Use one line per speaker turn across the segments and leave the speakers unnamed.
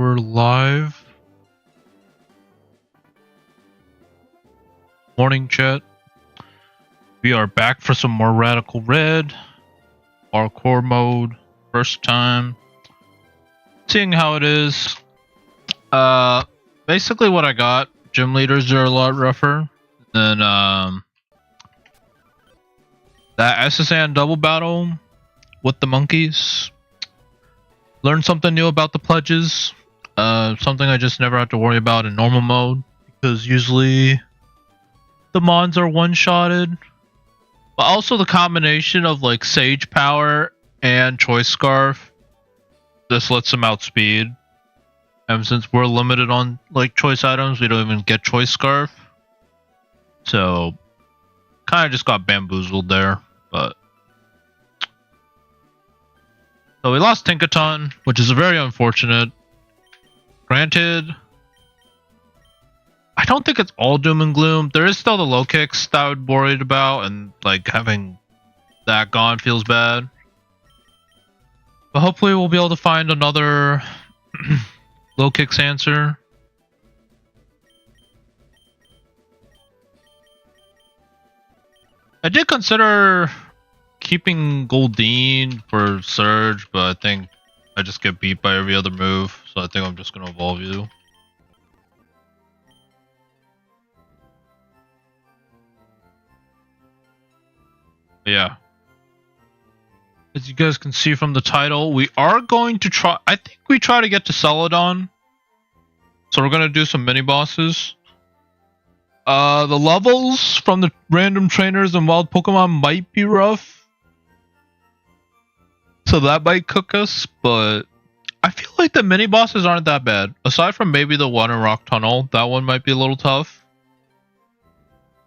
we're live. Morning chat. We are back for some more Radical Red. Hardcore mode. First time. Seeing how it is. Basically what I got. Gym leaders are a lot rougher. Then, that SSN double battle with the monkeys. Learned something new about the pledges. Something I just never have to worry about in normal mode. Because usually the mons are one-shotted. But also the combination of like Sage Power and Choice Scarf. This lets them outspeed. And since we're limited on like choice items, we don't even get Choice Scarf. So kind of just got bamboozled there. But so we lost Tinkaton, which is very unfortunate. Granted, I don't think it's all doom and gloom. There is still the low kicks that I would be worried about, and like having that gone feels bad. But hopefully we'll be able to find another low kicks answer. I did consider keeping Goldeen for Surge, but I think I just get beat by every other move, so I think I'm just going to evolve you. Yeah. As you guys can see from the title, we are going to try... I think we try to get to Celadon. So we're going to do some mini-bosses. The levels from the random trainers and wild Pokemon might be rough. So that might cook us, but I feel like the mini-bosses aren't that bad. Aside from maybe the one in Rock Tunnel, that one might be a little tough.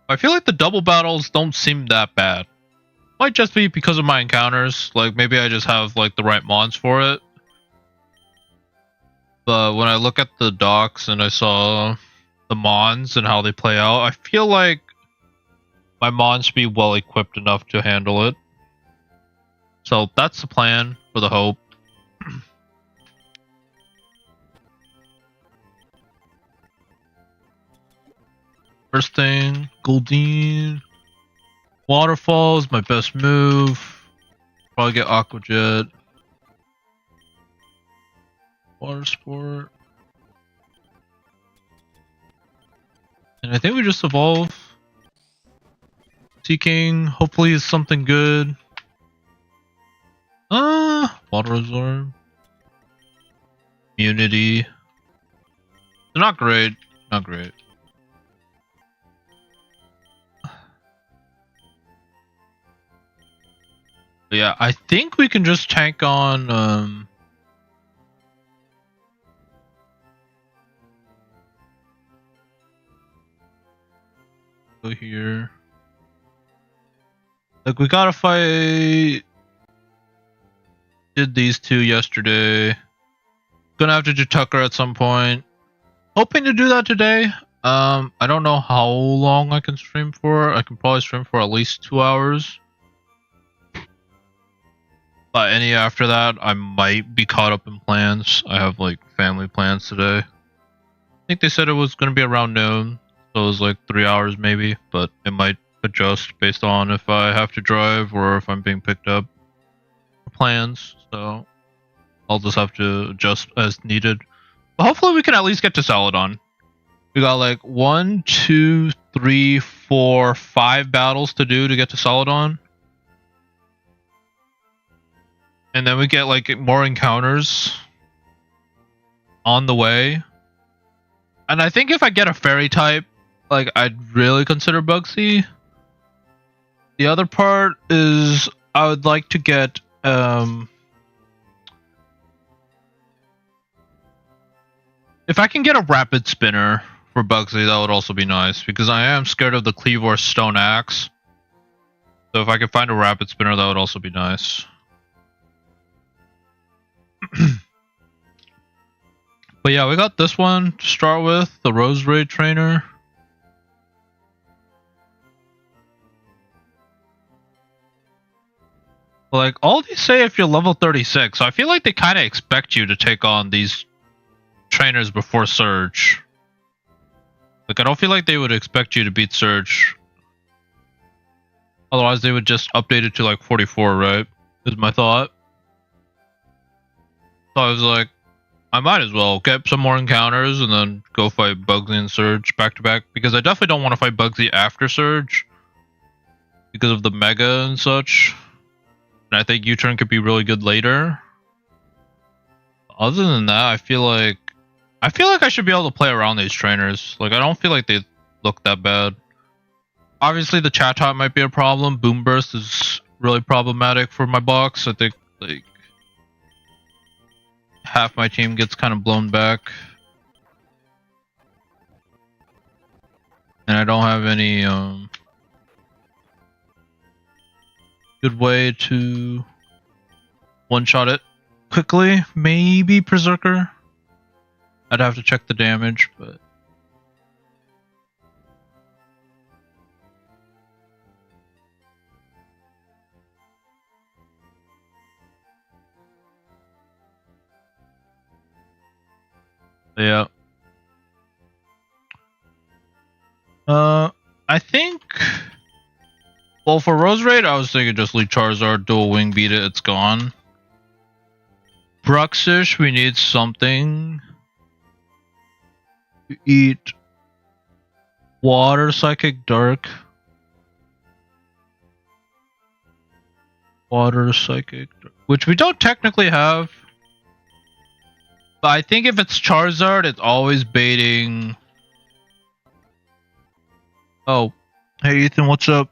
I feel like the double battles don't seem that bad. Might just be because of my encounters. Like, maybe I just have, like, the right mons for it. But when I look at the docs and I saw the mons and how they play out, I feel like my mons should be well-equipped enough to handle it. So, that's the plan for the hope. First thing, Goldeen. Waterfall is my best move. Probably get Aqua Jet. Water Sport. And I think we just evolve. Seeking, hopefully is something good. Water Absorb. Immunity. They're not great. Not great. Yeah, I think we can just tank on go here. Like we gotta fight. Did these two yesterday. Gonna have to do Tucker at some point. Hoping to do that today. I don't know how long I can stream for. I can probably stream for at least 2 hours. But any after that, I might be caught up in plans. I have like family plans today. I think they said it was going to be around noon. So it was like 3 hours maybe. But it might adjust based on if I have to drive or if I'm being picked up for plans. So I'll just have to adjust as needed. But hopefully we can at least get to Celadon. We got like 1, 2, 3, 4, 5 battles to do to get to Celadon. And then we get like more encounters on the way. And I think if I get a fairy type, like I'd really consider Bugsy. The other part is I would like to get if I can get a rapid spinner for Bugsy, that would also be nice. Because I am scared of the Cleavor Stone Axe. So if I could find a rapid spinner, that would also be nice. But yeah, we got this one to start with, the Rose Raid Trainer. Like, all these say if you're level 36, so I feel like they kind of expect you to take on these trainers before Surge. Like, I don't feel like they would expect you to beat Surge. Otherwise, they would just update it to like 44, right? Is my thought. So I was like, I might as well get some more encounters and then go fight Bugsy and Surge back to back. Because I definitely don't want to fight Bugsy after Surge. Because of the Mega and such. And I think U-Turn could be really good later. Other than that, I feel like I should be able to play around these trainers. Like, I don't feel like they look that bad. Obviously, the chat time might be a problem. Boom Burst is really problematic for my box. I think, like, half my team gets kind of blown back. And I don't have any, good way to one-shot it quickly. Maybe Berserker. I'd have to check the damage, but... yeah. I think... well, for Rose Raid, I was thinking just leave Charizard, dual wing, beat it, it's gone. Bruxish, we need something to eat. Water, Psychic, Dark. Water, Psychic, Dark. Which we don't technically have. But I think if it's Charizard, it's always baiting... oh. Hey Ethan, what's up?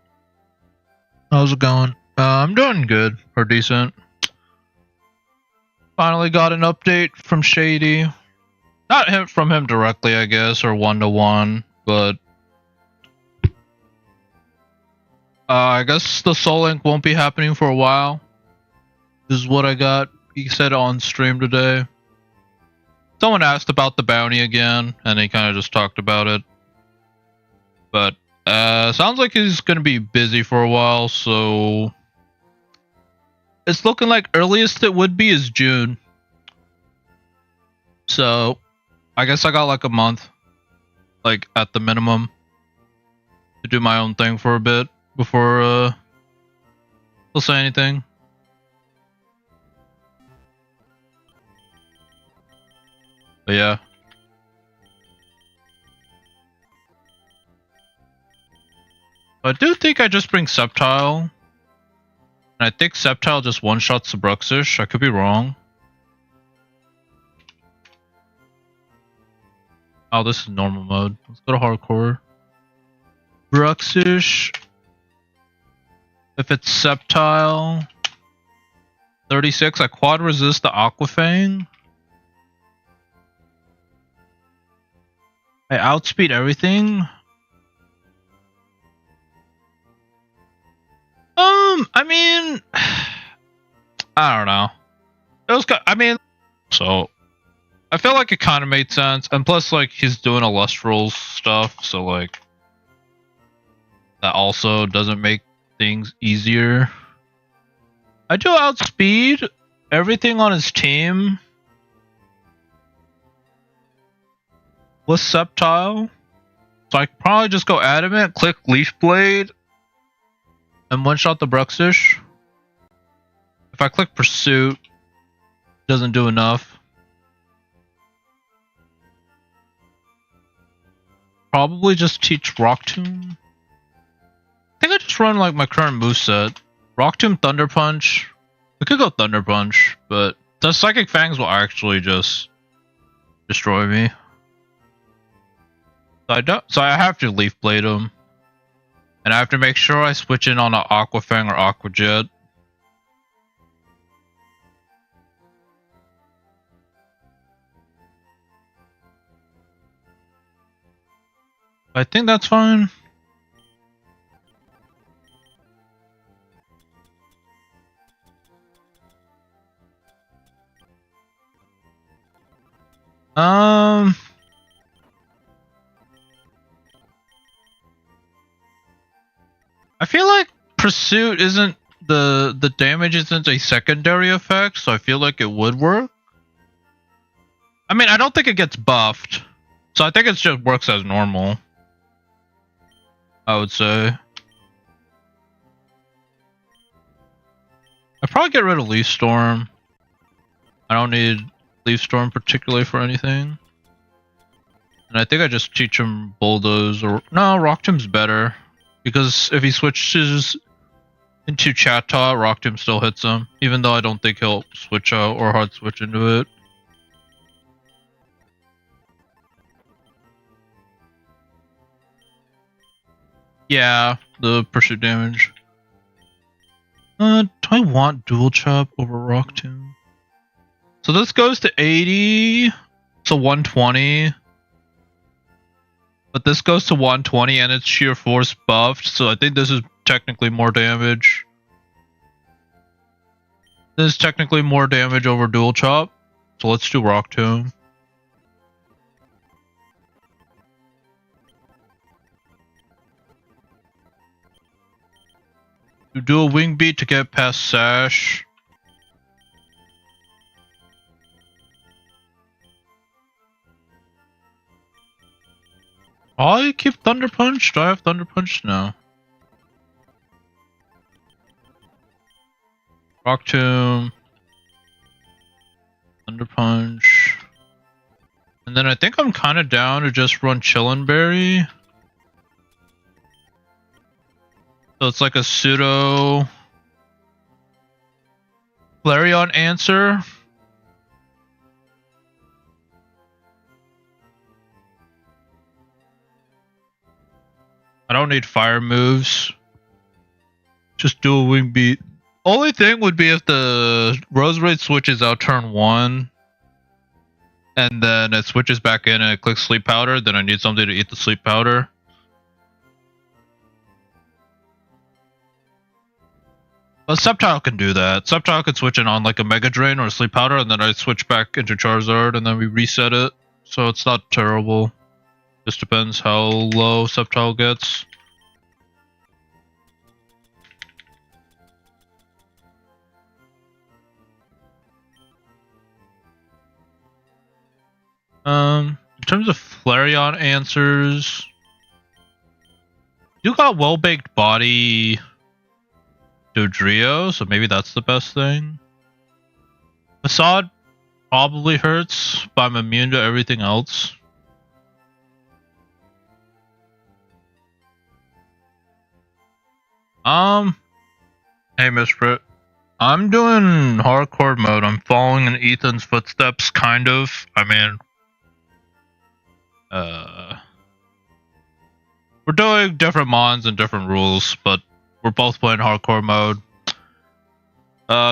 How's it going? I'm doing good, or decent. Finally got an update from Shady. Not from him directly, I guess, or one-to-one, but... I guess the Soul Link won't be happening for a while. This is what I got. He said on stream today. Someone asked about the bounty again, and he kind of just talked about it. But, sounds like he's going to be busy for a while, so... it's looking like earliest it would be is June. So, I guess I got like a month. Like, at the minimum. To do my own thing for a bit. Before, he'll say anything. But yeah. I do think I just bring Sceptile. And I think Sceptile just one-shots the Bruxish. I could be wrong. Oh, this is normal mode. Let's go to hardcore. Bruxish. If it's Sceptile. 36, I quad resist the Aquafang. I outspeed everything. I mean, I don't know. It was, I mean, so I feel like it kind of made sense, and plus, like, he's doing Illustral stuff, so like that also doesn't make things easier. I do outspeed everything on his team with Sceptile, so I could probably just go Adamant, click Leaf Blade, and one-shot the Bruxish. If I click Pursuit, it doesn't do enough. Probably just teach Rock Tomb. I think I just run like my current moveset. Rock Tomb, Thunder Punch. We could go Thunder Punch, but the Psychic Fangs will actually just destroy me. So I have to Leaf Blade him. And I have to make sure I switch in on an Aquafang or Aqua Jet. I think that's fine. I feel like Pursuit isn't the damage isn't a secondary effect, so I feel like it would work. I mean, I don't think it gets buffed. So I think it just works as normal. I would say. I'd probably get rid of Leaf Storm. I don't need Leaf Storm particularly for anything. And I think I just teach him Bulldoze or... No, Rock Tomb's better. Because if he switches into Chatot, Rock Tomb still hits him. Even though I don't think he'll switch out or hard switch into it. Yeah, the pursuit damage. Do I want Dual Chop over Rock Tomb? So this goes to 80. So 120. But this goes to 120 and it's sheer force buffed. So I think this is technically more damage. This is technically more damage over Dual Chop. So let's do Rock Tomb. You do a wing beat to get past Sash. Oh, you keep Thunder Punch? Do I have Thunder Punch? No. Rock Tomb. Thunder Punch. And then I think I'm kind of down to just run Chillin' Berry. So it's like a pseudo Flareon answer. I don't need fire moves. Just do a wing beat. Only thing would be if the Roserade switches out turn 1 and then it switches back in and it clicks Sleep Powder, then I need something to eat the Sleep Powder. But Sceptile can do that. Sceptile could switch in on like a Mega Drain or a Sleep Powder, and then I switch back into Charizard, and then we reset it. So it's not terrible. Just depends how low Sceptile gets. In terms of Flareon answers, you got Well-Baked Body Dodrio, so maybe that's the best thing. Facade probably hurts, but I'm immune to everything else. Hey Misprit. I'm doing hardcore mode. I'm following in Ethan's footsteps, kind of. I mean, we're doing different mons and different rules, but we're both playing hardcore mode.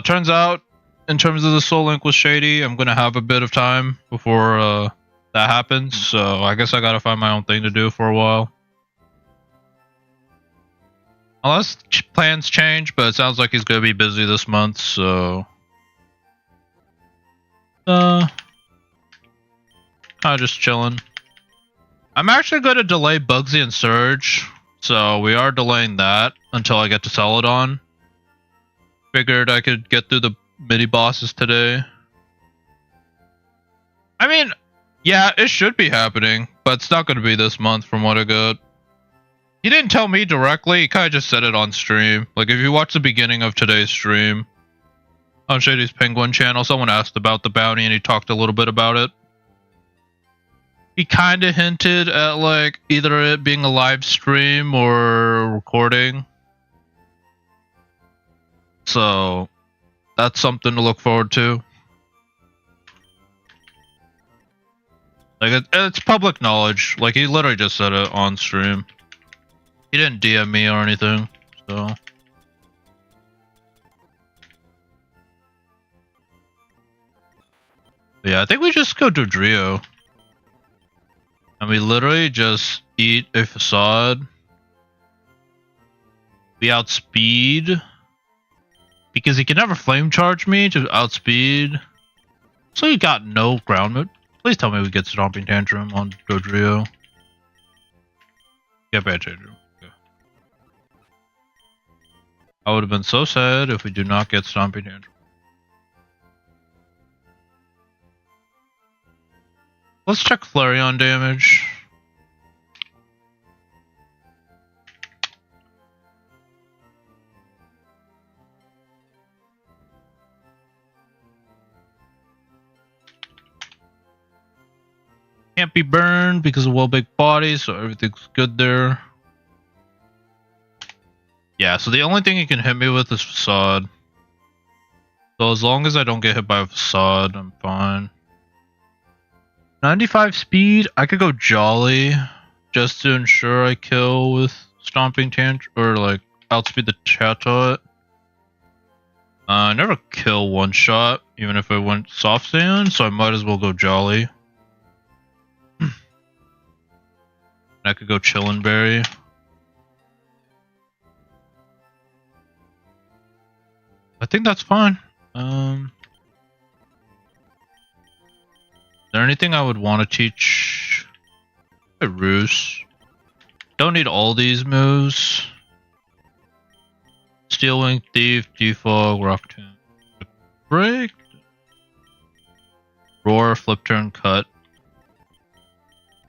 Turns out, in terms of the Soul Link with Shady, I'm gonna have a bit of time before that happens, so I guess I gotta find my own thing to do for a while. Unless plans change, but it sounds like he's gonna be busy this month, so... kinda just chilling. I'm actually gonna delay Bugsy and Surge, so we are delaying that until I get to Celadon. Figured I could get through the mini-bosses today. I mean, yeah, it should be happening, but it's not gonna be this month from what I got. He didn't tell me directly, he kinda just said it on stream. Like, if you watch the beginning of today's stream, on Shady's Penguin channel, someone asked about the bounty and he talked a little bit about it. He kinda hinted at, like, either it being a live stream or recording. So, that's something to look forward to. Like, it's public knowledge. Like, he literally just said it on stream. He didn't DM me or anything, so... Yeah, I think we just go to Drio. And we literally just eat a Facade. We outspeed. Because he can never Flame Charge me to outspeed. So he got no ground move. Please tell me we get Stomping Tantrum on Dodrio. Yeah, bad Tantrum. Okay. I would have been so sad if we do not get Stomping Tantrum. Let's check Flareon damage. Can't be burned because of big body, so everything's good there. Yeah, so the only thing he can hit me with is Facade. So as long as I don't get hit by a Facade, I'm fine. 95 speed, I could go Jolly just to ensure I kill with Stomping Tantrum, or like outspeed the Chatot. I never kill one shot, even if I went Soft Sand, so I might as well go Jolly. I could go Chillin' Berry. I think that's fine. Is there anything I would want to teach? A Roost. Don't need all these moves. Steel Wing, Thief, Defog, Rock Tomb, Break, Roar, Flip Turn, Cut.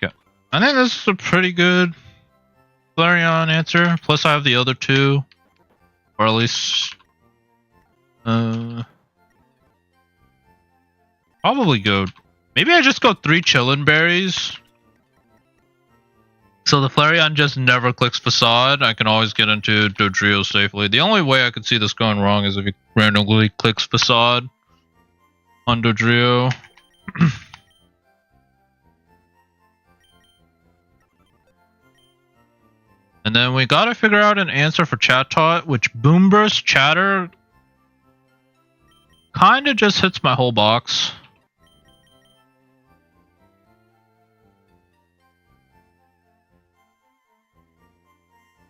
Okay. I think this is a pretty good Flareon answer. Plus I have the other two. Or at least probably go. Maybe I just go 3 Chillin' Berries. So the Flareon just never clicks Facade. I can always get into Dodrio safely. The only way I could see this going wrong is if he randomly clicks Facade on Dodrio. And then we gotta figure out an answer for Chatot, which Boom Burst Chatter kinda just hits my whole box.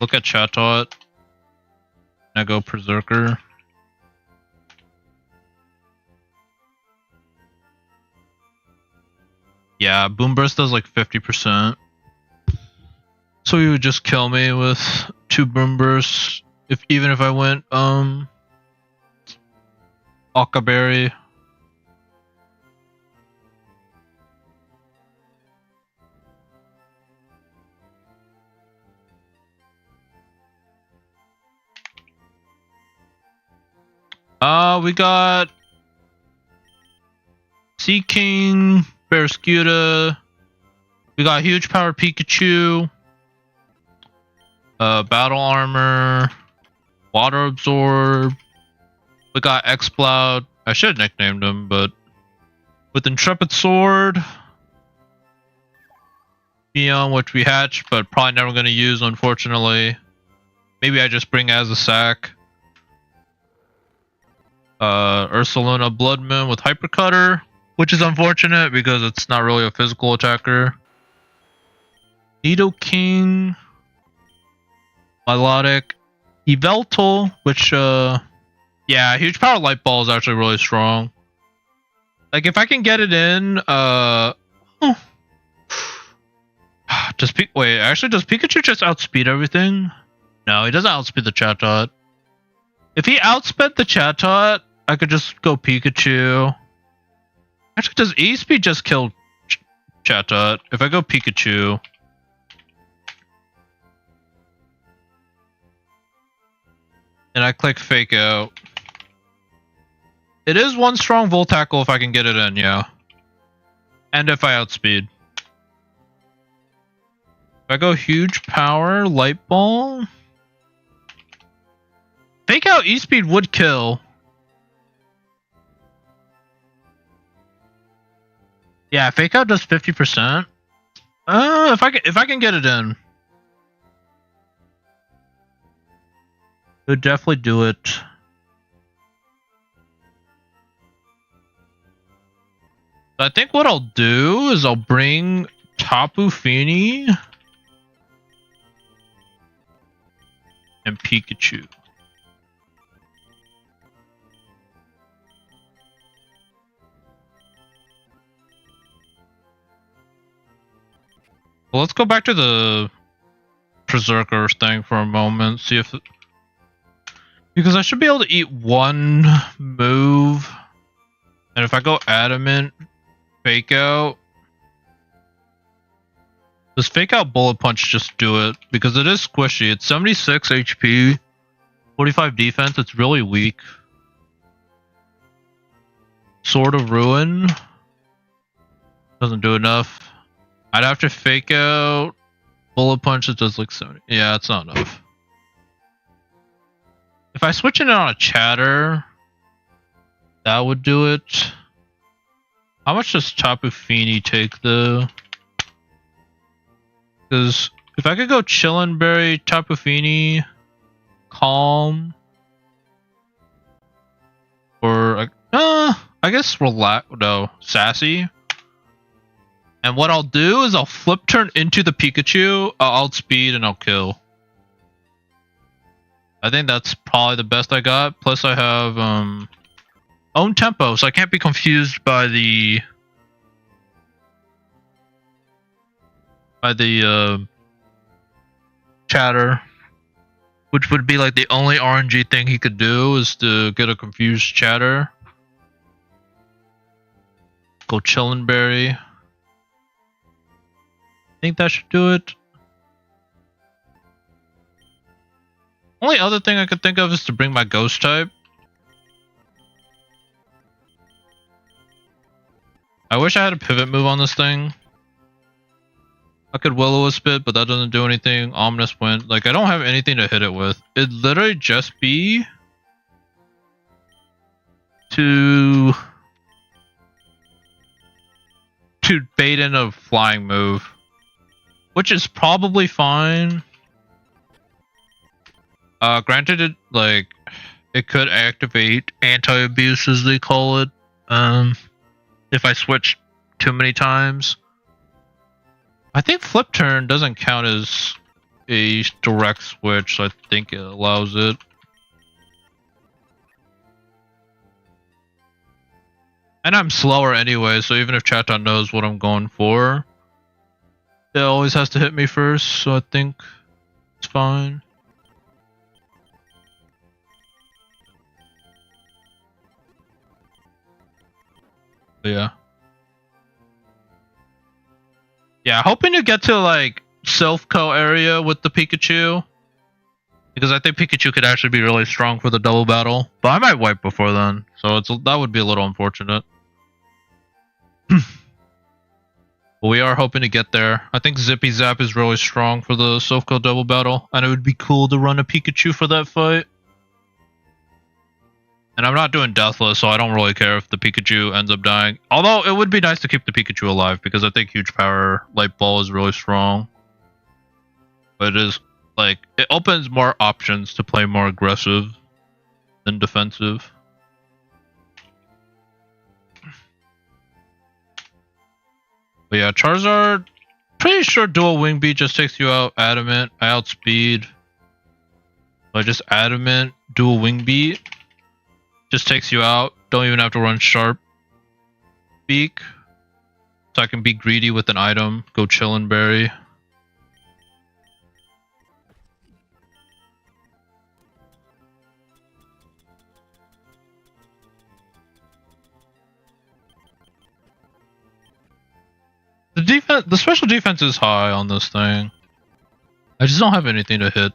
Look at Chatot. I go Berserker. Yeah, Boom Burst does like 50%. So he would just kill me with 2 Boom Bursts, even if I went Okaberry. We got Sea King, Barraskewda. We got Huge Power Pikachu. Battle Armor. Water Absorb. We got Exploud. I should have nicknamed him, but with Intrepid Sword. Beyond which we hatch, but probably never going to use, unfortunately. Maybe I just bring as a sack. Ursaluna Blood Moon with Hyper Cutter, which is unfortunate because it's not really a physical attacker. Nidoking, Milotic, Yveltal, which yeah, Huge Power Light Ball is actually really strong. Like if I can get it in, wait, actually does Pikachu just outspeed everything? No, he doesn't outspeed the Chatot. If he outsped the Chatot, I could just go Pikachu. Actually, does E-Speed just kill Chatot? If I go Pikachu... and I click Fake Out. It is 1 strong Volt Tackle if I can get it in, yeah. And if I outspeed. If I go Huge Power, Light Ball... Fake Out E-Speed would kill. Yeah, Fake Out does 50%. If I can get it in. It would definitely do it. I think what I'll do is I'll bring Tapu Fini and Pikachu. Well, let's go back to the Berserker thing for a moment, see if... because I should be able to eat 1 move. And if I go Adamant, Fake Out, Does fake out bullet punch just do it? Because it is squishy. It's 76 HP, 45 defense. It's really weak. Sword of Ruin doesn't do enough. I'd have to fake out bullet punch. It does like 70. Yeah, it's not enough. If I switch it on a chatter, that would do it. How much does Tapu Fini take though? Because if I could go Chillin' Berry, Tapu Fini, Calm, or I guess relax. No, Sassy. And what I'll do is I'll flip turn into the Pikachu. I'll outspeed and I'll kill. I think that's probably the best I got. Plus I have own tempo, so I can't be confused by the chatter, which would be like the only RNG thing he could do is to get a confused chatter. Go Chillin' Berry. I think that should do it. Only other thing I could think of is to bring my ghost type. I wish I had a pivot move on this thing. I could Will-O-Wisp it, but that doesn't do anything. Ominous Wind. Like, I don't have anything to hit it with. It'd literally just be to bait in a flying move, which is probably fine. Granted, it could activate anti-abuse, as they call it, if I switch too many times. I think flip turn doesn't count as a direct switch, so I think it allows it. And I'm slower anyway, so even if Chatot knows what I'm going for, it always has to hit me first, so I think it's fine. But yeah. Yeah, hoping to get to like Silph-Co area with the Pikachu. Because I think Pikachu could actually be really strong for the double battle. But I might wipe before then, so that would be a little unfortunate. But we are hoping to get there. I think Zippy Zap is really strong for the Silph-Co double battle. And it would be cool to run a Pikachu for that fight. And I'm not doing deathless, so I don't really care if the Pikachu ends up dying. Although, it would be nice to keep the Pikachu alive, because I think Huge Power Light Ball is really strong. But it is, like, it opens more options to play more aggressive than defensive. But yeah, Charizard, pretty sure dual Wing Beat just takes you out. Adamant, I outspeed. But just Adamant, dual Wing Beat. Just takes you out. Don't even have to run Sharp Beak. So I can be greedy with an item. Go Chillin' Berry. The special defense is high on this thing. I just don't have anything to hit.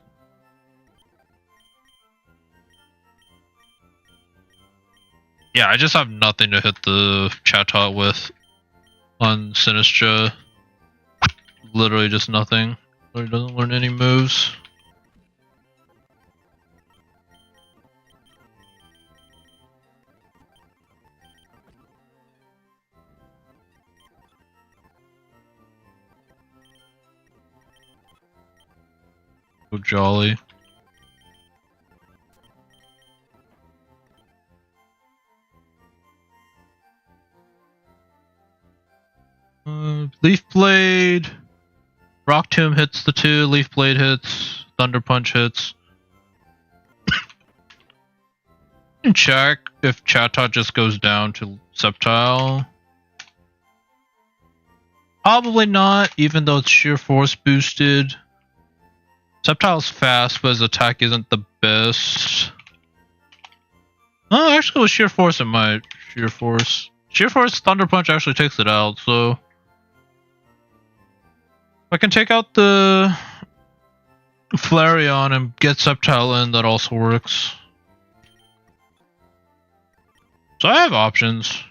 Yeah, I just have nothing to hit the Chatot with on Sinistra. Literally just nothing. He doesn't learn any moves. So jolly. Leaf Blade. Rock Tomb hits the 2. Leaf Blade hits. Thunder Punch hits. And check if Chatot just goes down to Sceptile. Probably not, even though it's Sheer Force boosted. Sceptile's fast, but his attack isn't the best. Oh, actually with Sheer Force it might. Sheer Force. Sheer Force Thunder Punch actually takes it out, so... I can take out the Flareon and get Sceptile in, that also works. So I have options.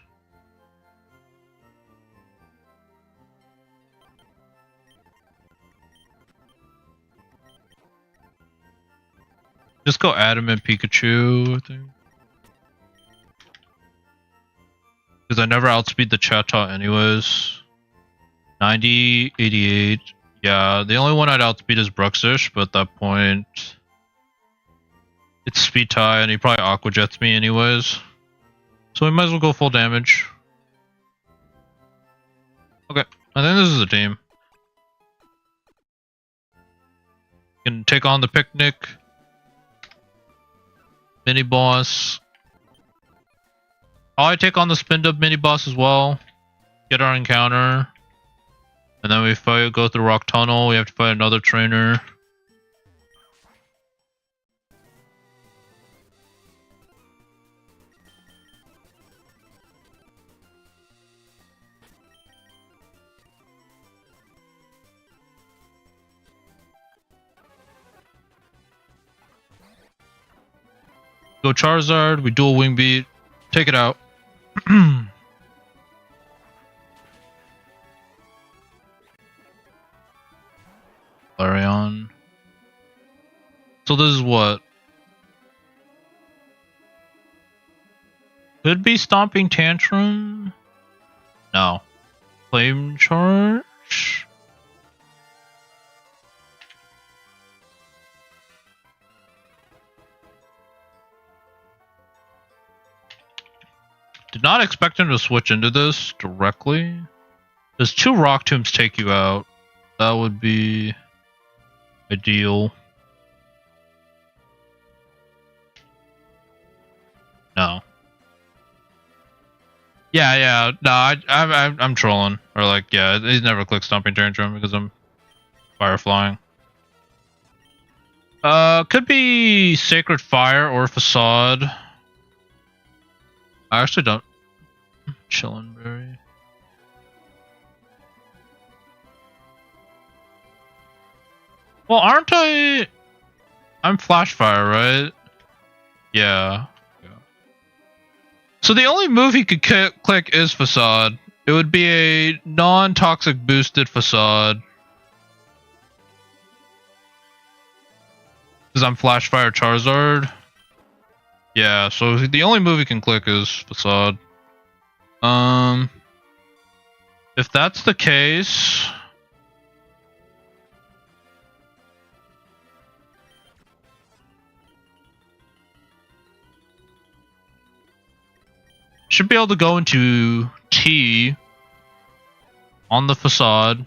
Just go Adamant Pikachu, I think. Because I never outspeed the Chatot anyways. 90, 88. Yeah, the only one I'd outspeed is Bruxish, but at that point, it's speed tie and he probably Aqua Jets me anyways. So we might as well go full damage. Okay, I think this is a team. Can take on the Picnic. Mini boss. I take on the Spin Dub mini boss as well. Get our encounter. And then we fight, go through Rock Tunnel. We have to fight another trainer. Go Charizard, we dual Wing Beat, take it out. Flareon. So this is what? Could be Stomping Tantrum? No. Flame Charge? Did not expect him to switch into this directly. Does 2 Rock Tombs take you out? That would be ideal. No. Yeah. No, I'm trolling. Or like, yeah, he's never clicked Stomping Tantrum because I'm Fire Flying. Could be Sacred Fire or Facade. I actually don't. Chillin' Berry. Well, aren't I? I'm Flash Fire, right? Yeah. So the only move he could click is Facade. It would be a non-toxic boosted Facade. Because I'm Flash Fire Charizard. Yeah, so the only move he can click is Facade. If that's the case, should be able to go into T on the Facade.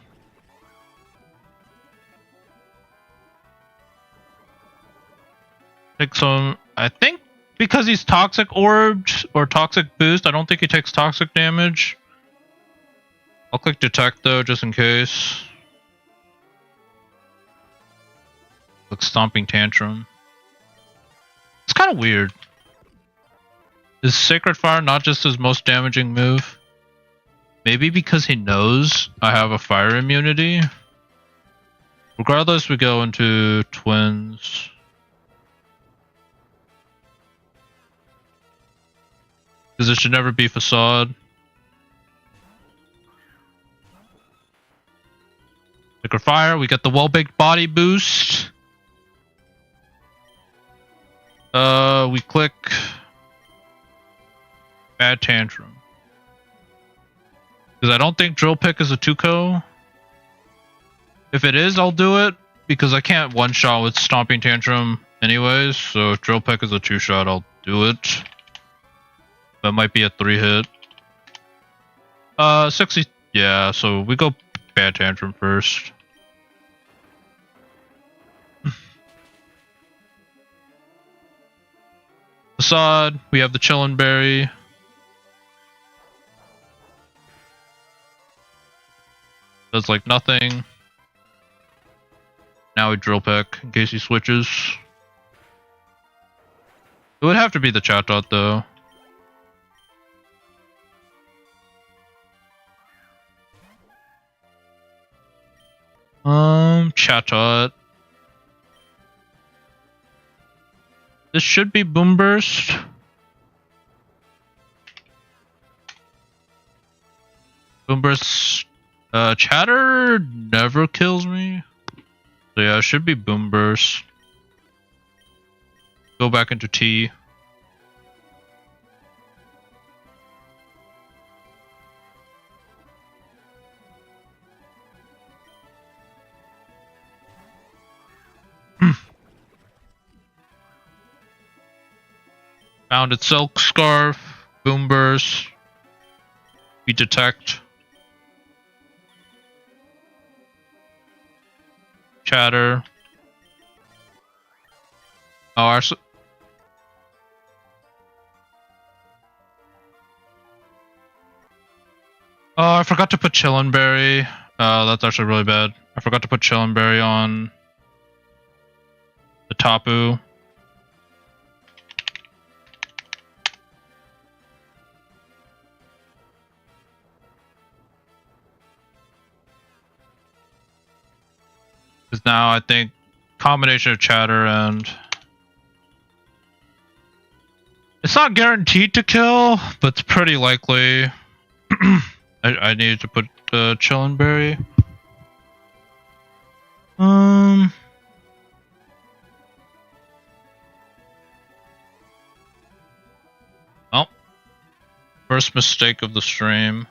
Take some, I think because he's Toxic Orbed or Toxic Boost, I don't think he takes toxic damage. I'll click Detect though, just in case. Click Stomping Tantrum. It's kind of weird. Is Sacred Fire not just his most damaging move? Maybe because he knows I have a fire immunity? Regardless, we go into Twins. Because it should never be Facade. Sacred Fire, we get the well-baked body boost. We click Bad Tantrum. Because I don't think Drill Pick is a 2-co. If it is, I'll do it. Because I can't one-shot with Stomping Tantrum anyways. So if Drill Pick is a 2-shot, I'll do it. That might be a 3-hit. 60. Yeah, so we go Bad Tantrum first. Facade, we have the Chillin' Berry. Does like nothing. Now we Drill Peck in case he switches. It would have to be the Chatot though. Chatot. This should be Boom Burst. Boom Burst. Chatter never kills me. So yeah, it should be Boom Burst. Go back into T. Found its Silk Scarf. Boom Burst. We detect. Chatter. Oh, actually. Oh, I forgot to put Chillinberry. That's actually really bad. I forgot to put Chillinberry on the Tapu. Because now I think combination of Chatter and... It's not guaranteed to kill, but it's pretty likely. I needed to put Chillinberry. Well, first mistake of the stream.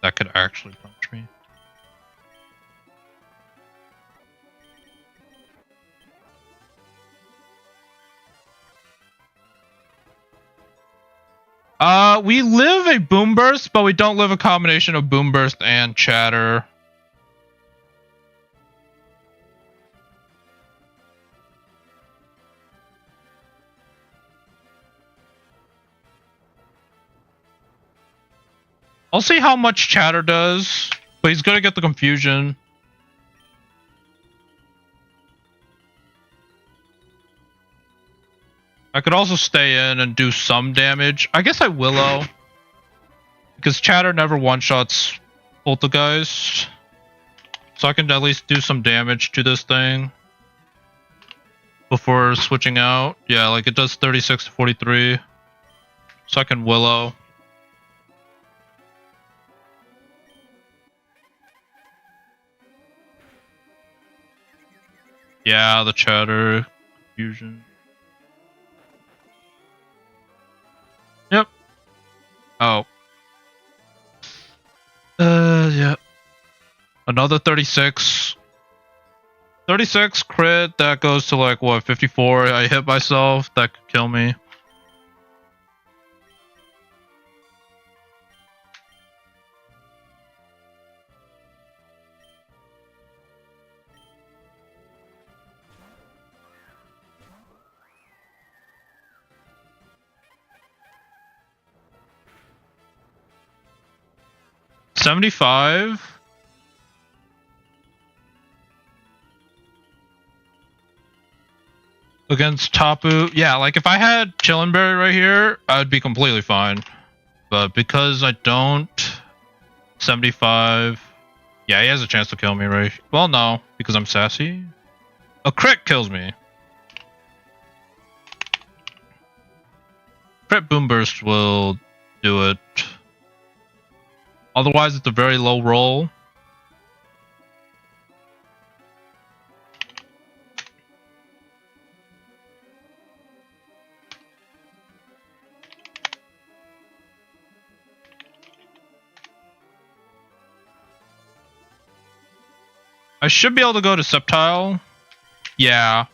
That could actually punch me. We live a Boom Burst, but we don't live a combination of Boom Burst and Chatter. I'll see how much Chatter does, but he's gonna get the confusion. I could also stay in and do some damage. I guess I Willow. Because Chatter never one-shots Poltergeist. So I can at least do some damage to this thing. Before switching out. Yeah, like it does 36 to 43. So I can Willow. Yeah, the Chatter. Confusion. Yep. Oh. Yeah. Another 36. 36 crit, that goes to like, what, 54? I hit myself, that could kill me. $75. Against Tapu. Yeah, like if I had Chillinberry right here, I'd be completely fine. But because I don't, 75. Yeah, he has a chance to kill me, right? Well, no, because I'm sassy. A crit kills me. Crit Boom Burst will do it. Otherwise, it's a very low roll. I should be able to go to Sceptile. Yeah.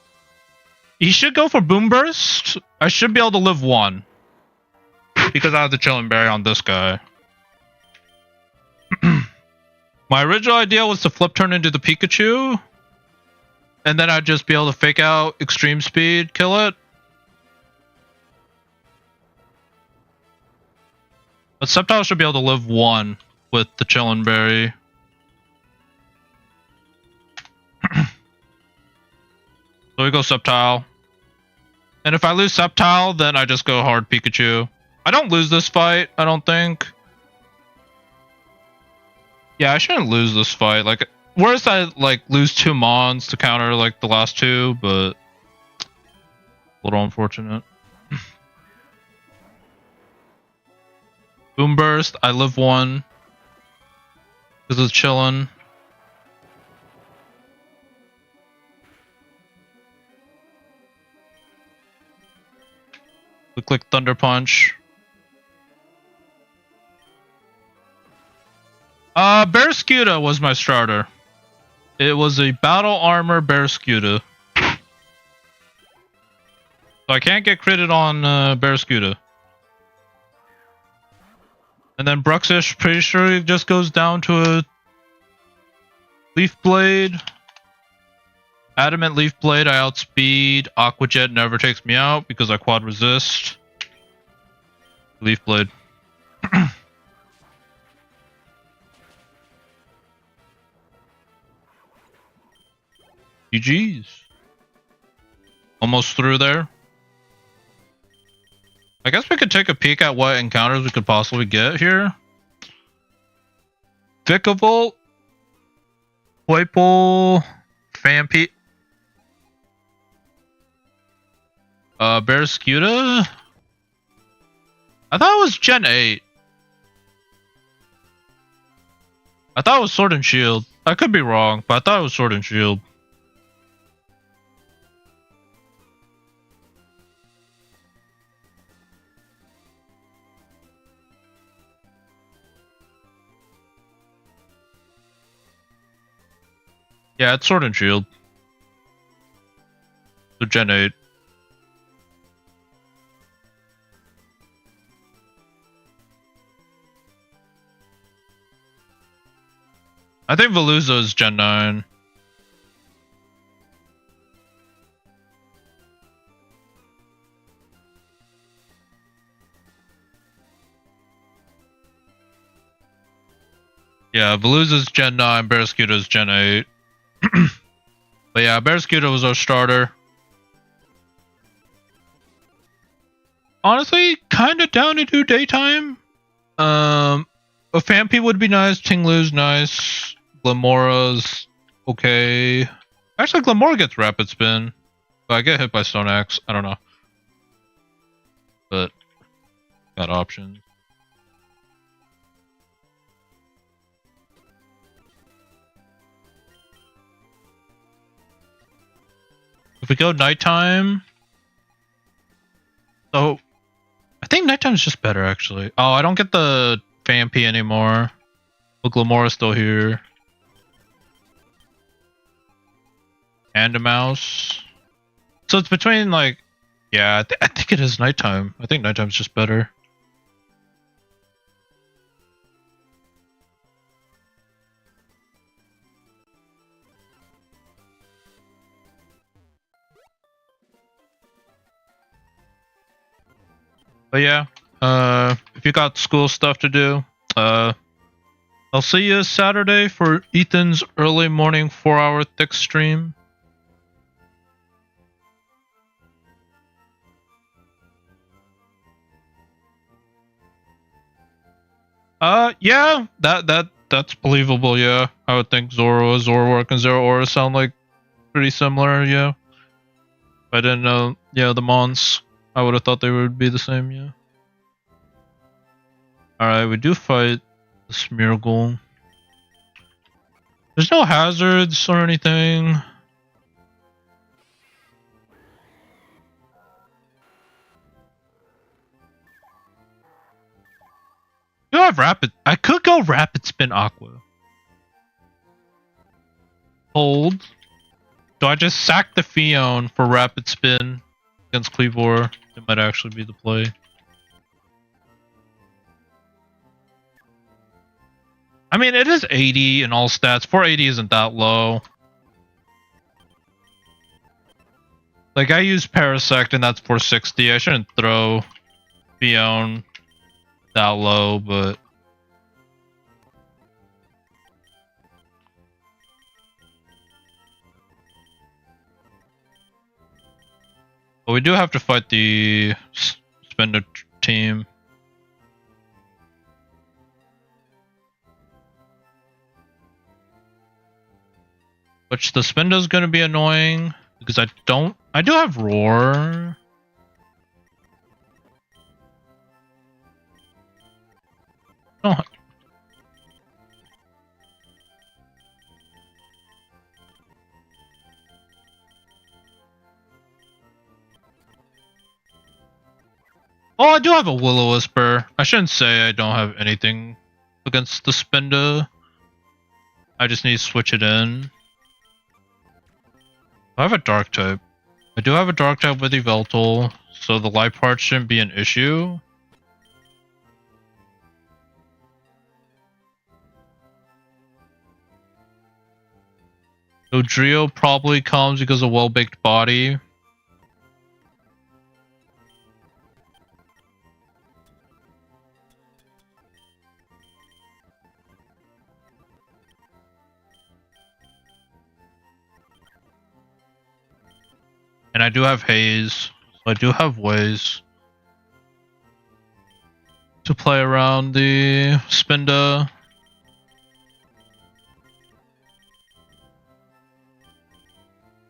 He should go for Boom Burst. I should be able to live one. Because I have the Chillinberry on this guy. My original idea was to flip turn into the Pikachu. And then I'd just be able to fake out Extreme Speed, kill it. But Sceptile should be able to live one with the Chillinberry. So we go Sceptile. And if I lose Sceptile, then I just go hard Pikachu. I don't lose this fight, I don't think. Yeah, I shouldn't lose this fight. Like, worst I like lose 2 mons to counter like the last 2, but a little unfortunate. Boom burst, I live 1 because it's chilling. We click Thunder Punch. Barraskewda was my starter. It was a battle armor Barraskewda. So I can't get critted on Barraskewda. And then Bruxish, pretty sure it just goes down to a Leaf Blade. Adamant Leaf Blade, I outspeed. Aqua Jet never takes me out because I quad resist. Leaf Blade. GG's. Almost through there. I guess we could take a peek at what encounters we could possibly get here. Vikavolt, Poipole, Fampi, Barraskewda. I thought it was Gen 8. I thought it was Sword and Shield. I could be wrong, but I thought it was Sword and Shield. Yeah, it's Sword and Shield. So Gen 8. I think Veluza is Gen 9. Yeah, Veluza's Gen 9, Barraskewda's Gen 8. But yeah, Barraskewda was our starter. Honestly, kind of down to do daytime. A Fampi would be nice. Tinglu's nice. Glamora's okay. Actually, Glamora gets Rapid Spin. But I get hit by Stone Axe. I don't know. But got options. If we go nighttime, so I think nighttime's just better actually. Oh, I don't get the Fampi anymore. But Glamora's still here. And a mouse. So it's between like, yeah, I think it is nighttime. I think nighttime's just better. But yeah, if you got school stuff to do, I'll see you Saturday for Ethan's early morning 4-hour thick stream. Yeah, that's believable. Yeah, I would think Zoroark, and Zoroark sound like pretty similar. Yeah, if I didn't know, yeah, the Mons, I would have thought they would be the same. Yeah. All right, we do fight the Smeargle. There's no hazards or anything. Do I have rapid? I could go Rapid Spin Aqua. Hold. Do I just sack the Fion for Rapid Spin against Cleavor? It might actually be the play. I mean, it is 80 in all stats. 480 isn't that low. Like, I use Parasect and that's 460. I shouldn't throw Fion that low, but... But we do have to fight the Spender team. Which the spin is going to be annoying because I do have roar. Oh. Oh, I do have a Will-O-Wisper. I shouldn't say I don't have anything against the Spinda. I just need to switch it in. I have a Dark type. I do have a Dark type with Yveltal, so the light part shouldn't be an issue. Dodrio probably comes because of well-baked body. And I do have Haze, so I do have ways to play around the Spinda.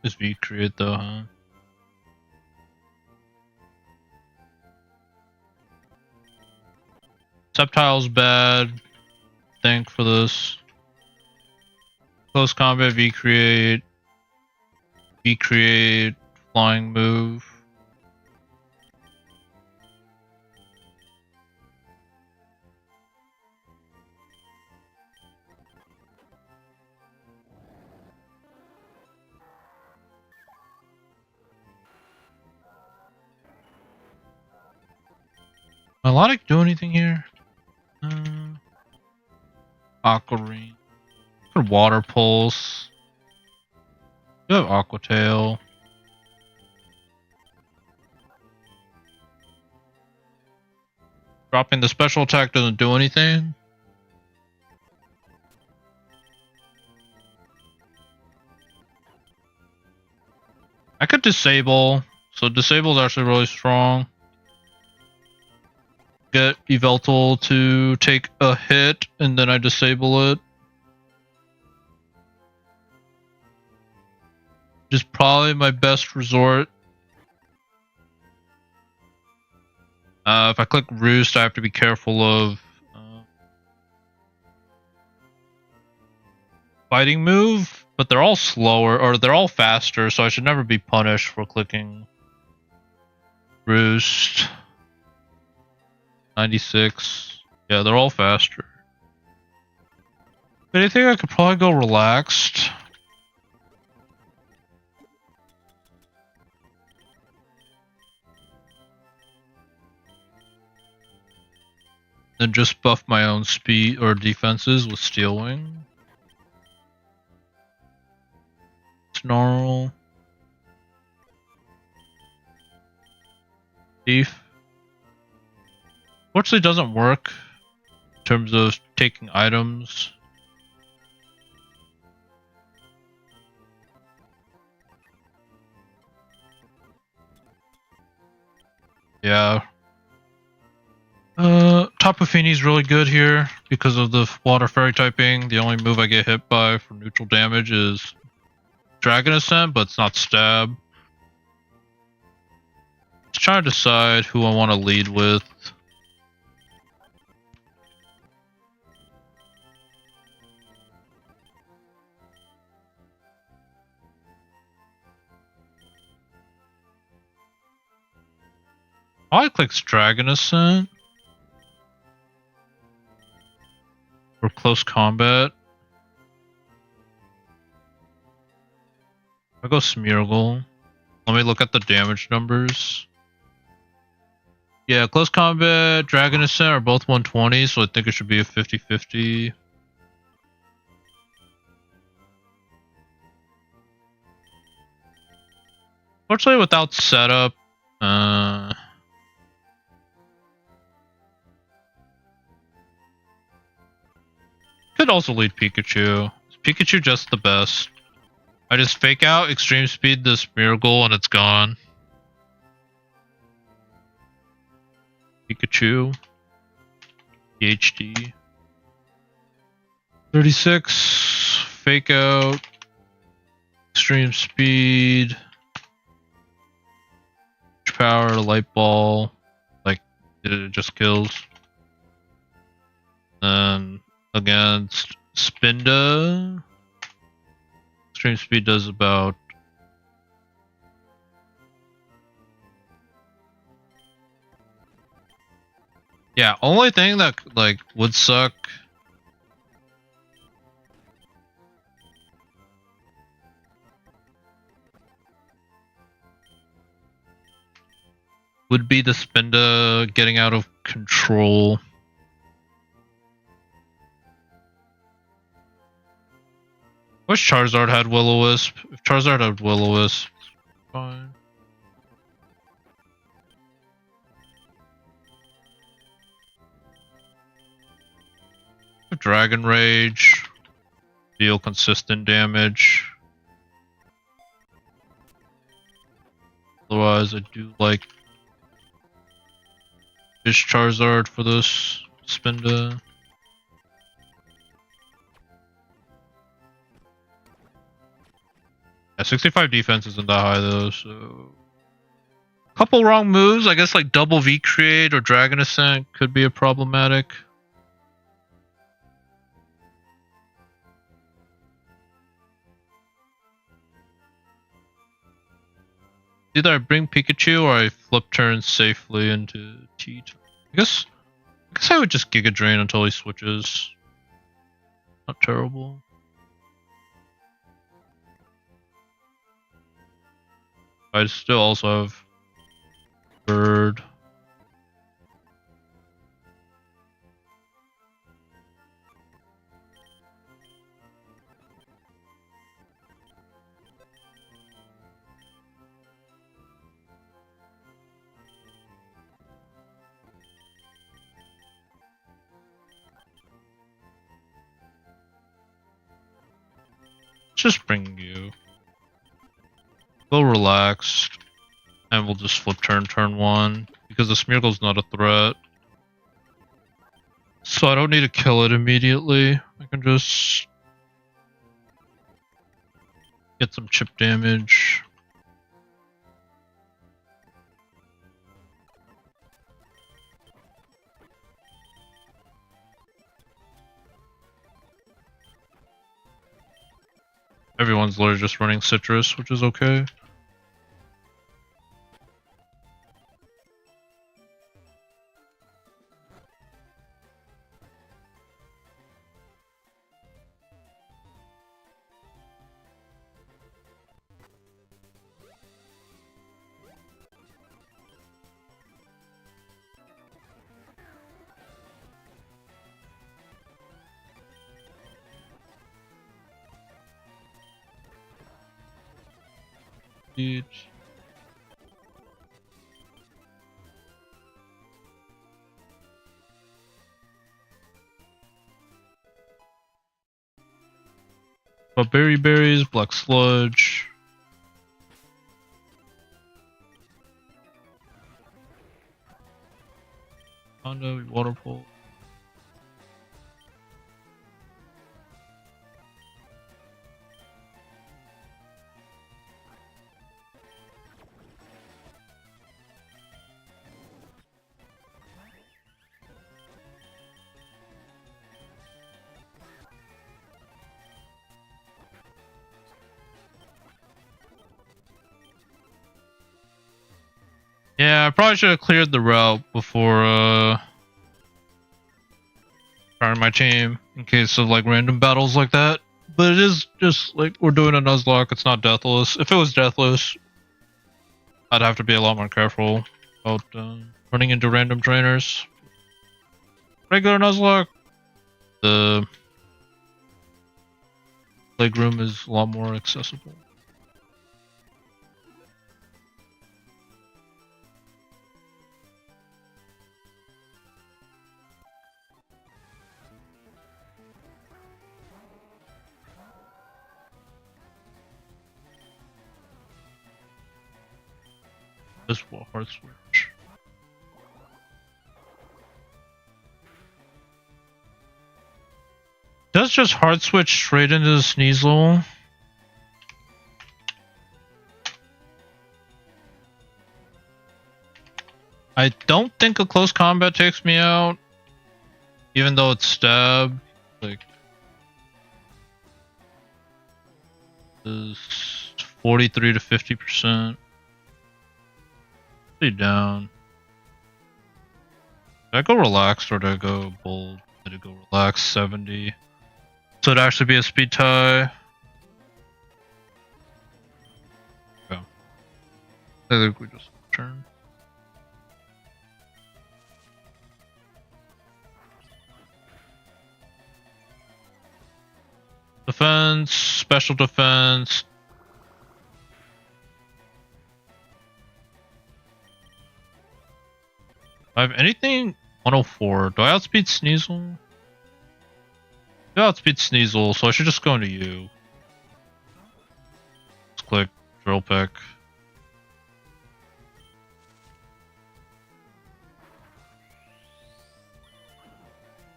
Is V-Create though, huh? Sceptile's bad, I think, for this. Close combat, V-Create, flying move. Melodic do anything here? Aquarine. Put Water Pulse. You have Aqua Tail. Dropping the special attack doesn't do anything. I could disable. So disable is actually really strong. Get Yveltal to take a hit and then I disable it. Just probably my best resort. If I click Roost, I have to be careful of fighting move, but they're all slower, or they're all faster, so I should never be punished for clicking Roost. 96. Yeah, they're all faster. But I think I could probably go relaxed. Then just buff my own speed or defenses with Steel Wing. Snarl. Thief. Fortunately, doesn't work in terms of taking items. Yeah. Tapu Fini's really good here because of the water fairy typing. The only move I get hit by for neutral damage is Dragon Ascent, but it's not stab. Just trying to decide who I want to lead with. I click Dragon Ascent for close combat. I go Smeargle. Let me look at the damage numbers. Yeah, close combat, Dragon Ascent are both 120, so I think it should be a 50-50. Fortunately, without setup, could also lead Pikachu. Is Pikachu just the best? I just fake out, extreme speed the Smeargle, and it's gone. Pikachu. PhD. 36. Fake out. extreme speed, power, light ball, like it just kills. And against Spinda, extreme speed does about. Yeah, only thing that like would suck would be the Spinda getting out of control. Wish Charizard had Will-O-Wisp. If Charizard had Will-O-Wisp, fine. Dragon Rage, deal consistent damage. Otherwise, I do like Fish Charizard for this Spinda. Yeah, 65 defense isn't that high though, so. Couple wrong moves, I guess like double V create or Dragon Ascent could be a problematic. Either I bring Pikachu or I flip turn safely into T. I guess I would just Giga Drain until he switches. Not terrible. I still also have Bird. Just bring you. Feel relaxed. And we'll just flip turn 1. Because the Smeargle's not a threat. So I don't need to kill it immediately. I can just get some chip damage. Everyone's literally just running citrus, which is okay. But berries, black sludge. Honda, water pole. Yeah, I probably should have cleared the route before starting my team in case of like random battles like that. But it is just like we're doing a Nuzlocke, it's not deathless. If it was deathless, I'd have to be a lot more careful about running into random trainers. Regular Nuzlocke, the playroom is a lot more accessible. This will hard switch. Does just hard switch straight into the Sneasel? I don't think a close combat takes me out, even though it's stab. Like, is 43 to 50%. Pretty down. Did I go relaxed or did I go bold? Did I go relaxed 70? So it'd actually be a speed tie. Yeah. I think we just turn. Defense, special defense. I have anything 104. Do I outspeed Sneasel? I outspeed Sneasel, so I should just go into you. Let's click drill pick.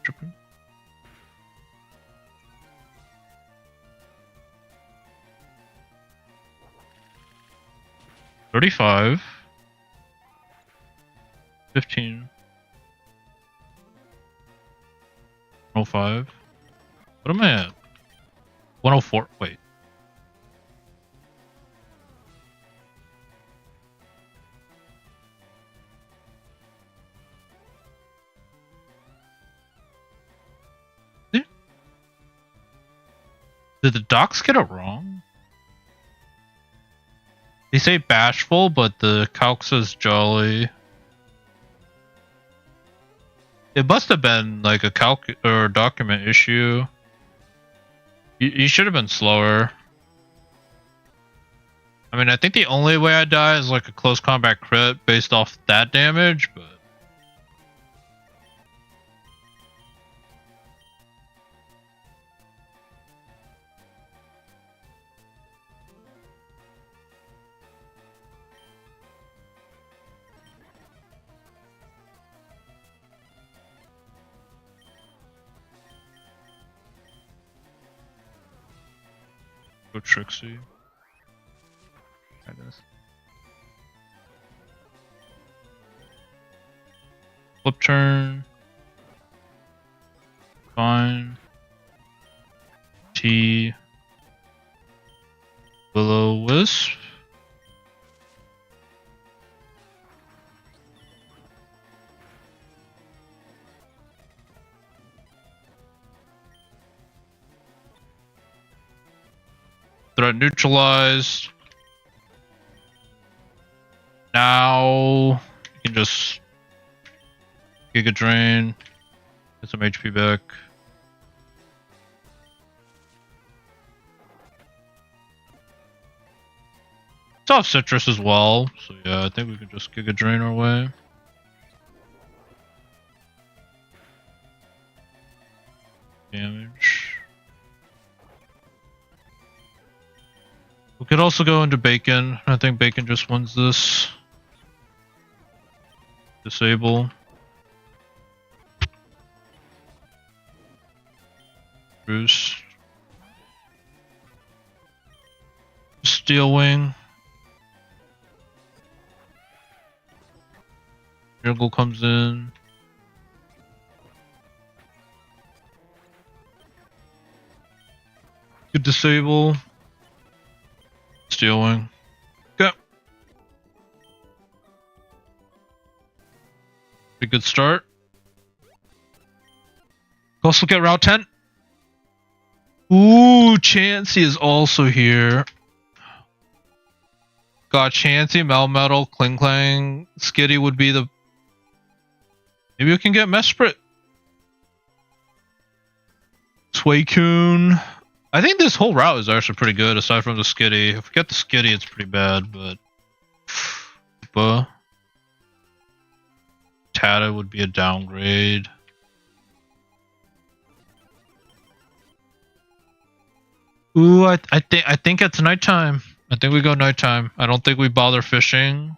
Tripping. $35. 15. 105. What am I at? 104. Wait. Did the docs get it wrong? They say bashful, but the calc says jolly. It must have been like a calc or document issue. You should have been slower. I mean, I think the only way I die is like a close combat crit based off that damage, but... Go Trixie. There it is. Flip turn. Fine. T. Will-O-Wisp. Threat neutralized. Now you can just Giga Drain, get some HP back. It's off citrus as well, so yeah, I think we can just Giga Drain our way. Damage. We could also go into Bacon. I think Bacon just wins this. Disable. Bruce. Steel Wing. Jungle comes in. Could disable. Steel Wing. Okay. Pretty good start. Also get Route 10. Ooh, Chansey is also here. Got Chansey, Melmetal, Kling Klang. Skitty would be the... Maybe we can get Mesprit. Suicune. I think this whole route is actually pretty good, aside from the Skitty. If we get the Skitty, it's pretty bad, but... Tata would be a downgrade. Ooh, I think it's nighttime. I think we go nighttime. I don't think we bother fishing.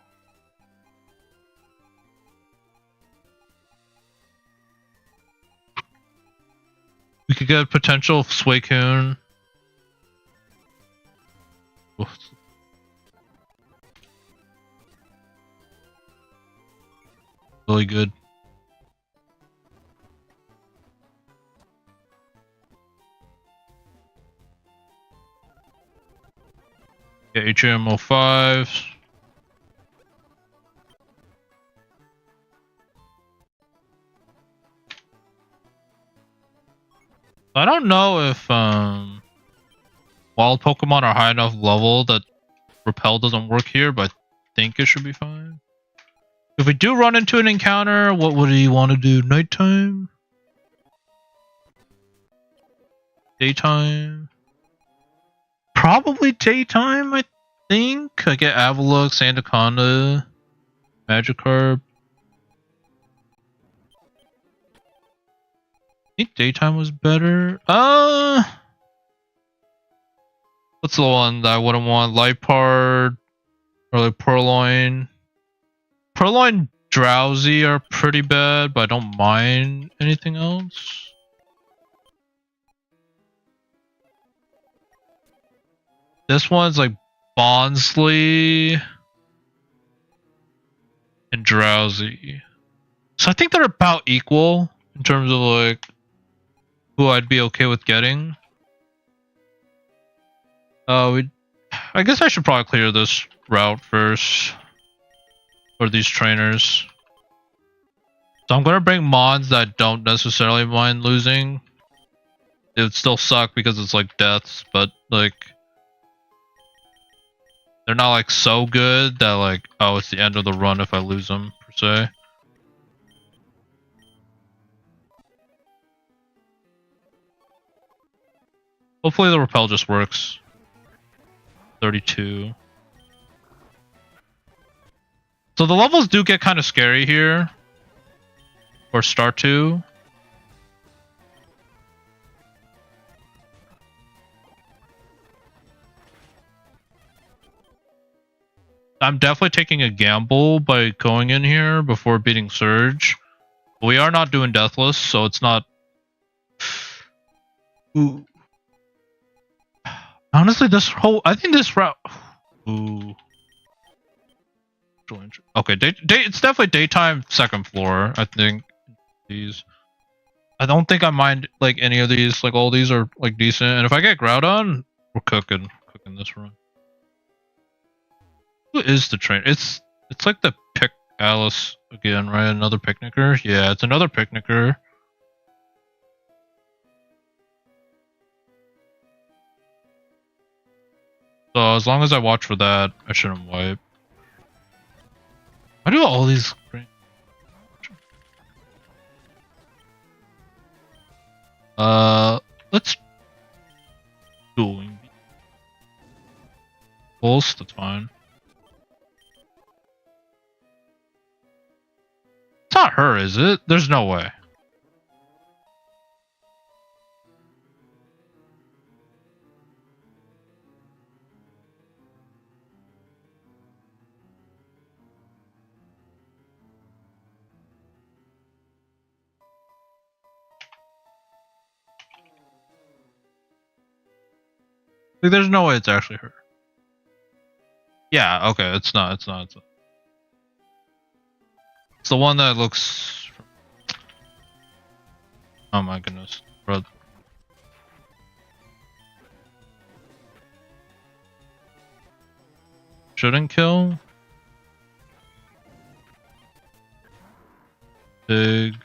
We could get a potential Suicune. Really good. Yeah, HMO5. I don't know if wild Pokemon are high enough level that Repel doesn't work here, but I think it should be fine. If we do run into an encounter, what would you want to do? Nighttime? Daytime? Probably daytime, I think. I get Avalux, Anaconda, Magikarp. I think daytime was better. What's the one that I wouldn't want? Lipard or like Purloin. Purloin Drowsy are pretty bad, but I don't mind anything else. This one's like Bonsly and Drowsy. So I think they're about equal in terms of like who I'd be okay with getting. I guess I should probably clear this route first. For these trainers. So I'm gonna bring Mons that don't necessarily mind losing. It would still suck because it's like deaths, but like they're not like so good that like, oh, it's the end of the run if I lose them per se. Hopefully the repel just works. 32. So the levels do get kind of scary here. Or start to. I'm definitely taking a gamble by going in here before beating Surge. We are not doing deathless, so it's not... Ooh. Honestly, I think this route... Ooh. Okay, it's definitely daytime second floor, I think. These. I don't think I mind, like, any of these. Like, all these are, like, decent. And if I get Groudon, we're cooking this run. Who is the train? It's like the Pick Alice again, right? Another Picnicker? Yeah, it's another Picnicker. So as long as I watch for that, I shouldn't wipe. I do all these great. Let's dueling pulse. That's fine. It's not her, is it? There's no way. Like, there's no way it's actually her. Yeah, okay, it's not. It's the one that looks... Oh my goodness. Bro. Shouldn't kill? Big...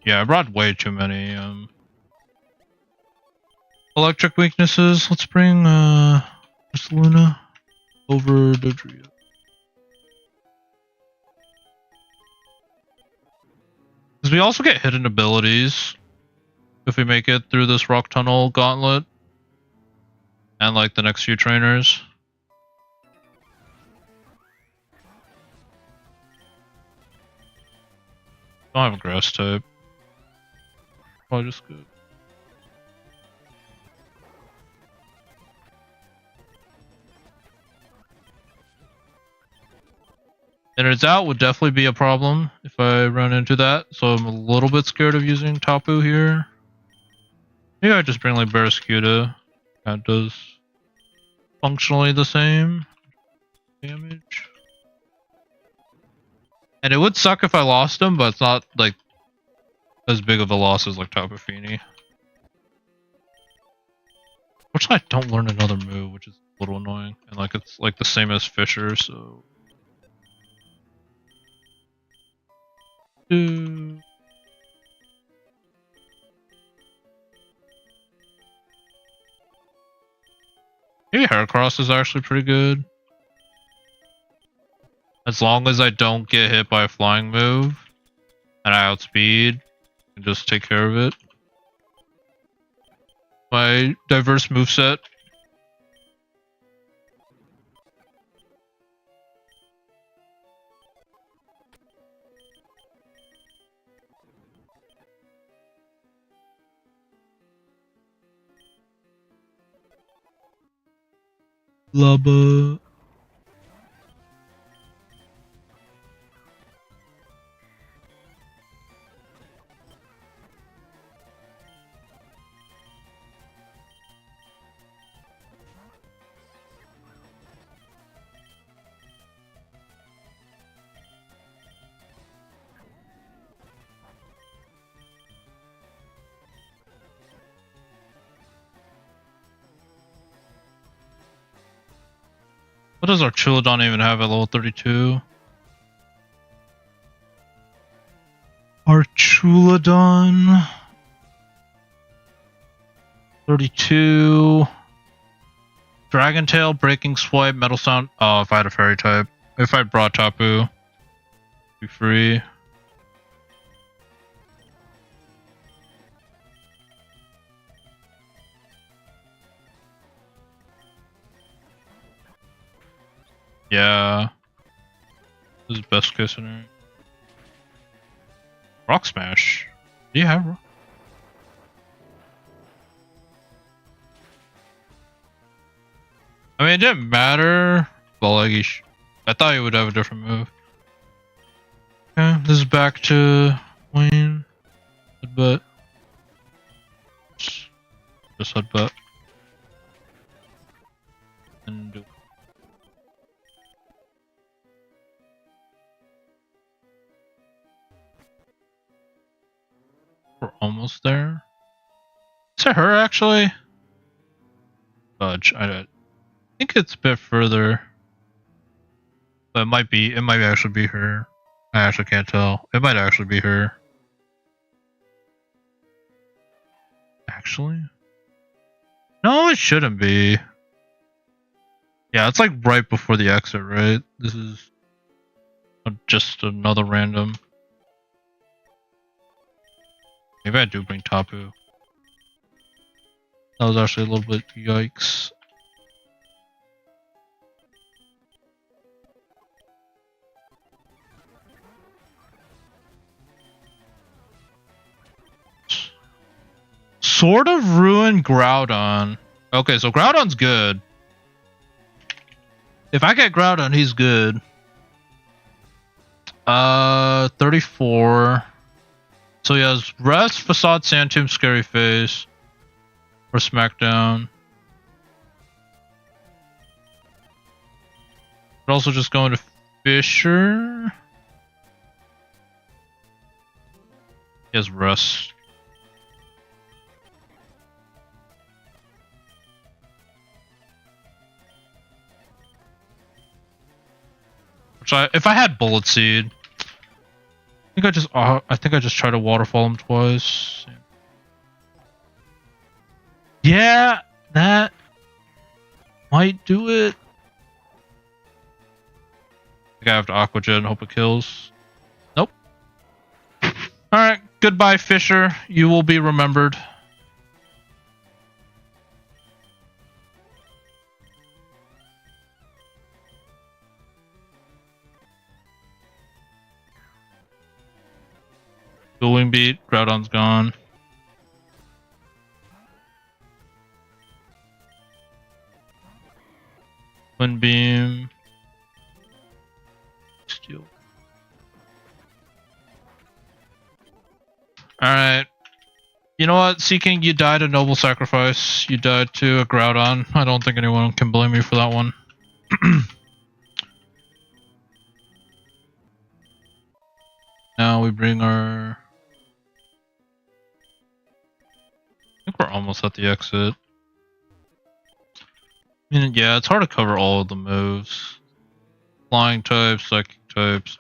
Yeah, I brought way too many electric weaknesses. Let's bring Luna over Dodrio. Because we also get hidden abilities if we make it through this rock tunnel gauntlet and like the next few trainers. Don't have a grass type. Probably just good. Innards out would definitely be a problem if I run into that, so I'm a little bit scared of using Tapu here. Maybe I just bring like Barraskewda. That does functionally the same damage. And it would suck if I lost him, but it's not like as big of a loss as like Tapu Fini. Which I don't learn another move, which is a little annoying. And like it's like the same as Fisher, so maybe Heracross is actually pretty good. As long as I don't get hit by a flying move and I outspeed and just take care of it. My diverse moveset. Lubba. What does our Chilodon even have at level 32? Our Chilodon 32. Dragon Tail, Breaking Swipe, Metal Sound. Oh, if I had a fairy type. If I brought Tapu, be free. Yeah. This is best case scenario. Rock Smash. Do you have rock? I mean, it didn't matter, but like, I thought he would have a different move. Okay, this is back to Wayne. Headbutt. Just headbutt. And do. We're almost there. Is it her actually? Fudge. I think it's a bit further. But it might actually be her. I actually can't tell. It might actually be her. Actually? No, it shouldn't be. Yeah, it's like right before the exit, right? This is just another random. Maybe I do bring Tapu. That was actually a little bit yikes. Sort of ruined Groudon. Okay, so Groudon's good. If I get Groudon, he's good. 34. So he has Rest, Facade, Sand Tomb, Scary Face. For Smackdown. But also just going to Fisher. He has Rest. Which if I had Bullet Seed, I think I just tried to waterfall him twice. Yeah, that might do it. I think I have to Aqua Jet and hope it kills. Nope. Alright, goodbye, Fisher. You will be remembered. Dueling Beat, Groudon's gone. Wind Beam. Steel. Alright. You know what, Seeking, you died a noble sacrifice. You died to a Groudon. I don't think anyone can blame you for that one. Now we bring our... I think we're almost at the exit. I mean, yeah, it's hard to cover all of the moves. Flying types, psychic types.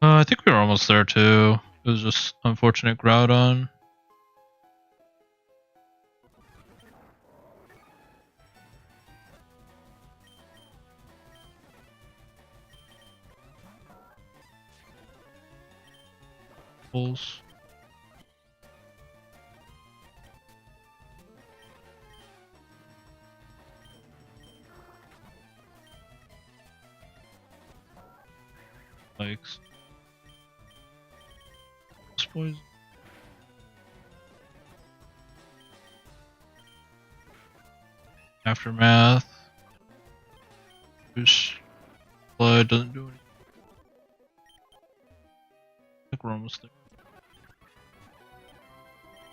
I think we were almost there too. It was just unfortunate Groudon. Pulse. Spikes. Poison. Aftermath. Boost. Blood doesn't do anything. I think we're almost there.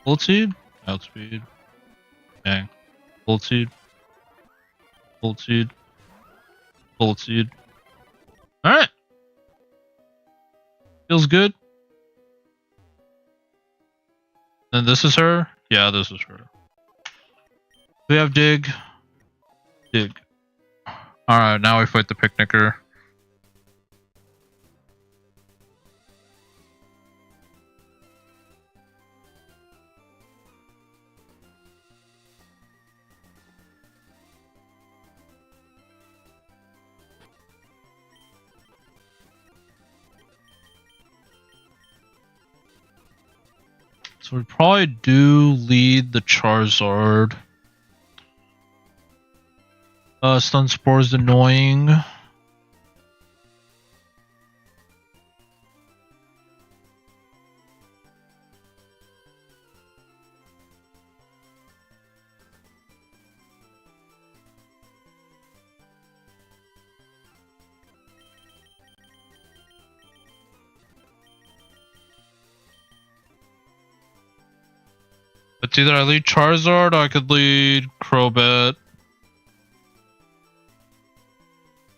Bullet Seed? Outspeed. Dang. Bullet Seed. Bullet Seed. Bullet Seed. Alright. Feels good. And this is her? Yeah, this is her. We have Dig. Dig. Alright, now we fight the Picnicker. So we probably do lead the Charizard. Stun Spore is annoying. It's either I lead Charizard or I could lead Crobat.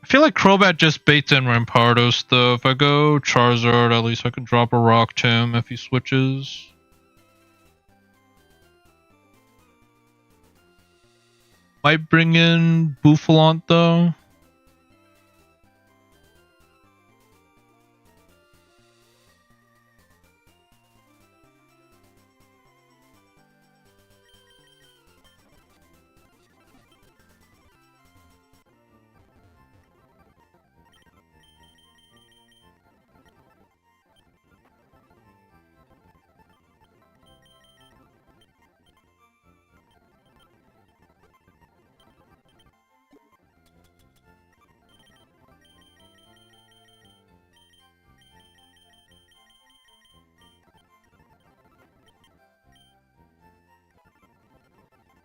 I feel like Crobat just baits in Rampardos though. If I go Charizard, at least I can drop a Rock Tomb if he switches. Might bring in Bouffalante though.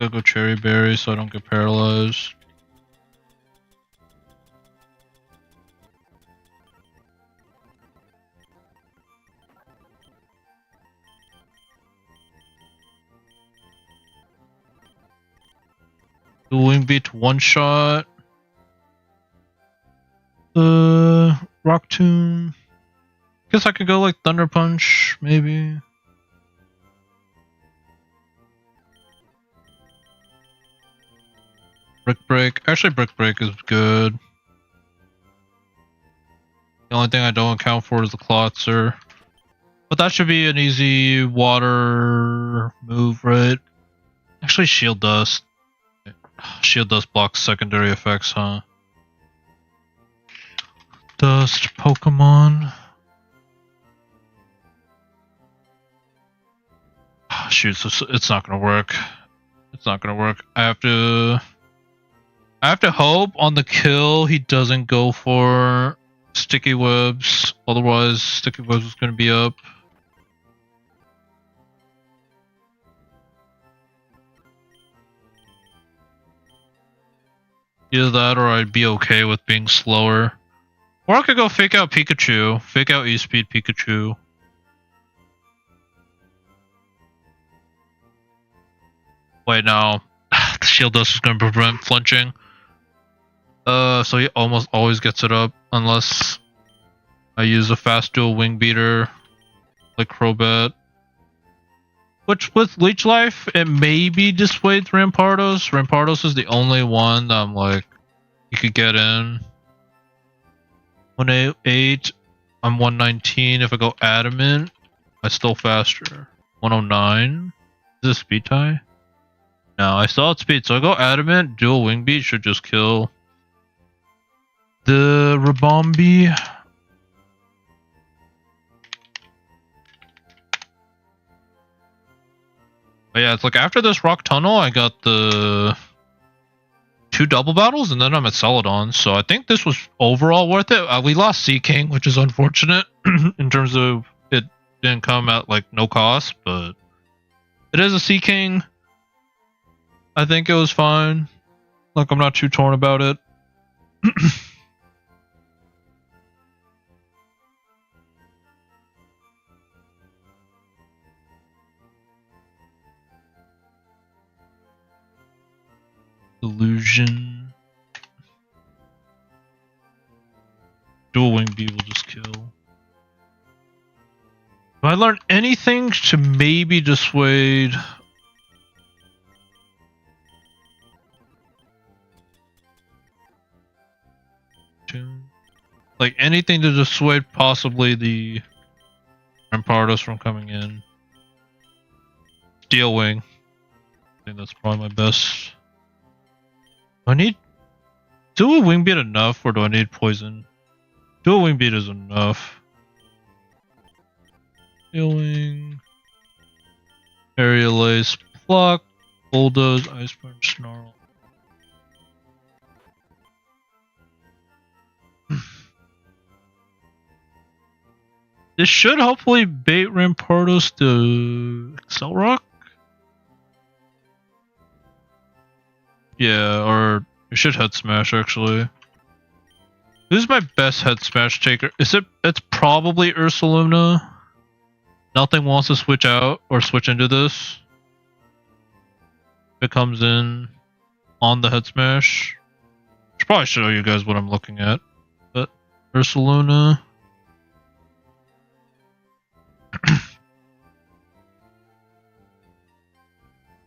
Gotta go Cherry Berry so I don't get paralyzed. The Wing Beat one shot. Rock Tomb. Guess I could go like Thunder Punch, maybe. Brick Break. Actually, Brick Break is good. The only thing I don't account for is the Klotzer. But that should be an easy water move, right? Actually, Shield Dust. Shield Dust blocks secondary effects, huh? Dust Pokemon. Shoot, so it's not gonna work. It's not gonna work. I have to hope on the kill he doesn't go for Sticky Webs. Otherwise, Sticky Webs is gonna be up. Either that or I'd be okay with being slower. Or I could go fake out Pikachu. Fake out E-Speed Pikachu. Wait, no. The shield dust is going to prevent flinching. So he almost always gets it up. Unless I use a fast dual wing beater. Like Crobat. Which, with Leech Life, it maybe dissuades Rampardos. Rampardos is the only one that I'm like, you could get in. 108. I'm 119. If I go Adamant, I still faster. 109. Is this speed tie? No, I still outspeed. So I go Adamant, dual wing beat should just kill the Rabombi. But yeah, it's like after this rock tunnel, I got the 2 double battles, and then I'm at Celadon. So I think this was overall worth it. We lost Sea King, which is unfortunate in terms of it didn't come at like no cost, but it is a Sea King. I think it was fine. Like, I'm not too torn about it. Illusion. Dual wing beat will just kill. Do I learn anything to maybe dissuade? Like anything to dissuade possibly the Rampardos from coming in. Steel Wing. I think that's probably my best. Do I need dual wing beat enough, or do I need poison? Dual wing beat is enough. Steel Wing. Aerial Ace, Pluck, Bulldoze, Iceburn, Snarl. This should hopefully bait Rampardos to Excel Rock. Yeah, or it should head smash actually. This is my best head smash taker. Is it? It's probably Ursaluna. Nothing wants to switch out or switch into this. If it comes in on the head smash. I should probably show you guys what I'm looking at. But Ursaluna.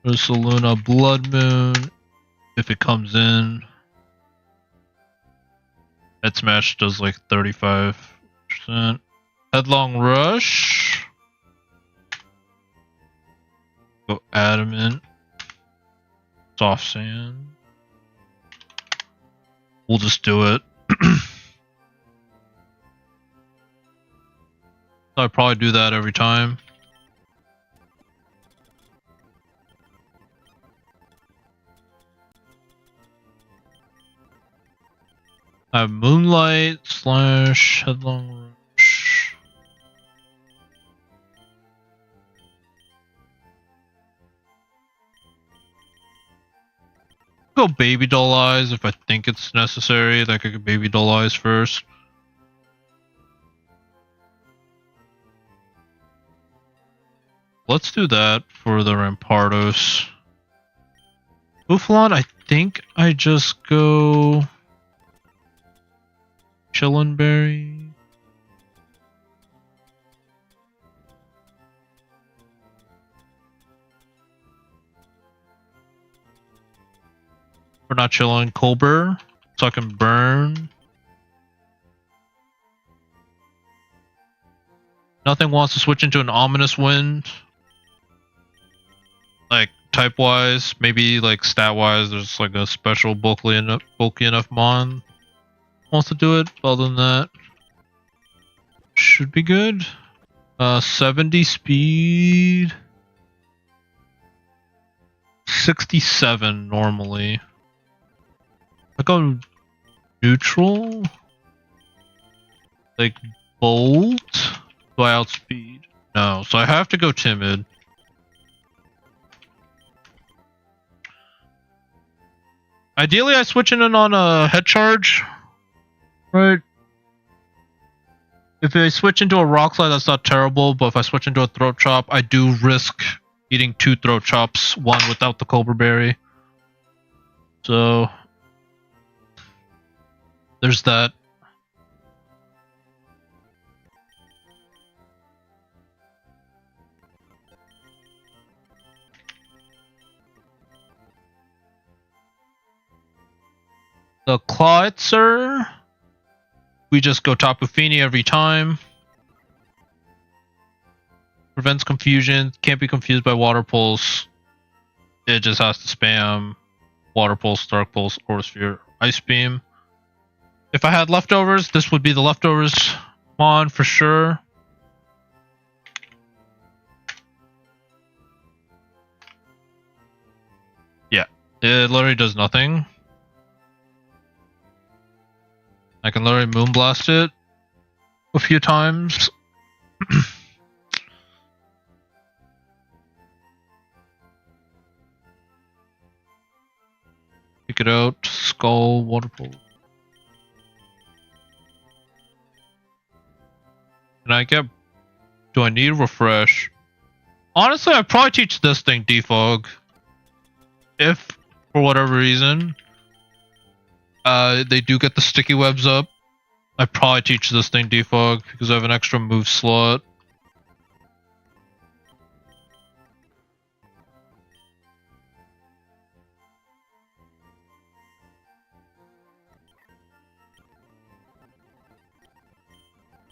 Ursaluna Blood Moon. If it comes in. Head smash does like 35%. Headlong Rush. Go Adamant. Soft Sand. We'll just do it. I probably do that every time. I have Moonlight / Headlong Rush. Go Baby Doll Eyes if I think it's necessary. Like I could Baby Doll Eyes first. Let's do that for the Rampardos. Buffalon, I think I just go Chillinberry. We're not chilling Colbur, so I can burn. Nothing wants to switch into an Ominous Wind. Like type wise, maybe like stat wise, there's like a special bulky enough mon wants to do it. Other than that, should be good. 70 speed, 67 normally. I go neutral, like bold. Do I outspeed? No, so I have to go timid. Ideally, I switch in on a head charge, right? If I switch into a rock slide, that's not terrible, but if I switch into a throat chop, I do risk eating 2 throat chops, one without the cobra berry. So there's that. The Clawitzer, we just go Tapu Fini every time. Prevents confusion, can't be confused by Water Pulse. It just has to spam Water Pulse, Dark Pulse, Aura Sphere, Ice Beam. If I had leftovers, this would be the leftovers mon for sure. Yeah, it literally does nothing. I can literally Moonblast it a few times. Pick it out. Skull, Waterpool. Can I get... Do I need refresh? Honestly, I'd probably teach this thing defog. If, for whatever reason, they do get the sticky webs up, I'd probably teach this thing defog because I have an extra move slot.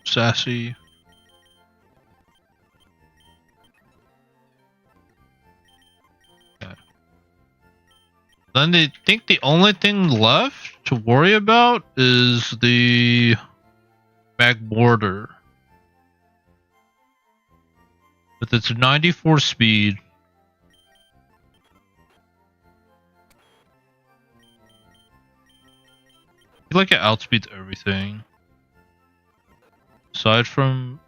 Sassy. Okay. Then they think the only thing left to worry about is the Magmortar. With its 94 speed. I feel like it outspeeds everything. Aside from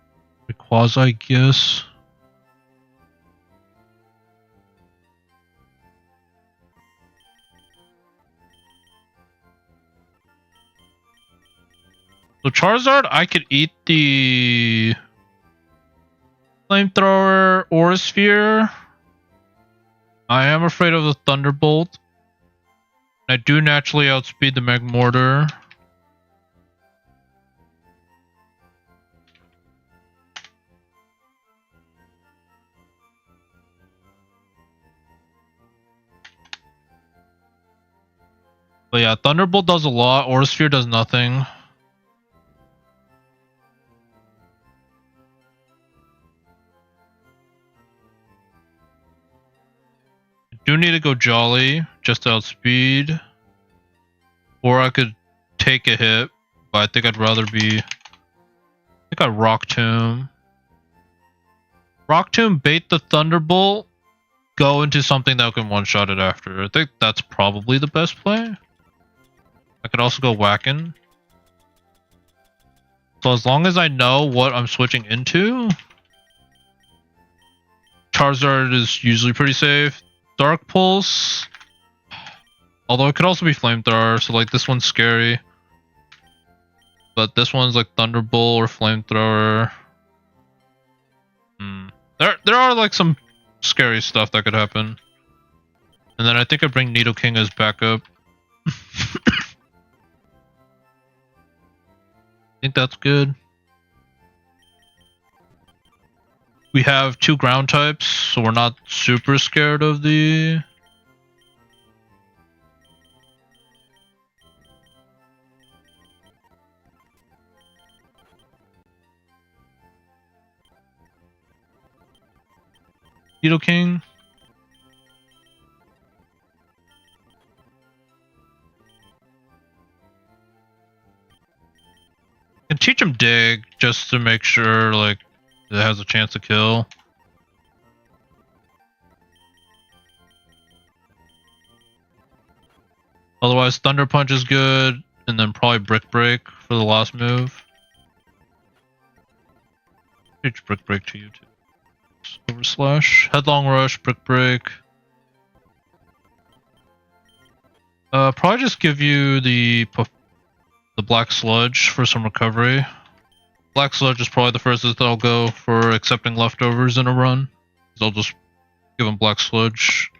Rayquaza, I guess. So Charizard, I could eat the Flamethrower Aura Sphere. I am afraid of the Thunderbolt. I do naturally outspeed the Magmortar. But yeah, Thunderbolt does a lot. Aura Sphere does nothing. I do need to go Jolly just to outspeed. Or I could take a hit, but I think I'd rather be... I think I'd Rock Tomb. Rock Tomb, bait the Thunderbolt, go into something that can one-shot it after. I think that's probably the best play. I could also go Whackin'. So as long as I know what I'm switching into, Charizard is usually pretty safe. Dark Pulse, although it could also be Flamethrower, so like this one's scary. But this one's like Thunderbolt or Flamethrower. There are like some scary stuff that could happen. And then I think I bring Nidoking as backup. I think that's good. We have 2 ground types, so we're not super scared of the... Nidoking. And teach him dig just to make sure like it has a chance to kill. Otherwise, Thunder Punch is good, and then probably Brick Break for the last move. Teach Brick Break to you too. Over slash Headlong Rush, Brick Break. Probably just give you the Black Sludge for some recovery. Black Sludge is probably the first that I'll go for accepting leftovers in a run. I'll just give them Black Sludge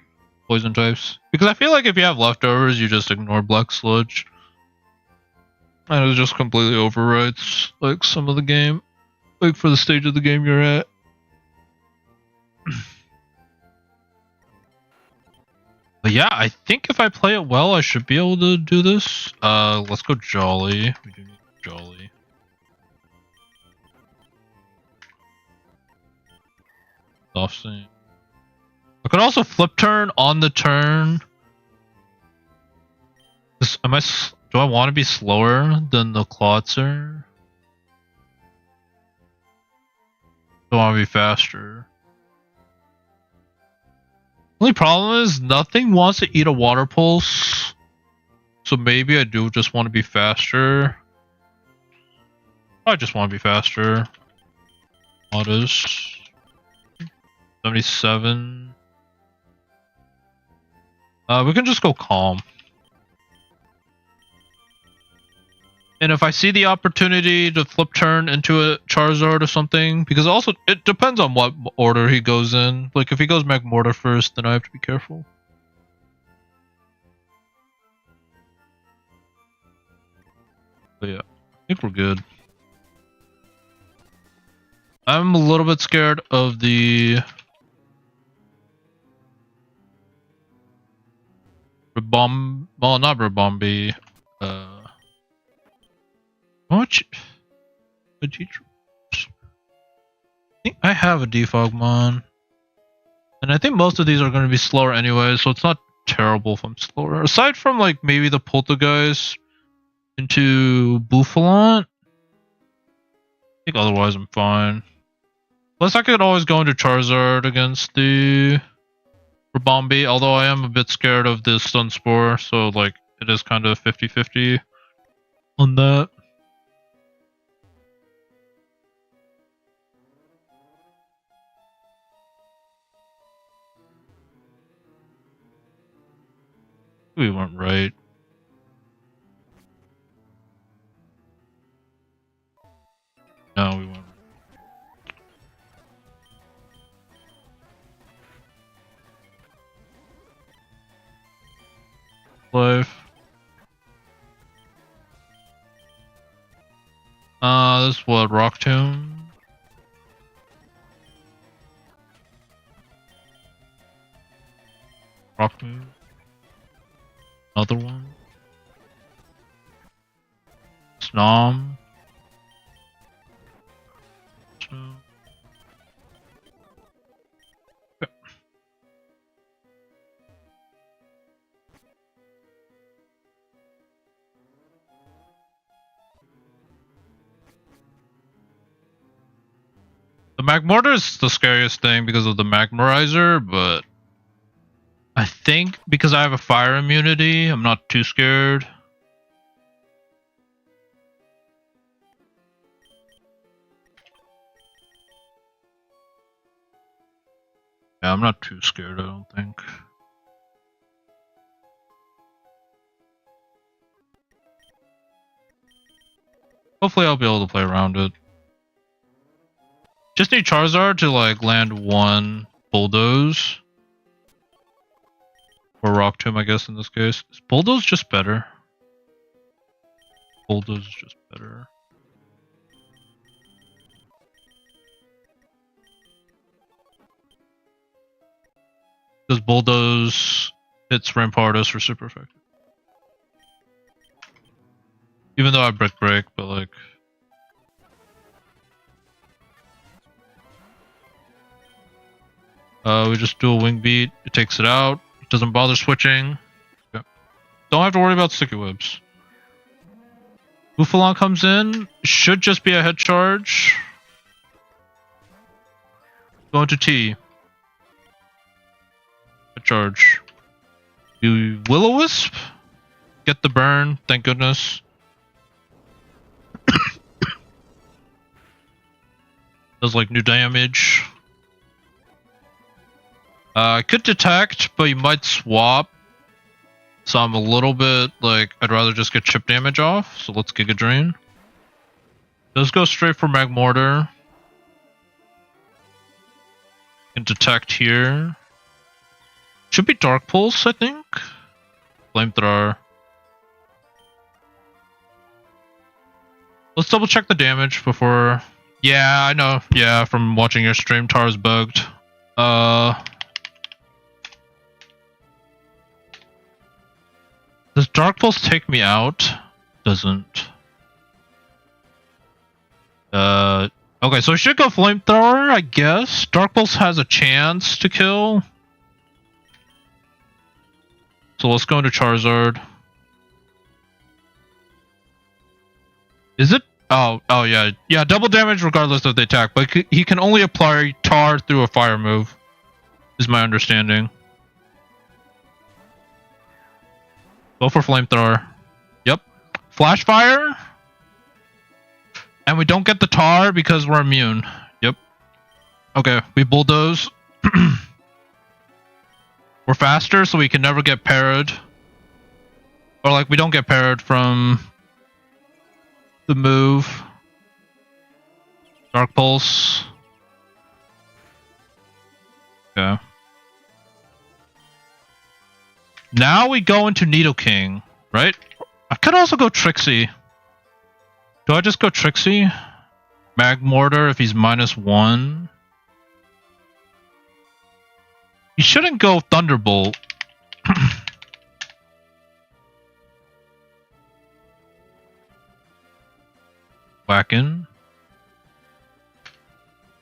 poison types. Because I feel like if you have leftovers, you just ignore Black Sludge. And it just completely overwrites like some of the game. Like for the stage of the game you're at. But yeah, I think if I play it well, I should be able to do this. Let's go Jolly. We do need Jolly. Soft Sync. I could also flip turn on the turn. Do I want to be slower than the Klotzer? Do I want to be faster? Only problem is nothing wants to eat a water pulse. So maybe I do just want to be faster. I just want to be faster. Autos. 77. We can just go calm. And if I see the opportunity to flip turn into a Charizard or something, because also it depends on what order he goes in. Like if he goes Magmortar first, then I have to be careful. But yeah, I think we're good. I'm a little bit scared of the well, not Rabombi. How much? I think I have a Defogmon. And I think most of these are going to be slower anyway, so it's not terrible if I'm slower. Aside from like maybe the Poltergeist into Buffalant. I think otherwise I'm fine. Plus I could always go into Charizard against the Rabombi, although I am a bit scared of the Sunspore, so like it is kind of 50-50 on that. We weren't right. No, we weren't. Life. This is what? Rock Tomb? Rock Tomb? Another one? Snom? Okay. The Magmortar is the scariest thing because of the Magmarizer, but I think because I have a fire immunity, I'm not too scared. Yeah, I'm not too scared, I don't think. Hopefully I'll be able to play around it. Just need Charizard to like land one Bulldoze. Or Rock Tomb, I guess, in this case. Is Bulldoze just better? Bulldoze is just better. Because Bulldoze hits Rampardos for super effective. Even though I Brick Break, but like... we just do a Wing Beat, it takes it out. Doesn't bother switching. Okay. Don't have to worry about sticky webs. Buffalant comes in. Should just be a head charge. Going to T. Head charge. You Will-O-Wisp. Get the burn. Thank goodness. Does like new damage. I could detect, but you might swap. So I'm a little bit like, I'd rather just get chip damage off. So let's Giga Drain. Let's go straight for Mag Mortar. Can detect here. Should be Dark Pulse, I think. Flamethrower. Let's double check the damage before. Yeah, I know. Yeah, from watching your stream, Tar's bugged. Does Dark Pulse take me out? Doesn't. Okay, so I should go Flamethrower, I guess. Dark Pulse has a chance to kill. So let's go into Charizard. Is it? Oh yeah. Yeah, double damage regardless of the attack, but he can only apply Tar through a fire move, is my understanding. Go for Flamethrower. Yep. Flash Fire. And we don't get the Tar because we're immune. Yep. Okay, we Bulldoze. We're faster, so we can never get parried. Or like, we don't get parried from the move. Dark Pulse. Okay. Now we go into Nidoking, right? I could also go Trixie. Do I just go Trixie? Mag Mortar if he's -1. You shouldn't go Thunderbolt. Whacken.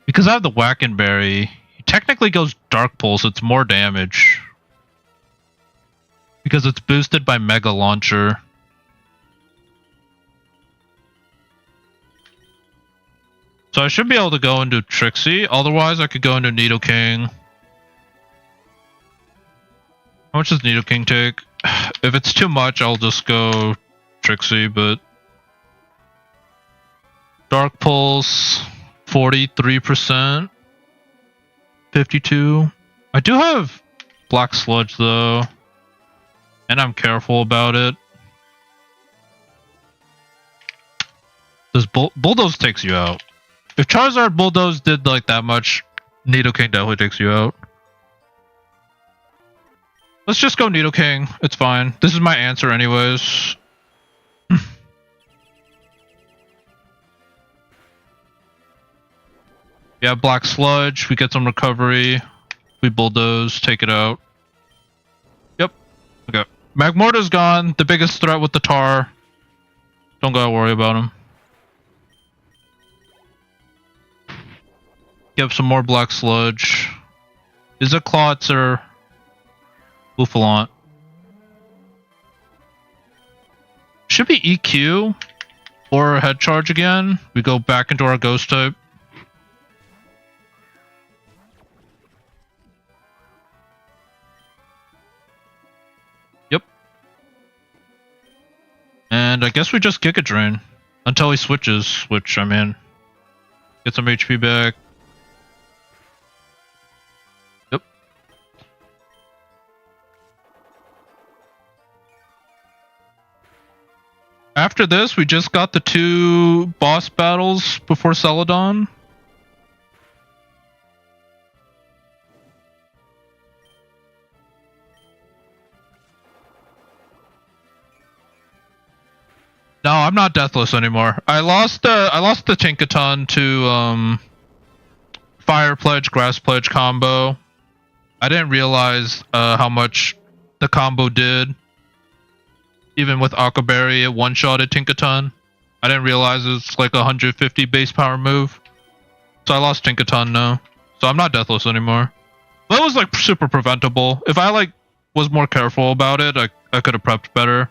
Because I have the Whacken Berry, he technically goes Dark Pulse, it's more damage. Because it's boosted by Mega Launcher. So I should be able to go into Trixie, otherwise I could go into Nidoking. How much does Nidoking take? If it's too much, I'll just go Trixie, but... Dark Pulse, 43%. 52. I do have Black Sludge, though. And I'm careful about it. This Bulldoze takes you out. If Charizard Bulldoze did like that much, Nidoking definitely takes you out. Let's just go Nidoking. It's fine. This is my answer anyways. Yeah, Black Sludge. We get some recovery. We Bulldoze. Take it out. Yep. Okay. Magmorta's gone. The biggest threat with the Tar. Don't gotta worry about him. Yep, some more Black Sludge. Is it Klotz or Bouffalant? Should be EQ or Head Charge again. We go back into our Ghost type. Yep. And I guess we just Giga Drain until he switches, which, I mean, get some HP back. Yep. After this, we just got the 2 boss battles before Celadon. No, I'm not deathless anymore. I lost the Tinkaton to Fire Pledge, Grass Pledge combo. I didn't realize how much the combo did. Even with Aqua Berry, it one-shotted Tinkaton. I didn't realize it's like a 150 base power move. So I lost Tinkaton now. So I'm not deathless anymore. But it was like super preventable. If I like was more careful about it, I could have prepped better.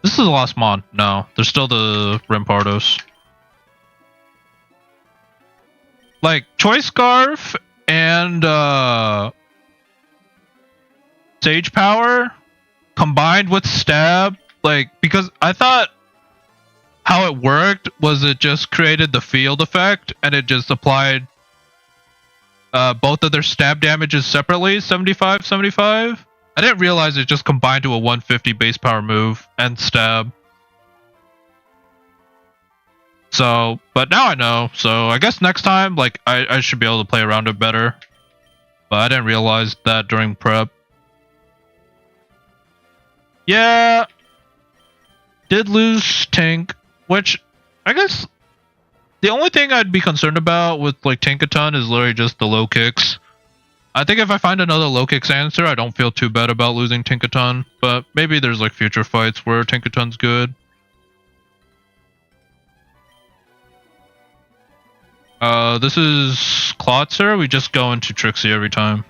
This is the last mod. No, there's still the Rampardos. Like Choice Scarf and Sage Power combined with Stab, like, because I thought how it worked was it just created the field effect and it just applied both of their stab damages separately, 75. I didn't realize it just combined to a 150 base power move and stab. So, but now I know. So I guess next time, like, I should be able to play around it better. But I didn't realize that during prep. Yeah, did lose tank, which I guess the only thing I'd be concerned about with like Tankaton is literally just the low kicks. I think if I find another low kicks answer, I don't feel too bad about losing Tinkaton. But maybe there's like future fights where Tinkaton's good. This is Klotzer. We just go into Trixie every time.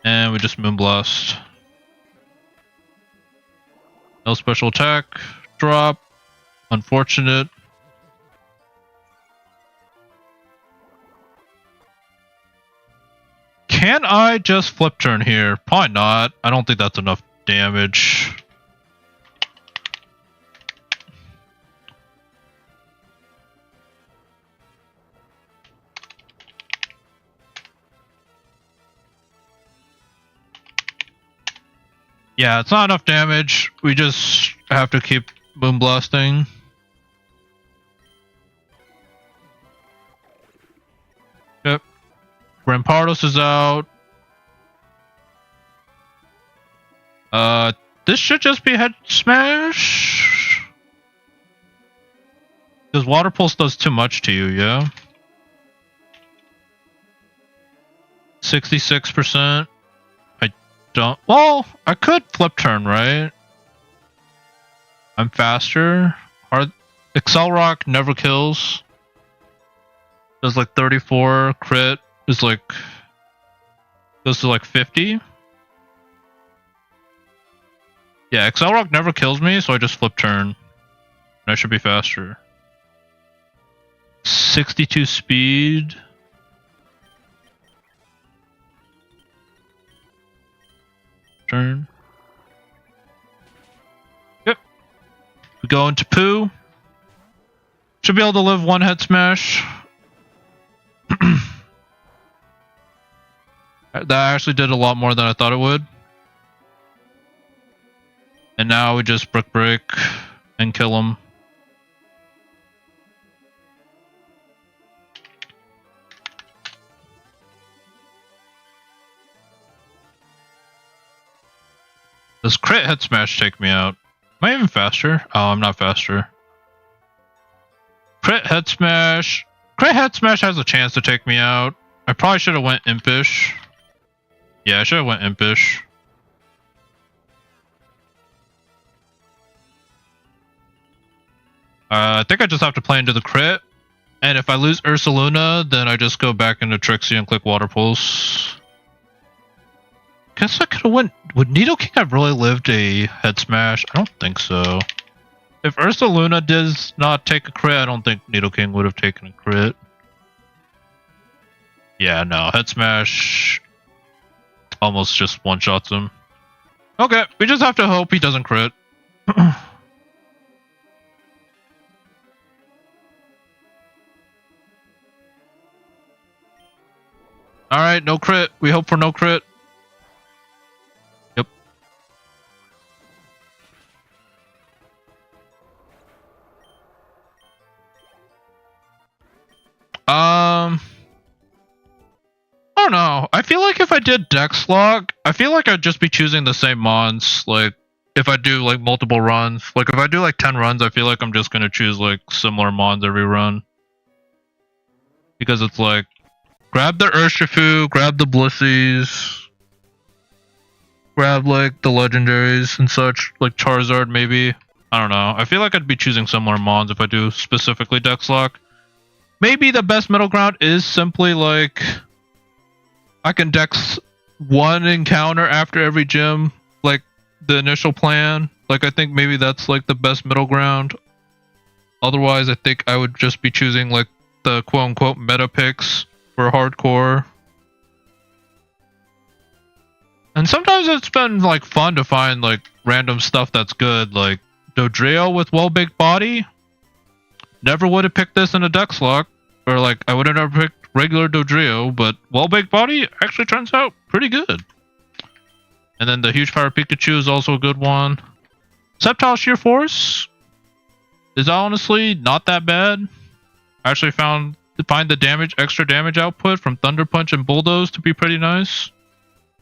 And we just Moonblast. No special attack. Drop. Unfortunate. Can I just flip turn here? Probably not. I don't think that's enough damage. Yeah, it's not enough damage. We just have to keep Moonblasting. Yep. Rampardos is out. This should just be head smash. Because Water Pulse does too much to you, yeah? 66%. Don't. Well, I could flip turn, right? I'm faster. Excel Rock never kills. Does like 34. Crit is like goes to like 50. Yeah, Excel Rock never kills me, so I just flip turn. And I should be faster. 62 speed. Turn. Yep. We go into Poo. Should be able to live one head smash. That actually did a lot more than I thought it would. And now we just Brick Break and kill him. Does crit head smash take me out? Am I even faster? Oh, I'm not faster. Crit head smash. Crit head smash has a chance to take me out. I probably should have went impish. Yeah, I should have went impish. I think I just have to play into the crit. And if I lose Ursaluna, then I just go back into Trixie and click Water Pulse. Guess I could have went. Would Nidoking have really lived a head smash? I don't think so. If Ursaluna does not take a crit, I don't think Nidoking would have taken a crit. Yeah, no. Head smash almost just one-shots him. Okay, we just have to hope he doesn't crit. Alright, no crit. We hope for no crit. Yep. I don't know. I feel like if I did Dex Log, I feel like I'd just be choosing the same mons. Like, if I do like multiple runs. Like, if I do like 10 runs, I feel like I'm just gonna choose like similar mons every run. Because it's like, grab the Urshifu, grab the Blissies, grab like the legendaries and such, like Charizard maybe. I don't know. I feel like I'd be choosing similar mons if I do specifically Dex Lock. Maybe the best middle ground is simply like I can Dex one encounter after every gym, like the initial plan. Like I think maybe that's like the best middle ground. Otherwise, I think I would just be choosing like the quote-unquote meta picks for hardcore. And sometimes it's been like fun to find like random stuff that's good, like Dodrio with well-baked body. Never would have picked this in a Dex Lock, or like I would have never picked regular Dodrio, but well-baked body actually turns out pretty good. And then the huge power Pikachu is also a good one. Sceptile Sheer Force is honestly not that bad. I actually find the extra damage output from Thunder Punch and Bulldoze to be pretty nice.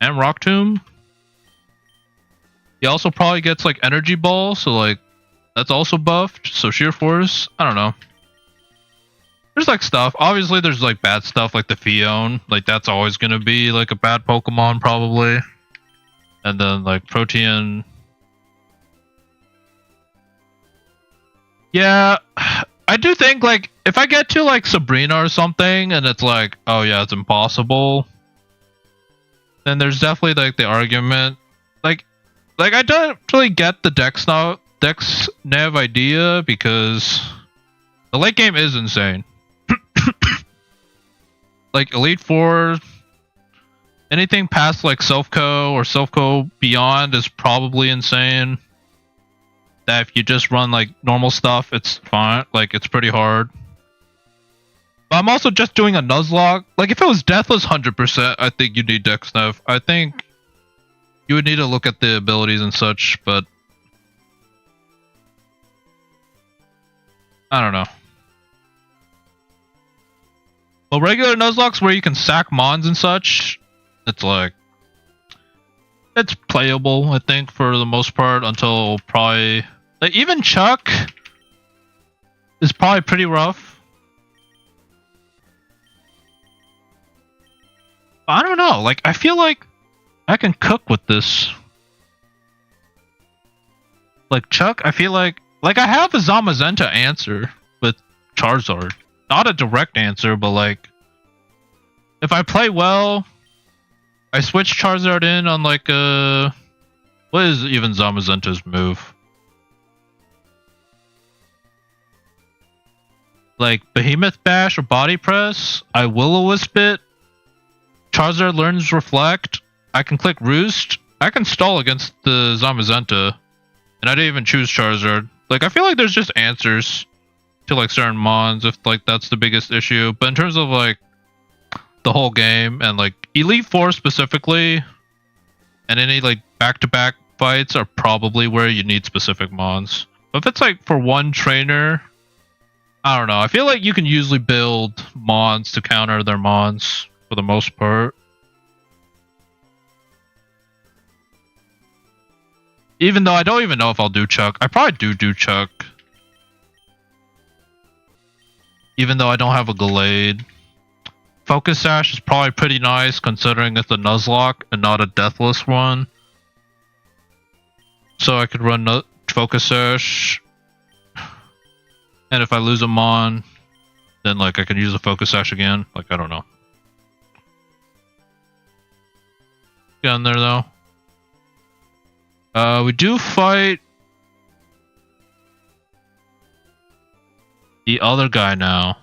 And Rock Tomb. He also probably gets like Energy Ball, so like that's also buffed. So Sheer Force, I don't know. There's like stuff. Obviously there's like bad stuff like the Fion. Like that's always gonna be like a bad Pokemon probably. And then like Protean. Yeah, I do think like if I get to like Sabrina or something and it's like, oh yeah, it's impossible, then there's definitely like the argument. Like I don't really get the Dex Nav idea because the late game is insane. Like Elite Four, anything past like Self-Co or Self-Co beyond is probably insane. That if you just run like normal stuff, it's fine. Like it's pretty hard. But I'm also just doing a Nuzlocke. Like if it was Deathless 100%, I think you need Dex Nav. I think you would need to look at the abilities and such, but I don't know. Well, regular Nuzlockes where you can sack Mons and such, it's like it's playable, I think, for the most part until probably like even Chuck is probably pretty rough. I don't know, like I feel like I can cook with this. Like Chuck, I feel like I have a Zamazenta answer with Charizard. Not a direct answer, but like if I play well, I switch Charizard in on like what is even Zamazenta's move? Like Behemoth Bash or Body Press, I Will-O-Wisp it. Charizard learns Reflect. I can click Roost. I can stall against the Zamazenta. And I didn't even choose Charizard. Like, I feel like there's just answers to, like, certain Mons if, like, that's the biggest issue. But in terms of, like, the whole game and, like, Elite Four specifically and any, like, back-to-back fights are probably where you need specific Mons. But if it's, like, for one trainer, I don't know. I feel like you can usually build Mons to counter their Mons for the most part. Even though I don't even know if I'll do Chuck. I probably do Chuck. Even though I don't have a Gallade. Focus Sash is probably pretty nice considering it's a Nuzlocke and not a Deathless one. So I could run Focus Sash. And if I lose a Mon, then like I can use a Focus Sash again. Like, I don't know. Get in there though. We do fight the other guy now.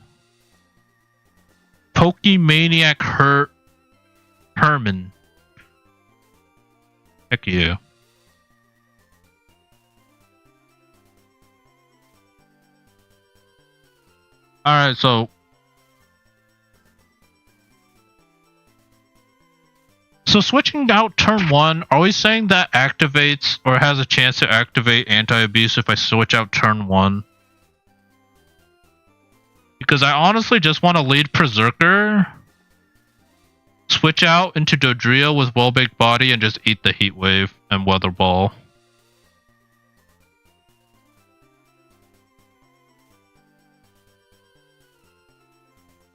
Pokemaniac Herman. Heck yeah. Alright, so switching out turn 1, are we saying that activates or has a chance to activate anti-abuse if I switch out turn 1? Because I honestly just want to lead Berserker, switch out into Dodrio with Well-Baked Body and just eat the Heat Wave and Weather Ball.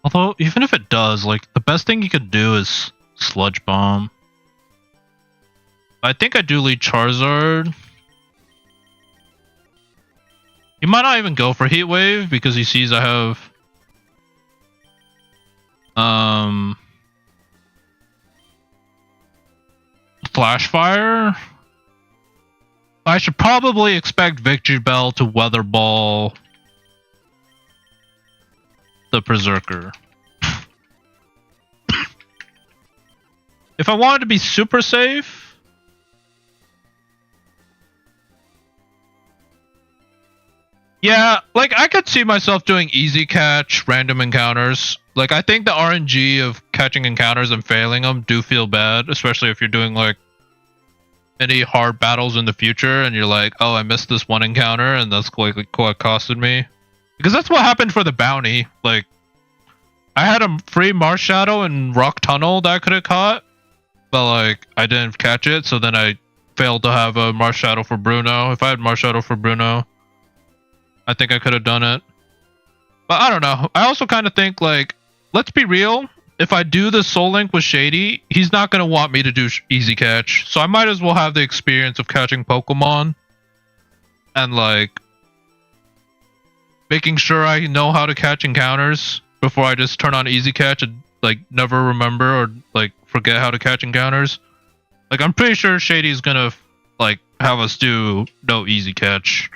Although, even if it does, like, the best thing you could do is Sludge Bomb. I think I do lead Charizard. He might not even go for Heat Wave because he sees I have Flash Fire. I should probably expect Victory Bell to Weather Ball the Berserker. If I wanted to be super safe, yeah, like I could see myself doing easy catch, random encounters. Like I think the RNG of catching encounters and failing them do feel bad, especially if you're doing like any hard battles in the future, and you're like, oh, I missed this one encounter, and that's like what costed me. Because that's what happened for the bounty. Like, I had a free Mars Shadow and Rock Tunnel that I could have caught, but like I didn't catch it, so then I failed to have a Mars Shadow for Bruno. If I had Mars Shadow for Bruno, I think I could have done it. But I don't know. I also kind of think, like, let's be real. If I do the Soul Link with Shady, he's not going to want me to do easy catch. So I might as well have the experience of catching Pokemon. And, like, making sure I know how to catch encounters before I just turn on easy catch and, like, never remember or, like, forget how to catch encounters. Like, I'm pretty sure Shady's going to, like, have us do no easy catch.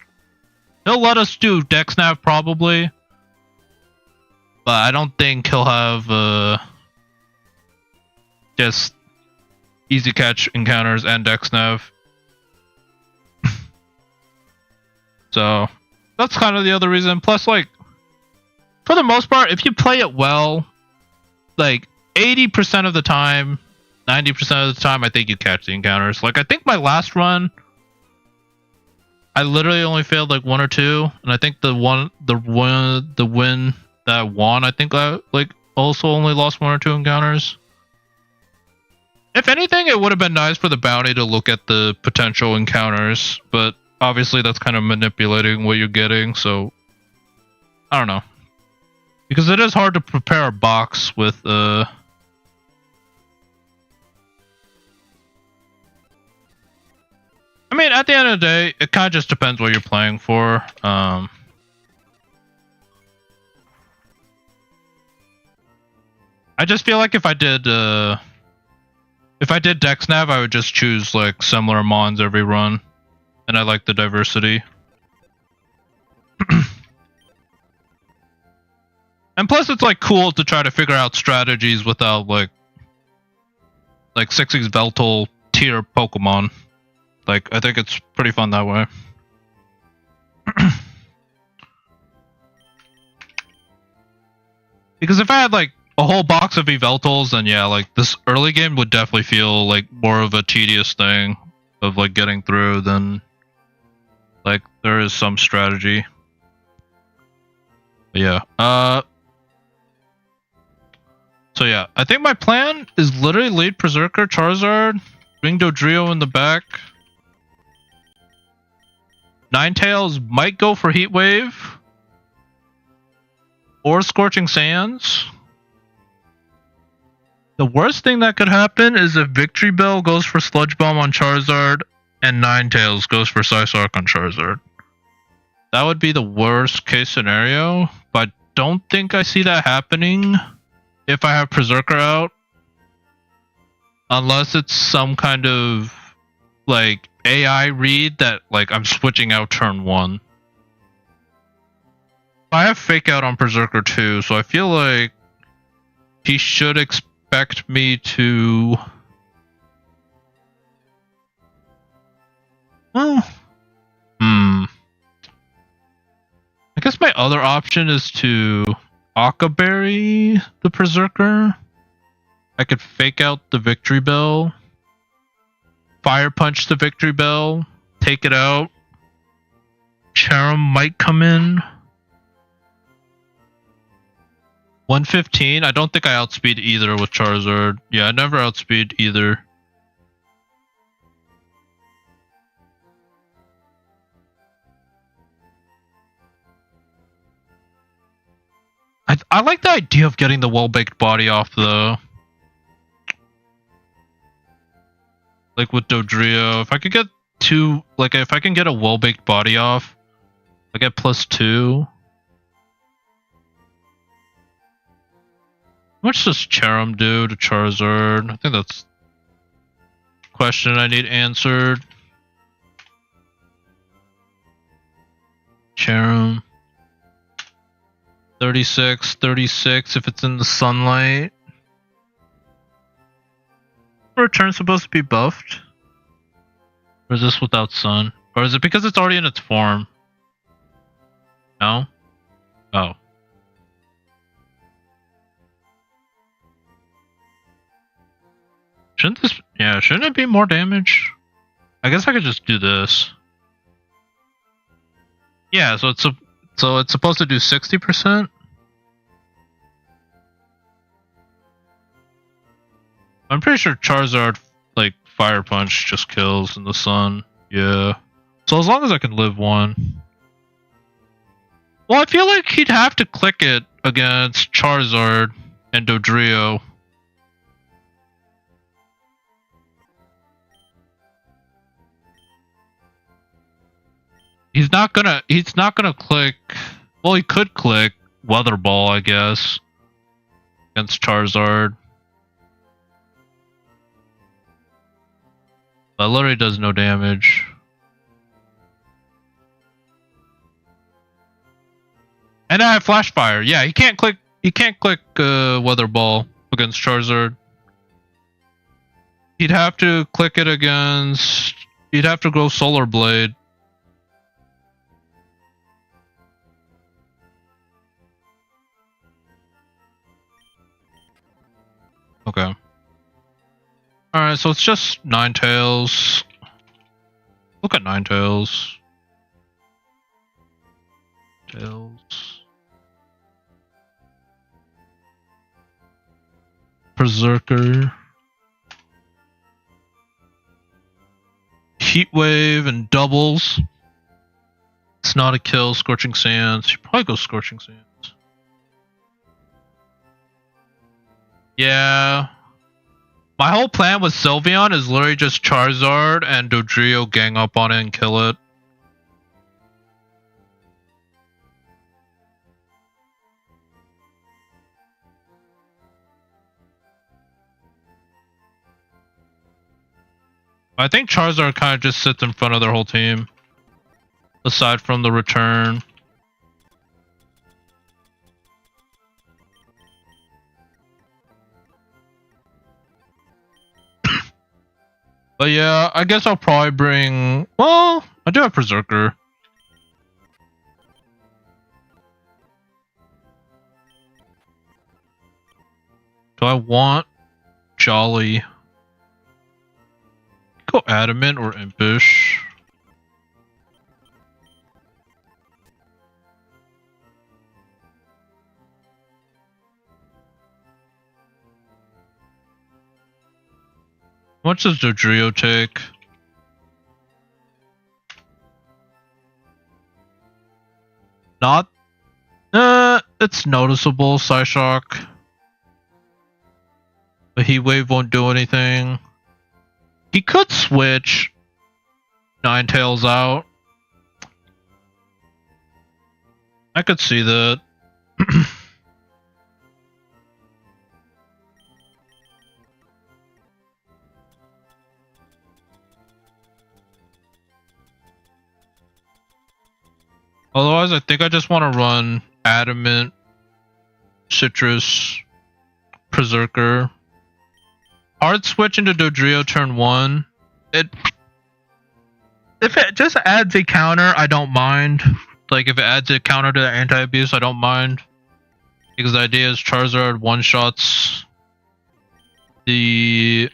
He'll let us do Dex Nav probably. But I don't think he'll have just easy catch encounters and Dex Nav. So that's kind of the other reason. Plus, like, for the most part, if you play it well, like 80% of the time, 90% of the time, I think you catch the encounters. Like, I think my last run, I literally only failed like one or two, and I think the win that I won, I think I like also only lost one or two encounters. If anything, it would have been nice for the bounty to look at the potential encounters, but obviously that's kind of manipulating what you're getting, so I don't know. Because it is hard to prepare a box with I mean, at the end of the day, it kind of just depends what you're playing for. I just feel like if I did Dex Nav, I would just choose like similar mons every run, and I like the diversity. And plus, it's like cool to try to figure out strategies without like 6 Veltal tier Pokemon. Like, I think it's pretty fun that way. Because if I had like a whole box of Yveltals, then yeah, like this early game would definitely feel like more of a tedious thing of like getting through than like there is some strategy. But yeah. So yeah, I think my plan is literally lead Berserker, Charizard, bring Dodrio in the back. Ninetales might go for Heat Wave. Or Scorching Sands. The worst thing that could happen is if Victory Bell goes for Sludge Bomb on Charizard and Ninetales goes for Psysark on Charizard. That would be the worst case scenario, but I don't think I see that happening if I have Berserker out. Unless it's some kind of like AI read that like I'm switching out turn 1. I have Fake Out on Berserker too, so I feel like he should expect me to... Well... I guess my other option is to Akaberry the Berserker. I could Fake Out the Victory Bell. Fire Punch the Victory Bell. Take it out. Charum might come in. 115? I don't think I outspeed either with Charizard. Yeah, I never outspeed either. I like the idea of getting the well-baked body off though. Like with Dodrio, if I could get two, like if I can get a well-baked body off, I get +2. How much does Charum do to Charizard? I think that's a question I need answered. Charum. 36, 36 if it's in the sunlight. Return supposed to be buffed? Or is this without sun? Or is it because it's already in its form? No? Oh. Shouldn't this... Yeah, shouldn't it be more damage? I guess I could just do this. Yeah, so it's supposed to do 60%. I'm pretty sure Charizard like Fire Punch just kills in the sun. Yeah. So as long as I can live one. Well, I feel like he'd have to click it against Charizard and Dodrio. He's not gonna click. Well, he could click Weather Ball, I guess, against Charizard. That literally does no damage. And I have Flash Fire. Yeah, he can't click Weather Ball against Charizard. He'd have to click it against. He'd have to go Solar Blade. Okay. Alright, so it's just Ninetales. Look at Ninetales. Tails. Berserker. Heat Wave and doubles. It's not a kill. Scorching Sands. You probably go Scorching Sands. Yeah. My whole plan with Sylveon is literally just Charizard and Dodrio gang up on it and kill it. I think Charizard kind of just sits in front of their whole team. Aside from the return. But yeah, I guess I'll probably bring... Well, I do have Berserker. Do I want Jolly? Go Adamant or Impish. How much does Dodrio take? Not... it's noticeable, Psyshock. The Heat Wave won't do anything. He could switch Ninetales out. I could see that. Otherwise, I think I just want to run Adamant, Citrus, Berserker. Hard switch into Dodrio turn 1. If it just adds a counter, I don't mind. Like, if it adds a counter to anti-abuse, I don't mind. Because the idea is Charizard one-shots the...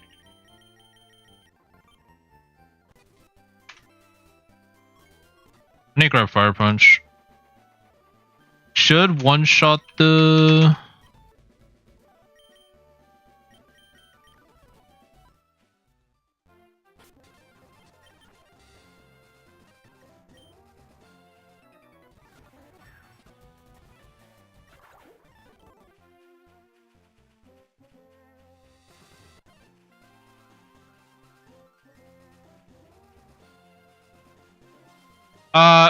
I need to grab Fire Punch. Should one-shot the...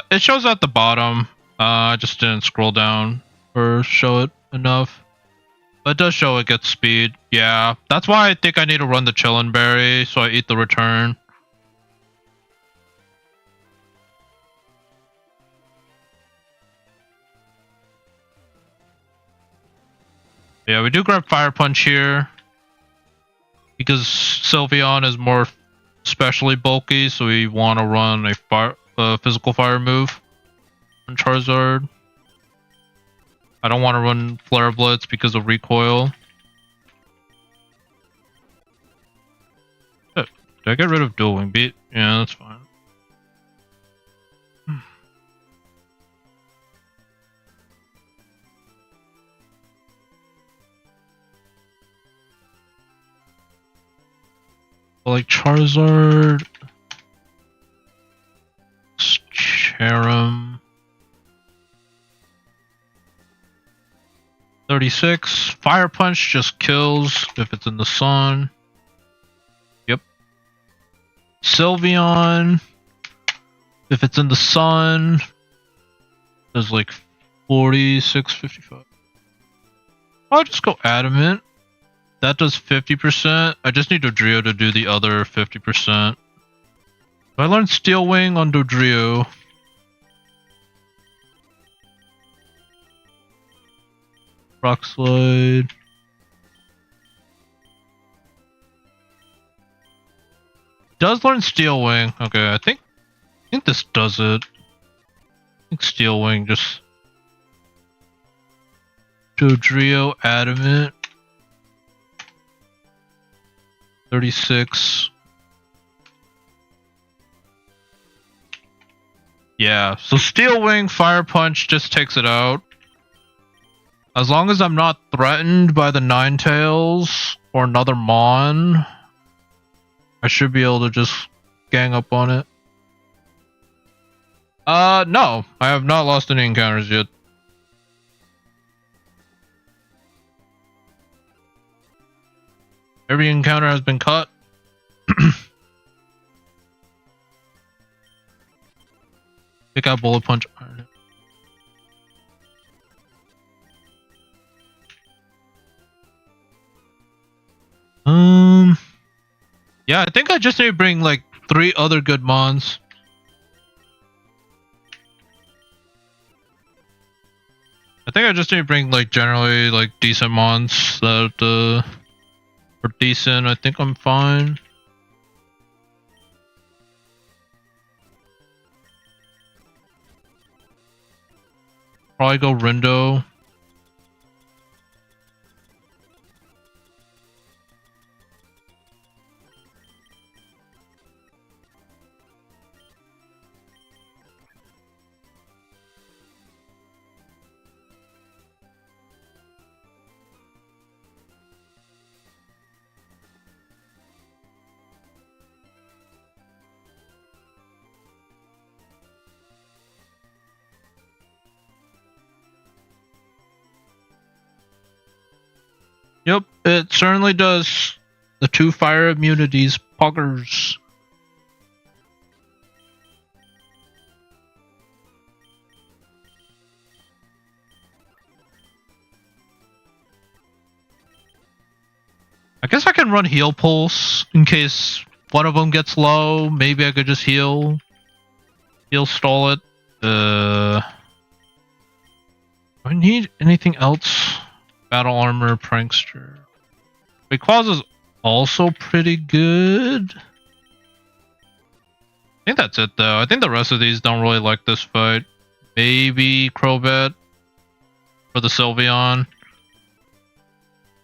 It shows at the bottom. I just didn't scroll down or show it enough. But it does show it gets speed. Yeah, that's why I think I need to run the Chillin' Berry, so I eat the return. Yeah, we do grab Fire Punch here. Because Sylveon is more specially bulky, so we want to run a physical fire move on Charizard. I don't want to run Flare Blitz because of recoil. Did I get rid of dual wing beat? Yeah, that's fine. Like Charizard, Cherim, 36. Fire Punch just kills if it's in the sun. Yep. Sylveon, if it's in the sun, does like 46, 55. I'll just go Adamant. That does 50%. I just need Dodrio to do the other 50%. If I learn Steel Wing on Dodrio, Rock Slide. Does learn Steel Wing. Okay, I think this does it. I think Steel Wing just Dodrio Adamant. 36. Yeah, so Steel Wing, Fire Punch just takes it out. As long as I'm not threatened by the Ninetales or another Mon, I should be able to just gang up on it. No, I have not lost any encounters yet. Every encounter has been cut. Pick out Bullet Punch. Yeah, I think I just need to bring like 3 other good Mons. I think I just need to bring like generally like decent Mons that are decent. I think I'm fine. Probably go Rindo. Yep, it certainly does. The 2 fire immunities, poggers. I guess I can run Heal Pulse in case one of them gets low. Maybe I could just heal stall it. Do I need anything else? Battle Armor, Prankster. Rayquaza is also pretty good. I think that's it though. I think the rest of these don't really like this fight. Maybe Crobat for the Sylveon.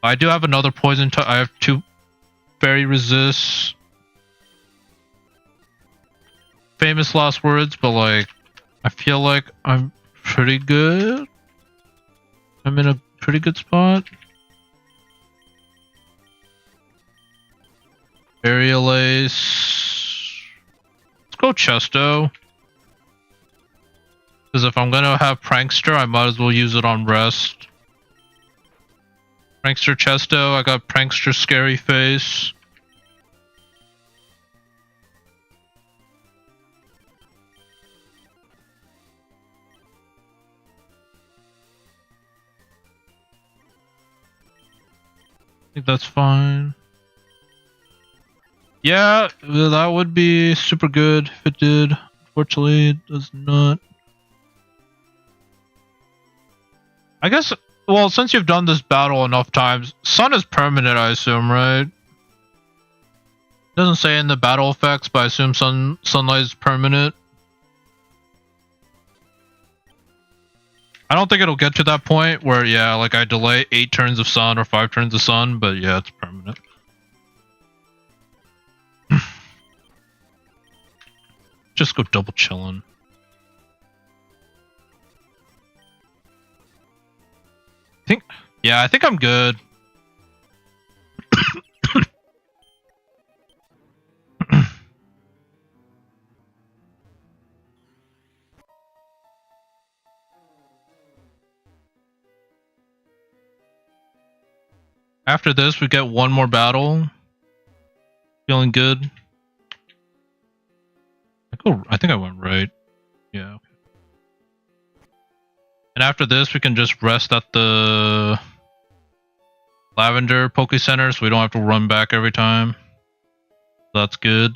I do have another poison type. I have 2 Fairy Resists. Famous last words, but like, I feel like I'm pretty good. I'm in a pretty good spot. Aerial Ace. Let's go Chesto. Because if I'm gonna have Prankster, I might as well use it on Rest. Prankster Chesto, I got Prankster Scary Face. I think that's fine. Yeah, that would be super good if it did. Unfortunately, it does not. I guess, well, since you've done this battle enough times, Sun is permanent, I assume, right? Doesn't say in the battle effects, but I assume Sunlight is permanent. I don't think it'll get to that point where, yeah, like I delay 8 turns of Sun or 5 turns of Sun, but yeah, it's permanent. Just go double chilling. I think I'm good. After this, we get one more battle. Feeling good. I think I went right. Yeah. Okay. And after this, we can just rest at the Lavender Poke Center, so we don't have to run back every time. That's good.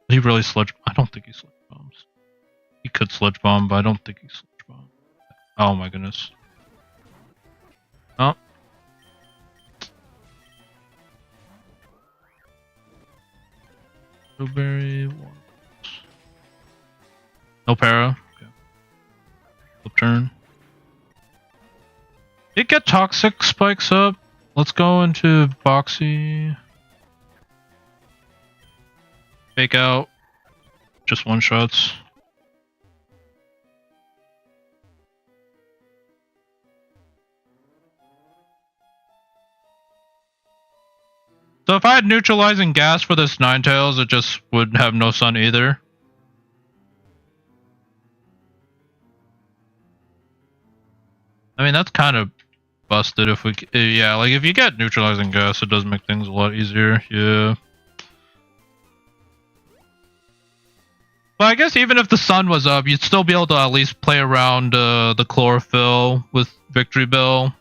He really sludge. I don't think he sludge bombs. He could sludge bomb, but I don't think he sludge bomb. Oh my goodness. Oh. Blueberry. No para. Okay. Flip turn. Did get toxic spikes up. Let's go into Boxy. Fake out. Just one shots. So if I had neutralizing gas for this Ninetales, it just would have no sun either. I mean, that's kind of busted if we... Yeah, like if you get neutralizing gas, it does make things a lot easier. Yeah. But I guess even if the sun was up, you'd still be able to at least play around the chlorophyll with Victory Bell.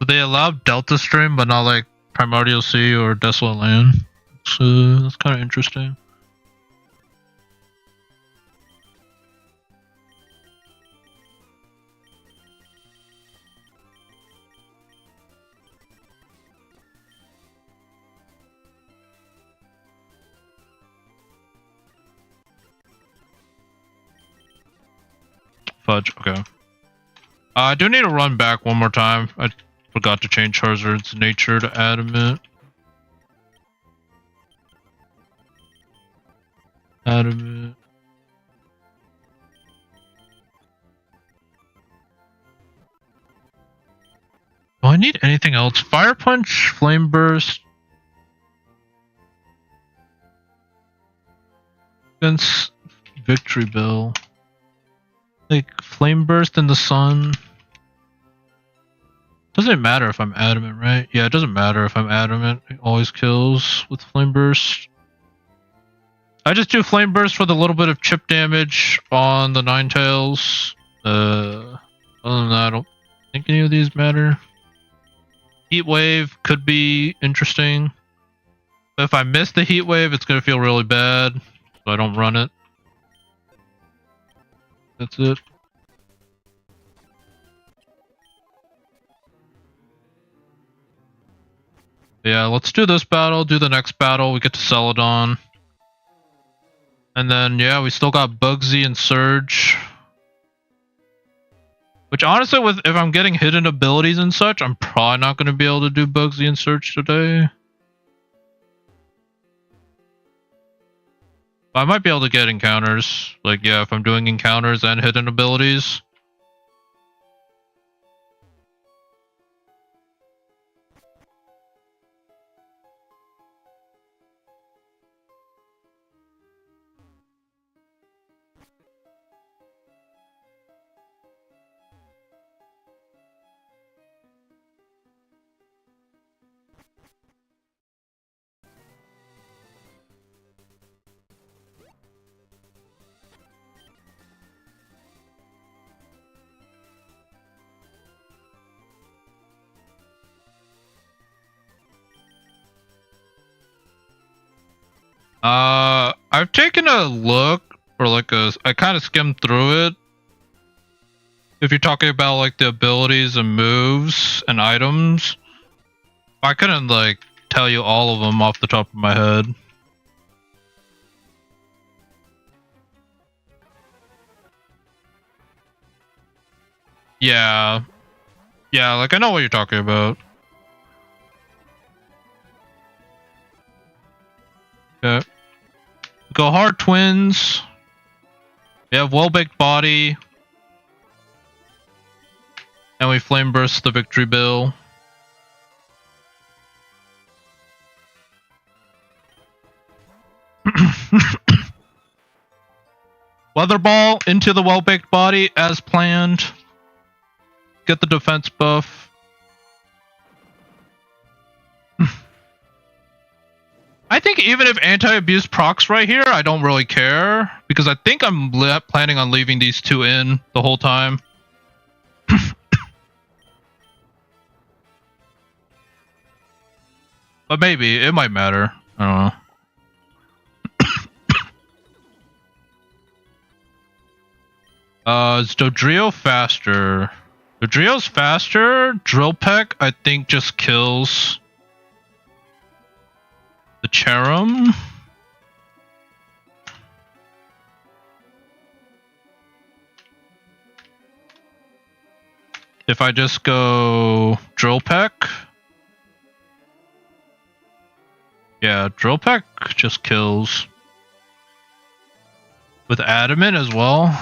So they allowed Delta Stream, but not like Primordial Sea or Desolate Land. So that's kind of interesting. Fudge, okay. I do need to run back one more time. I forgot to change Charizard's nature to adamant. Adamant. Do I need anything else? Fire Punch, Flame Burst. Against Victory Bell. Like, Flame Burst in the sun. Doesn't matter if I'm adamant, right? Yeah, it doesn't matter if I'm adamant. It always kills with Flame Burst. I just do Flame Burst for the little bit of chip damage on the Ninetales. Other than that, I don't think any of these matter. Heat Wave could be interesting. But if I miss the Heat Wave, it's going to feel really bad. So I don't run it. That's it. Yeah, let's do this battle, do the next battle, we get to Celadon. And then, yeah, we still got Bugsy and Surge. Which honestly, if I'm getting hidden abilities and such, I'm probably not going to be able to do Bugsy and Surge today. But I might be able to get encounters. Like, yeah, if I'm doing encounters and hidden abilities. I've taken a look, or like I kind of skimmed through it. If you're talking about like the abilities and moves and items, I couldn't like tell you all of them off the top of my head. Yeah. Yeah, like I know what you're talking about. Okay. Go hard twins. We have well-baked body. And we flame burst the victory bill. Weather ball into the well-baked body as planned. Get the defense buff. I think even if anti-abuse procs right here, I don't really care. Because I think I'm planning on leaving these two in the whole time. But maybe, it might matter. I don't know. Is Dodrio faster? Dodrio's faster. Drill Peck, I think, just kills the Cherum. If I just go Drill Peck. Yeah, Drill Peck just kills. With Adamant as well.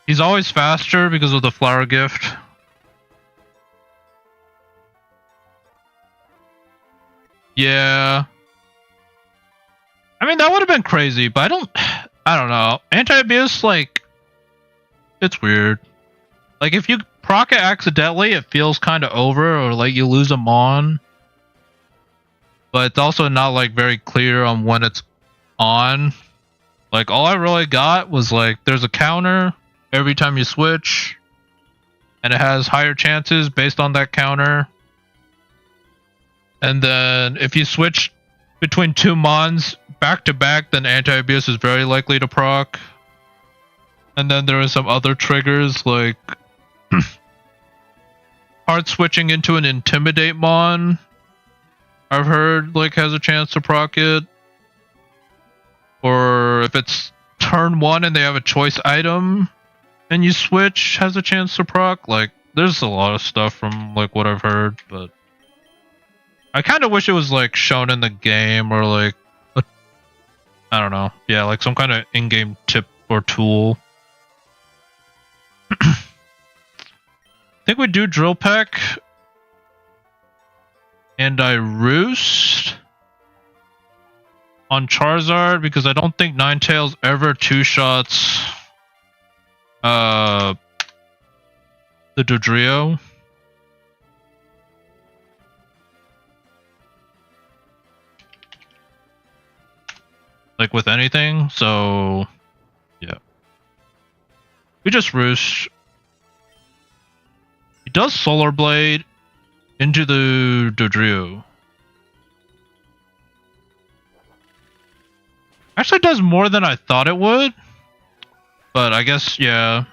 He's always faster because of the Flower Gift. Yeah. I mean, that would have been crazy, but I don't know. Anti-abuse, like, it's weird. Like, if you proc it accidentally, it feels kind of over, or like you lose a Mon. But it's also not like very clear on when it's on. Like, all I really got was like, there's a counter every time you switch, and it has higher chances based on that counter. And then if you switch between two Mons back to back, then anti-abuse is very likely to proc. And then there are some other triggers like hard switching into an Intimidate Mon, I've heard, like, has a chance to proc it. Or if it's turn 1 and they have a choice item and you switch, has a chance to proc. Like, there's a lot of stuff from like what I've heard, but I kind of wish it was like shown in the game, or like I don't know, yeah, like some kind of in-game tip or tool. I think we do Drill Peck and I Roost on Charizard because I don't think Ninetales ever two-shots the Dodrio. Like with anything, so yeah. We just Roost. He does Solar Blade into the Dodrio. Actually does more than I thought it would. But I guess, yeah.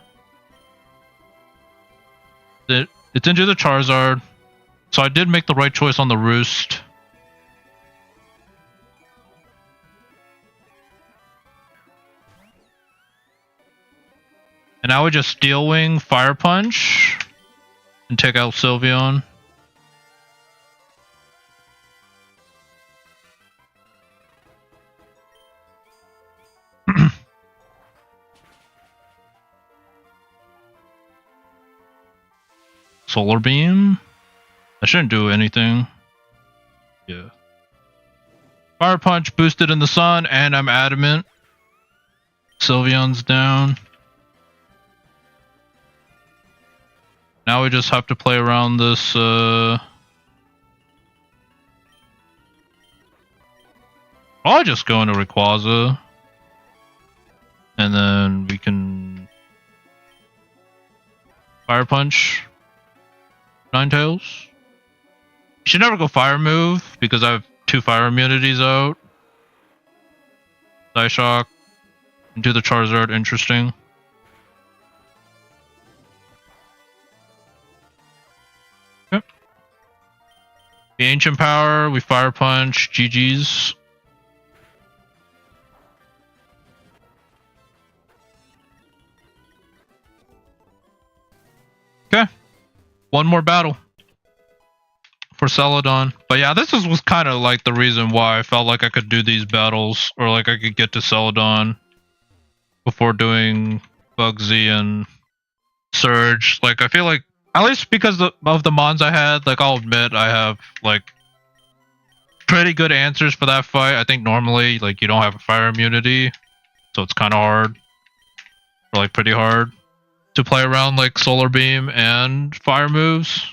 It's into the Charizard. So I did make the right choice on the Roost. And now we just Steel Wing, Fire Punch, and take out Sylveon. Solar Beam? That shouldn't do anything. Yeah. Fire Punch boosted in the sun, and I'm Adamant. Sylveon's down. Now we just have to play around this, I'll just go into Rayquaza. And then we can Fire Punch Ninetales. You should never go Fire move because I have 2 fire immunities out. Psyshock into the Charizard. Interesting. Yep. The Ancient Power. We Fire Punch. GG's. Okay. One more battle for Celadon. But yeah, this was kind of like the reason why I felt like I could do these battles, or like I could get to Celadon before doing Bugsy and Surge. Like, I feel like, at least because of the mons I had, like, I'll admit I have, like, pretty good answers for that fight. I think normally, like, you don't have a fire immunity, so it's kind of hard, or, like, pretty hard to play around, like, Solar Beam and fire moves.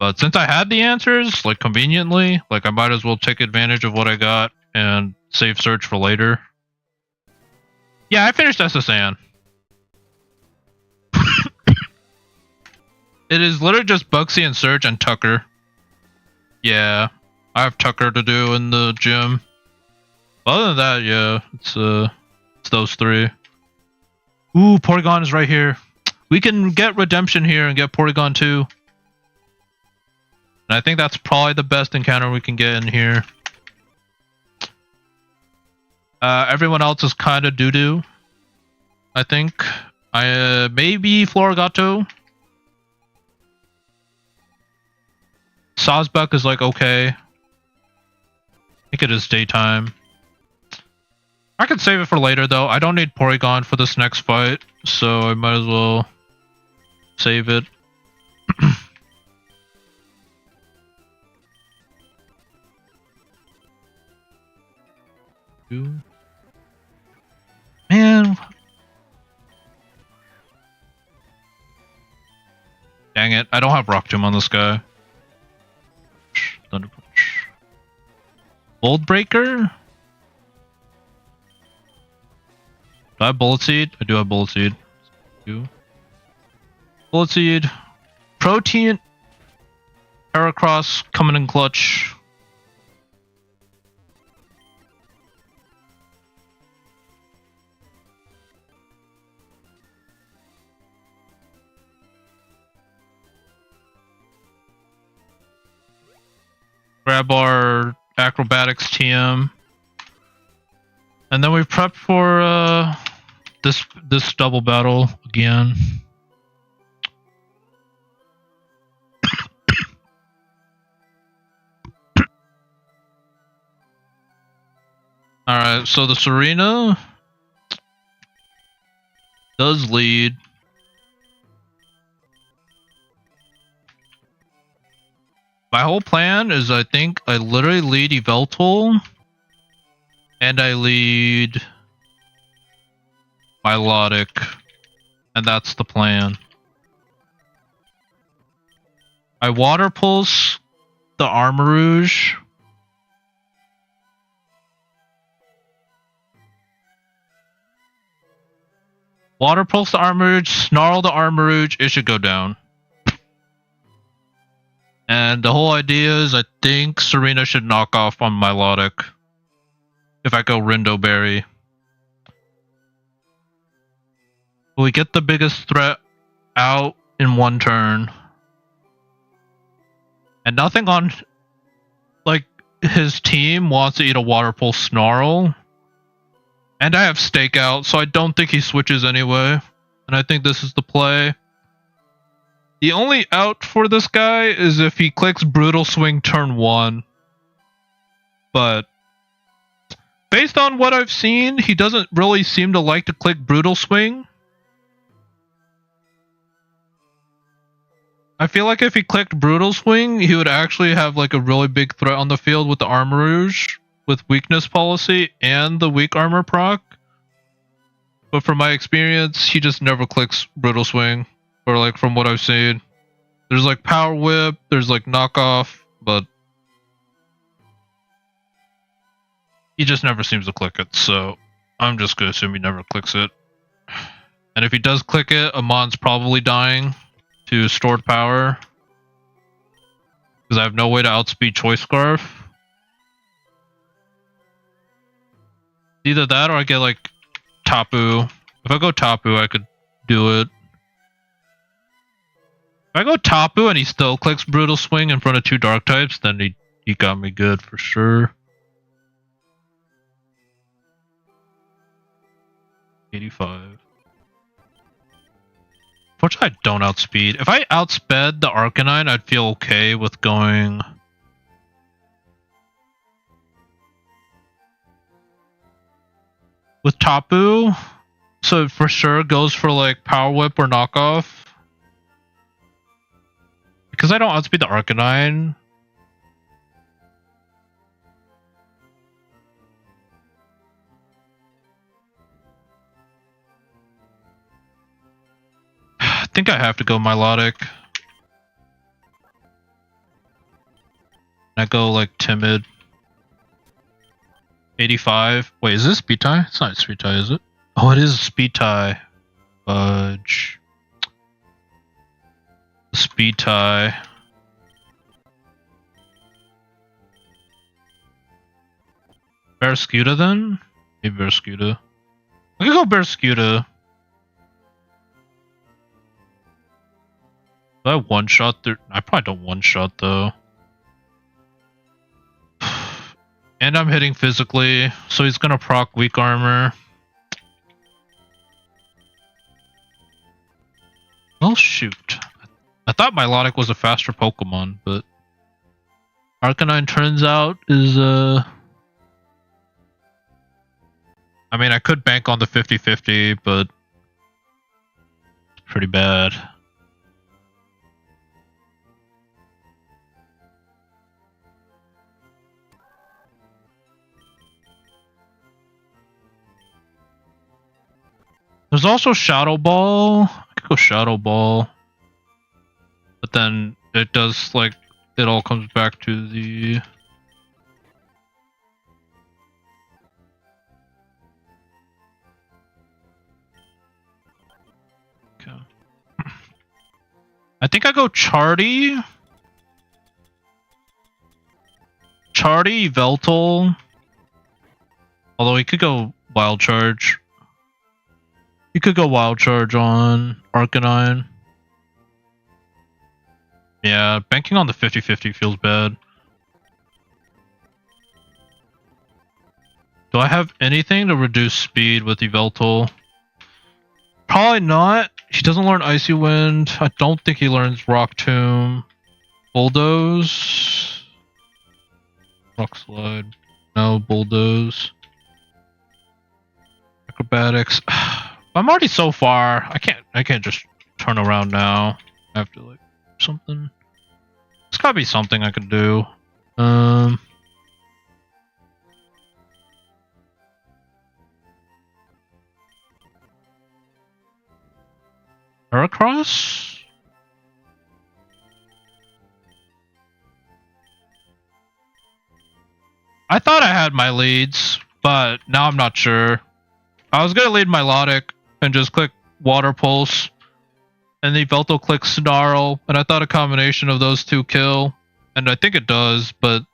But since I had the answers, like, conveniently, like, I might as well take advantage of what I got and save Surge for later. Yeah, I finished SSN. It is literally just Bugsy and Surge and Tucker. Yeah, I have Tucker to do in the gym. Other than that, yeah, it's those three. Ooh, Porygon is right here. We can get Redemption here and get Porygon too. And I think that's probably the best encounter we can get in here. Everyone else is kind of doo-doo, I think. Maybe Florigato. Sawsbuck is like okay. I think it is daytime. I could save it for later though. I don't need Porygon for this next fight, so I might as well save it. Man. Dang it, I don't have Rock Tomb on this guy. Thunder Punch. Bolt Breaker? Do I have Bullet Seed? I do have Bullet Seed. Bullet Seed. Protein. Heracross coming in clutch. Grab our Acrobatics TM. And then we prep for this double battle again. Alright, so the Serena does lead. My whole plan is I think I literally lead Yveltal and I lead Milotic, and that's the plan. I Water Pulse the Armarouge. Water Pulse the Armarouge, Snarl the Armarouge, it should go down. And the whole idea is I think Serena should knock off on Milotic if I go Rindo Berry. We get the biggest threat out in one turn. And nothing on, like, his team wants to eat a Water Pulse Snarl. And I have Stakeout, so I don't think he switches anyway. And I think this is the play. The only out for this guy is if he clicks Brutal Swing turn 1. But based on what I've seen, he doesn't really seem to like to click Brutal Swing. I feel like if he clicked Brutal Swing, he would actually have like a really big threat on the field with the Armarouge, with Weakness Policy and the Weak Armor proc. But from my experience, he just never clicks Brutal Swing. Or like from what I've seen. There's like Power Whip, there's like Knockoff, but he just never seems to click it, so I'm just gonna assume he never clicks it. And if he does click it, Amon's probably dying to stored power. Because I have no way to outspeed Choice Scarf. Either that or I get like Tapu. If I go Tapu, I could do it. If I go Tapu and he still clicks Brutal Swing in front of 2 dark types, then he got me good for sure. 85. Fortunately, I don't outspeed. If I outsped the Arcanine, I'd feel okay with going... with Tapu. So it for sure goes for like Power Whip or Knockoff. Because I don't outspeed the Arcanine. I think I have to go Milotic. I go like Timid. 85. Wait, is this speed tie? It's not speed tie, is it? Oh, it is speed tie. Fudge. Speed tie. Barraskewda then? Maybe Barraskewda. I could go Barraskewda. Do I one-shot there? I probably don't one-shot though. And I'm hitting physically, so he's gonna proc weak armor. Oh shoot. I thought Milotic was a faster Pokemon, but Arcanine turns out is I mean, I could bank on the 50-50, but it's pretty bad. There's also Shadow Ball. I could go Shadow Ball. But then it does, like, it all comes back to the... Okay. I think I go Chardy. Chardy, Veltal. Although he could go Wild Charge. You could go Wild Charge on Arcanine. Yeah, banking on the 50-50 feels bad. Do I have anything to reduce speed with Yveltal? Probably not. He doesn't learn Icy Wind. I don't think he learns Rock Tomb. Bulldoze. Rock Slide. No, Bulldoze. Acrobatics. I'm already so far. I can't just turn around now. I have to like something. There's gotta be something I can do. Heracross? I thought I had my leads, but now I'm not sure. I was gonna lead Milotic and just click Water Pulse, and the Yveltal clicks Snarl, and I thought a combination of those two kill, and I think it does, but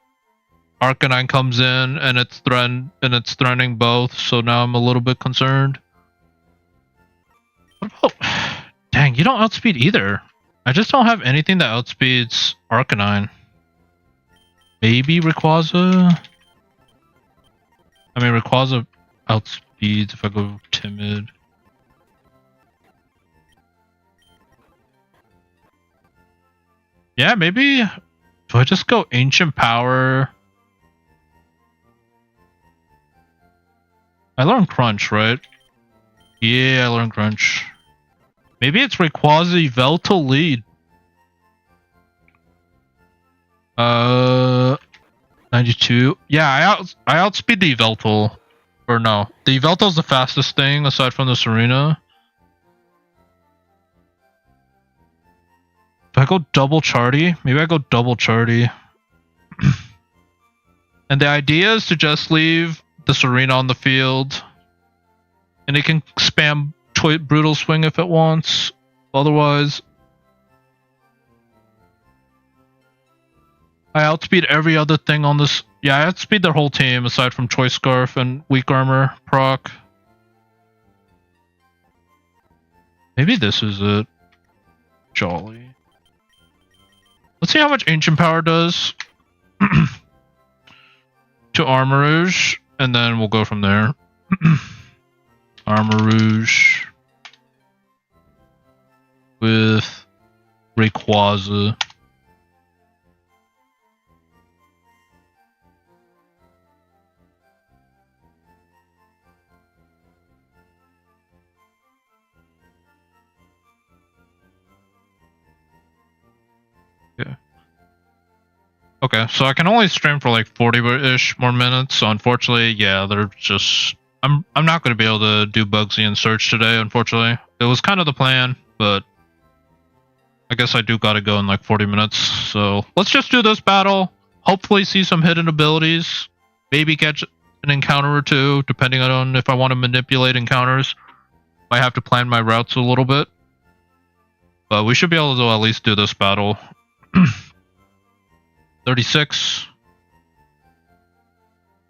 Arcanine comes in and it's threatening both, so now I'm a little bit concerned. What about... Dang, you don't outspeed either. I just don't have anything that outspeeds Arcanine. Maybe Rayquaza? I mean, Rayquaza outspeeds if I go Timid. Yeah, maybe. Do I just go Ancient Power? I learned Crunch, right? Yeah, I learned Crunch. Maybe it's Rayquaza Yveltal lead. 92. Yeah, I outspeed the Yveltal. Or no, the Yveltal's the fastest thing aside from the Serena. If I go double Chardy, maybe I go double Chardy. And the idea is to just leave the Serena on the field. And it can spam Brutal Swing if it wants. Otherwise, I outspeed every other thing on this Yeah, I outspeed their whole team aside from Choice Scarf and Weak Armor proc. Maybe this is it. Jolly. Let's see how much Ancient Power does to Armor Rouge, and then we'll go from there. Armor Rouge with Rayquaza. Yeah. Okay, so I can only stream for like 40-ish more minutes. So unfortunately, yeah, they're just. I'm not going to be able to do Bugsy and Search today. Unfortunately, it was kind of the plan, but I guess I do got to go in like 40 minutes. So let's just do this battle. Hopefully, see some hidden abilities. Maybe catch an encounter or two, depending on if I want to manipulate encounters. Might have to plan my routes a little bit, but we should be able to at least do this battle. 36.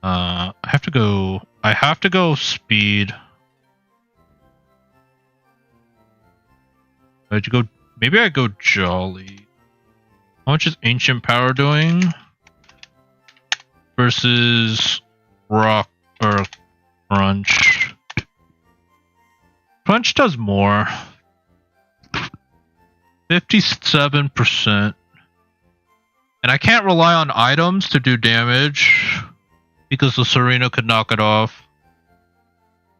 I have to go speed. Maybe I go Jolly. How much is Ancient Power doing? Versus Rock or Crunch. Crunch does more. 57%. And I can't rely on items to do damage because the Serena could knock it off.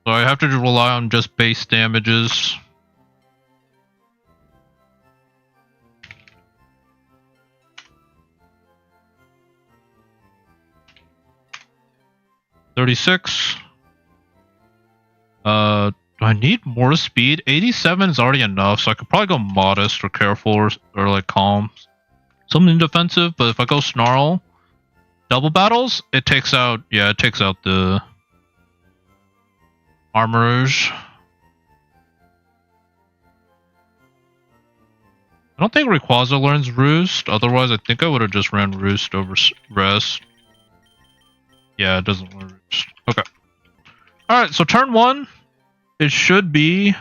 So I have to rely on just base damages. $36. Do I need more speed? 87 is already enough, so I could probably go Modest or Careful or like Calm. Something defensive, but if I go Snarl, double battles, it takes out the Armorers. I don't think Rayquaza learns Roost, otherwise I think I would have just ran Roost over Rest. Yeah, it doesn't learn Roost. Okay. Alright, so turn 1, it should be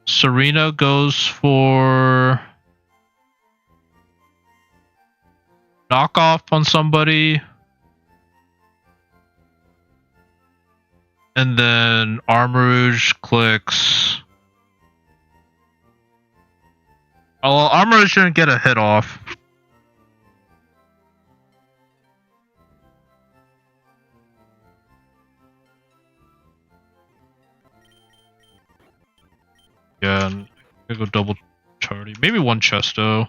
Serena goes for knockoff on somebody, and then Armourouge clicks. Oh, well, Armourouge shouldn't get a hit off. Yeah, I'm gonna go double Chardy. Maybe one Chesto.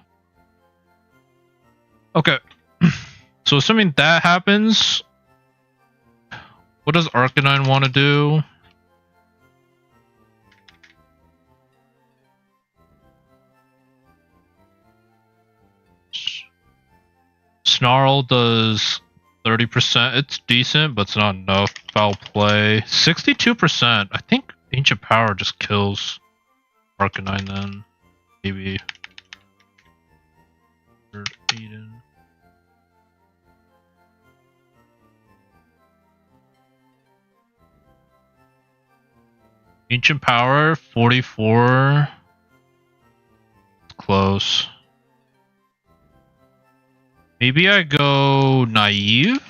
Okay. So assuming that happens, what does Arcanine want to do? Snarl does 30%. It's decent, but it's not enough. Foul play. 62%. I think Ancient Power just kills Arcanine then. Maybe. Eden. Ancient Power, 44. It's close. Maybe I go Naive?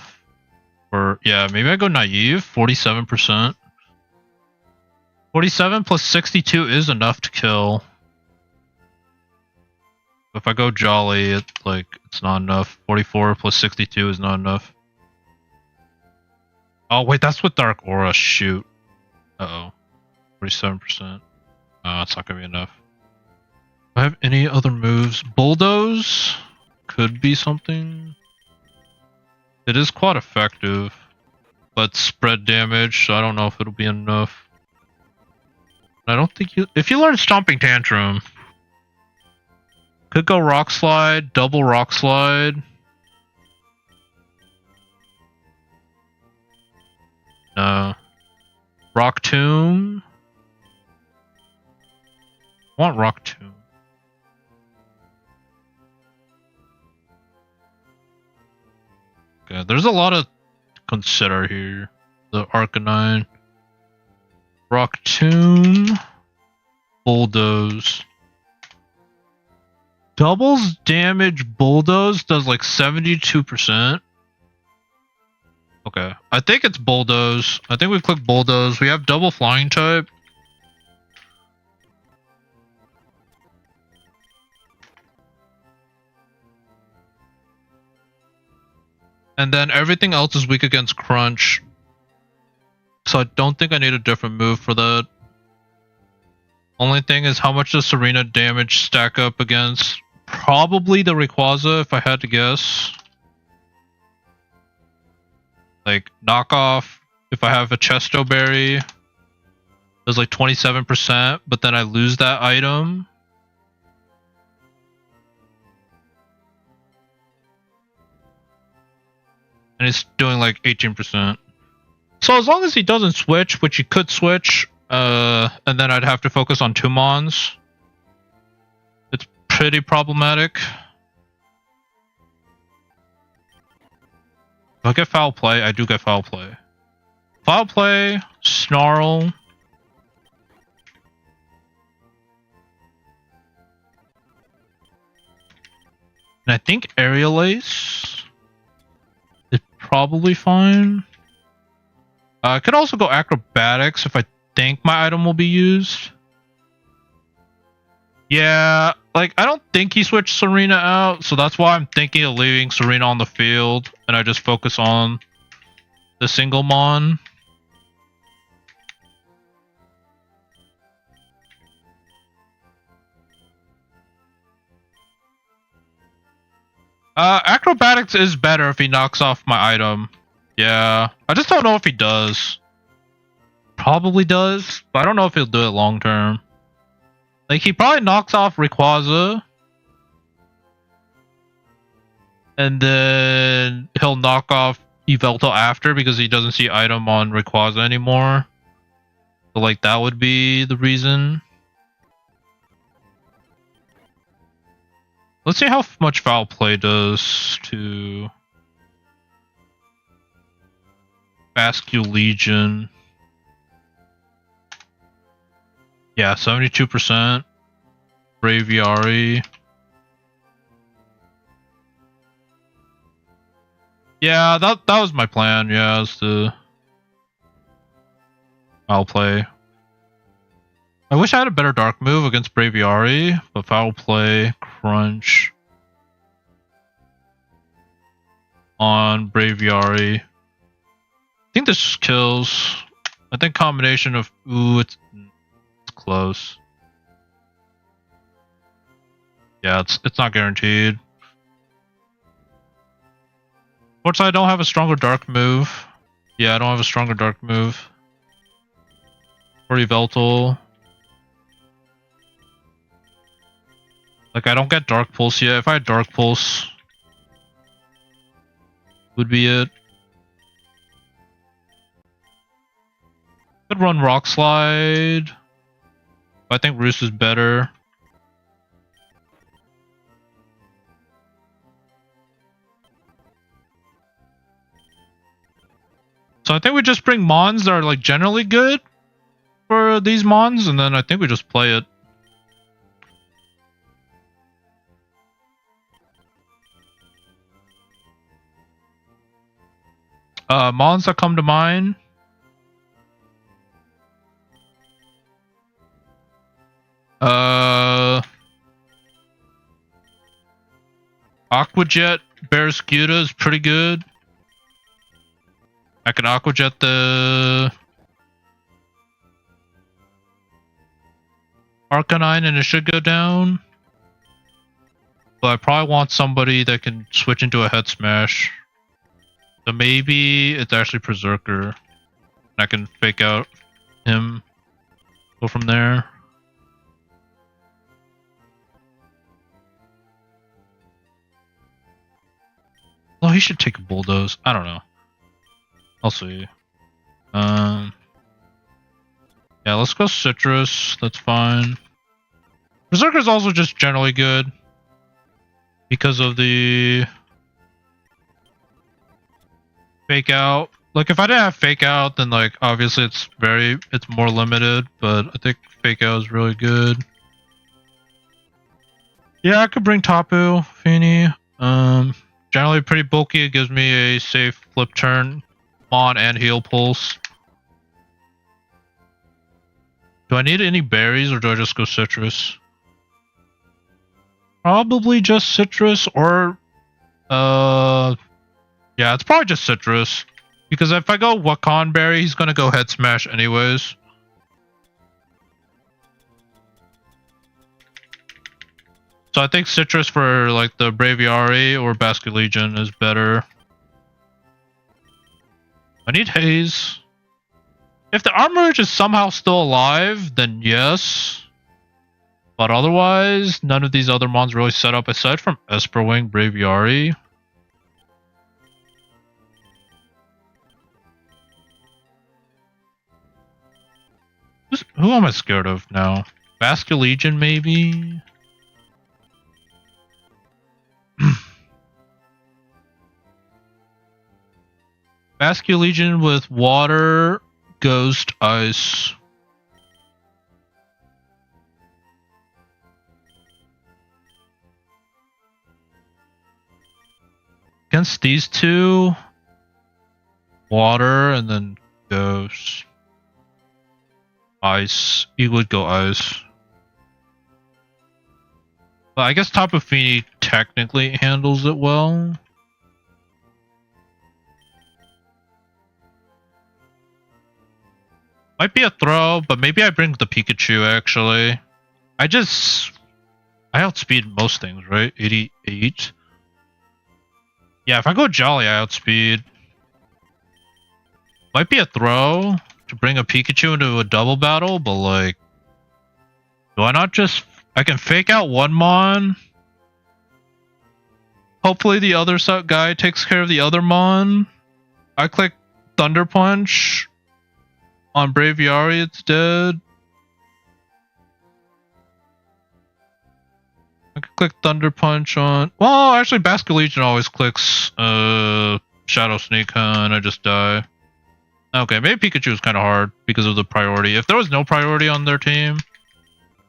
Or, yeah, maybe I go Naive, 47%. 47 plus 62 is enough to kill. If I go Jolly, it's not enough. 44 plus 62 is not enough. Oh, wait, that's with Dark Aura. Shoot. Uh-oh. 47%. It's not gonna be enough. Do I have any other moves? Bulldoze could be something. It is quite effective, but spread damage, so I don't know if it'll be enough. I don't think if you learn Stomping Tantrum, could go Rock Slide, double Rock Slide. No. Rock Tomb. I want Rock Tomb. Okay, Yeah, there's a lot to consider here. The Arcanine. Rock Tomb. Bulldoze. Doubles damage Bulldoze does like 72%. Okay. I think it's Bulldoze. I think we click Bulldoze. We have double flying type. And then everything else is weak against Crunch. So I don't think I need a different move for that. Only thing is how much does Serena damage stack up against? Probably the Rayquaza if I had to guess. Like knockoff, if I have a Chesto Berry, does like 27%, but then I lose that item. And it's doing like 18%. So as long as he doesn't switch, which he could switch, and then I'd have to focus on 2 Mons. It's pretty problematic. If I get Foul Play, I do get Foul Play. Foul Play, Snarl. And I think Aerial Ace is probably fine. I could also go Acrobatics if I think my item will be used. Yeah, like I don't think he switched Serena out, so that's why I'm thinking of leaving Serena on the field and I just focus on the single Mon. Acrobatics is better if he knocks off my item. Yeah, I just don't know if he does. Probably does, but I don't know if he'll do it long term. Like, he probably knocks off Rayquaza. And then he'll knock off Yveltal after because he doesn't see item on Rayquaza anymore. So, like, that would be the reason. Let's see how much Foul Play does to Bascule Legion. Yeah, 72%. Braviary. Yeah, that was my plan. Yeah, is to Foul Play. I wish I had a better Dark move against Braviary, but Foul Play, Crunch on Braviary. I think this kills. I think combination of it's close. Yeah, it's not guaranteed. Fortunately, I don't have a stronger Dark move. Yeah, I don't have a stronger Dark move. For Yveltal. Like, I don't get Dark Pulse yet. If I had Dark Pulse, would be it. Could run Rock Slide. I think Roost is better. So I think we just bring Mons that are like generally good for these Mons, and then I think we just play it. Mons that come to mind. Aqua Jet Barraskewda is pretty good. I can Aqua Jet the Arcanine and it should go down. But I probably want somebody that can switch into a Head Smash. So maybe it's actually Berserker. I can fake out him. Go from there. Oh, he should take a Bulldoze. I don't know. I'll see. Yeah, let's go Citrus. That's fine. Berserker's also just generally good. Because of the Fake out. Like if I didn't have fake out, then like obviously it's more limited, but I think fake out is really good. Yeah, I could bring Tapu, Fini. Generally pretty bulky. It gives me a safe flip turn, Mon, and heal pulse. Do I need any berries or do I just go citrus? Probably just citrus or yeah, it's probably just citrus. Because if I go Wakan berry, he's gonna go head smash anyways. So I think citrus for like the Braviary or Basket Legion is better. I need haze. If the Armorage is somehow still alive, then yes. But otherwise, none of these other mons really set up aside from Esperwing, Braviary. Who am I scared of now? Basket Legion, maybe? Basket Legion with water, ghost, ice. Against these two, water and then ghost. Ice. You would go ice. But I guess Tapu Fini technically handles it well. Might be a throw, but maybe I bring the Pikachu actually. I outspeed most things, right? 88. Yeah, if I go Jolly, I outspeed. Might be a throw to bring a Pikachu into a double battle, but like, do I not just... I can fake out one Mon. Hopefully the other guy takes care of the other Mon. I click Thunder Punch on Braviary, it's dead. I can click Thunder Punch on... Well, actually Basket Legion always clicks Shadow Sneak, and I just die. Okay, maybe Pikachu is kind of hard because of the priority. If there was no priority on their team,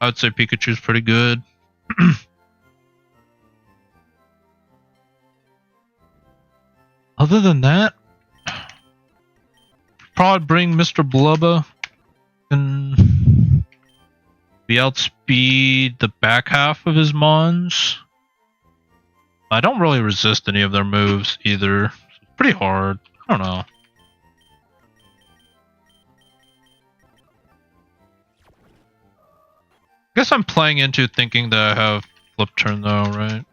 I would say Pikachu's pretty good. Other than that, probably bring Mr. Blubba and we outspeed the back half of his Mons. I don't really resist any of their moves either. It's pretty hard. I don't know. I guess I'm playing into thinking that I have flip turn though, right?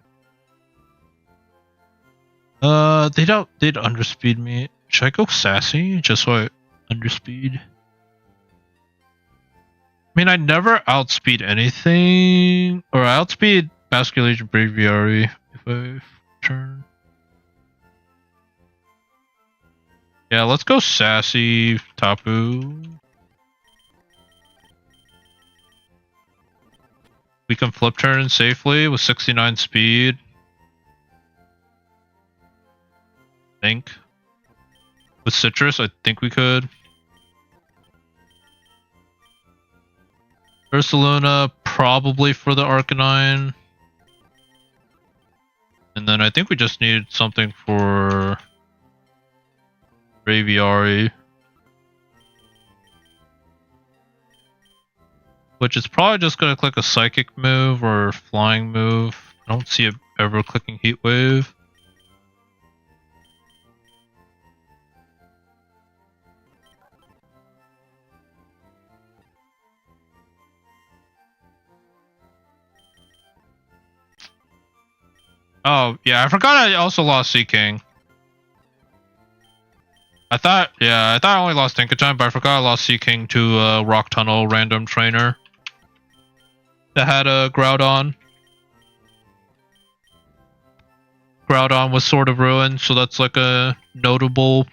They'd underspeed me. Should I go sassy just so I underspeed? I mean, I never outspeed anything, or I outspeed Basket Legion Braviary if I turn. Yeah, let's go sassy Tapu. We can flip turn safely with 69 speed. I think. With Citrus, I think we could. Ursaluna, probably for the Arcanine. And then I think we just need something for Braviary. Which is probably just going to click a Psychic move or Flying move. I don't see it ever clicking Heat Wave. Oh, yeah, I forgot I also lost Sea King. I thought I only lost Inkatime, but I forgot I lost Sea King to Rock Tunnel random trainer that had a Groudon. Groudon was Sword of Ruin, so that's like a notable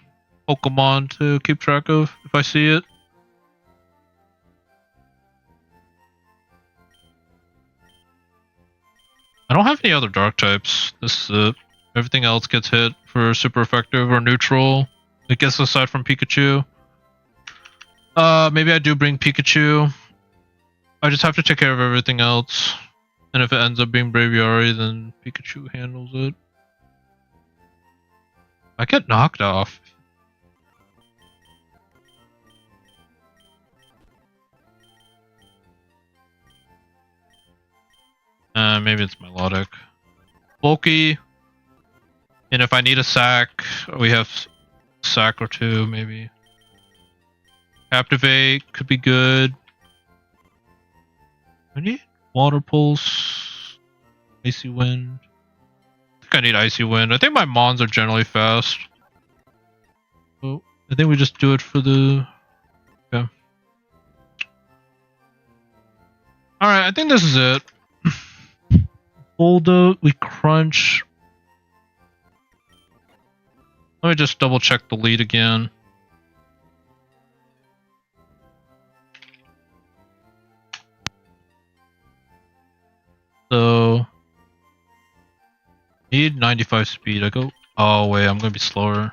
Pokemon to keep track of if I see it. I don't have any other dark types. This is it. Everything else gets hit for super effective or neutral. I guess aside from Pikachu. Maybe I do bring Pikachu. I just have to take care of everything else. And if it ends up being Braviary, then Pikachu handles it. I get knocked off. Maybe it's Melodic. Bulky. And if I need a sack, we have sack or two, maybe. Captivate could be good. I need Water Pulse. Icy Wind. I think I need Icy Wind. I think my Mons are generally fast. So I think we just do it for the... Yeah. Alright, I think this is it. Bulldoze, we crunch. Let me just double check the lead again. So need 95 speed. I go. Oh wait, I'm gonna be slower.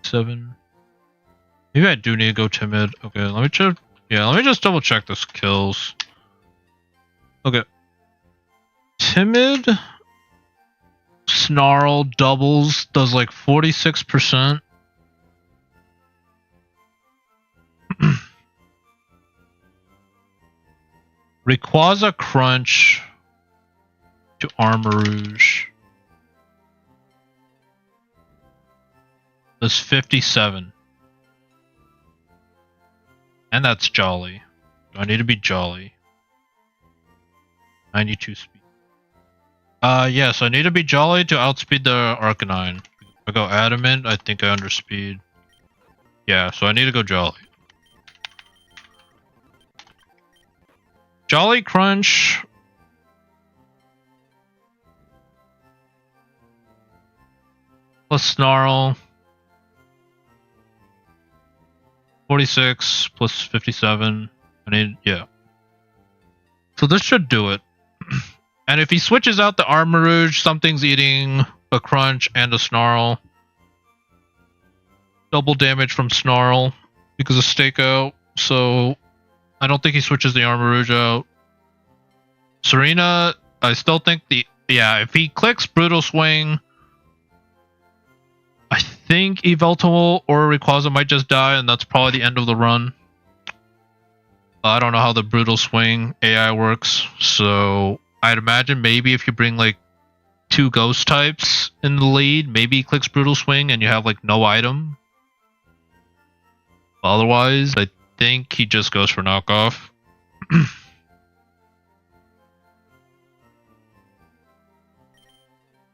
7. Maybe I do need to go timid. Okay, let me check. Yeah, let me just double check this kills. Okay. Timid Snarl doubles does like 46%. Rayquaza Crunch to Armarouge does 57. And that's Jolly. Do I need to be Jolly? 92 speed. Yes, I need to be Jolly to outspeed the Arcanine. If I go Adamant, I think I underspeed. Yeah, so I need to go Jolly. Jolly Crunch. Plus Snarl. 46 plus 57. I need, yeah. So this should do it. And if he switches out the Armarouge, something's eating a Crunch and a Snarl. Double damage from Snarl because of Stakeout. So I don't think he switches the Armarouge out. Serena, I still think yeah, if he clicks Brutal Swing, I think Yveltal or Rayquaza might just die, and that's probably the end of the run. I don't know how the Brutal Swing AI works, so I'd imagine maybe if you bring like 2 ghost types in the lead, maybe he clicks Brutal Swing and you have like no item. Otherwise, I think he just goes for knockoff.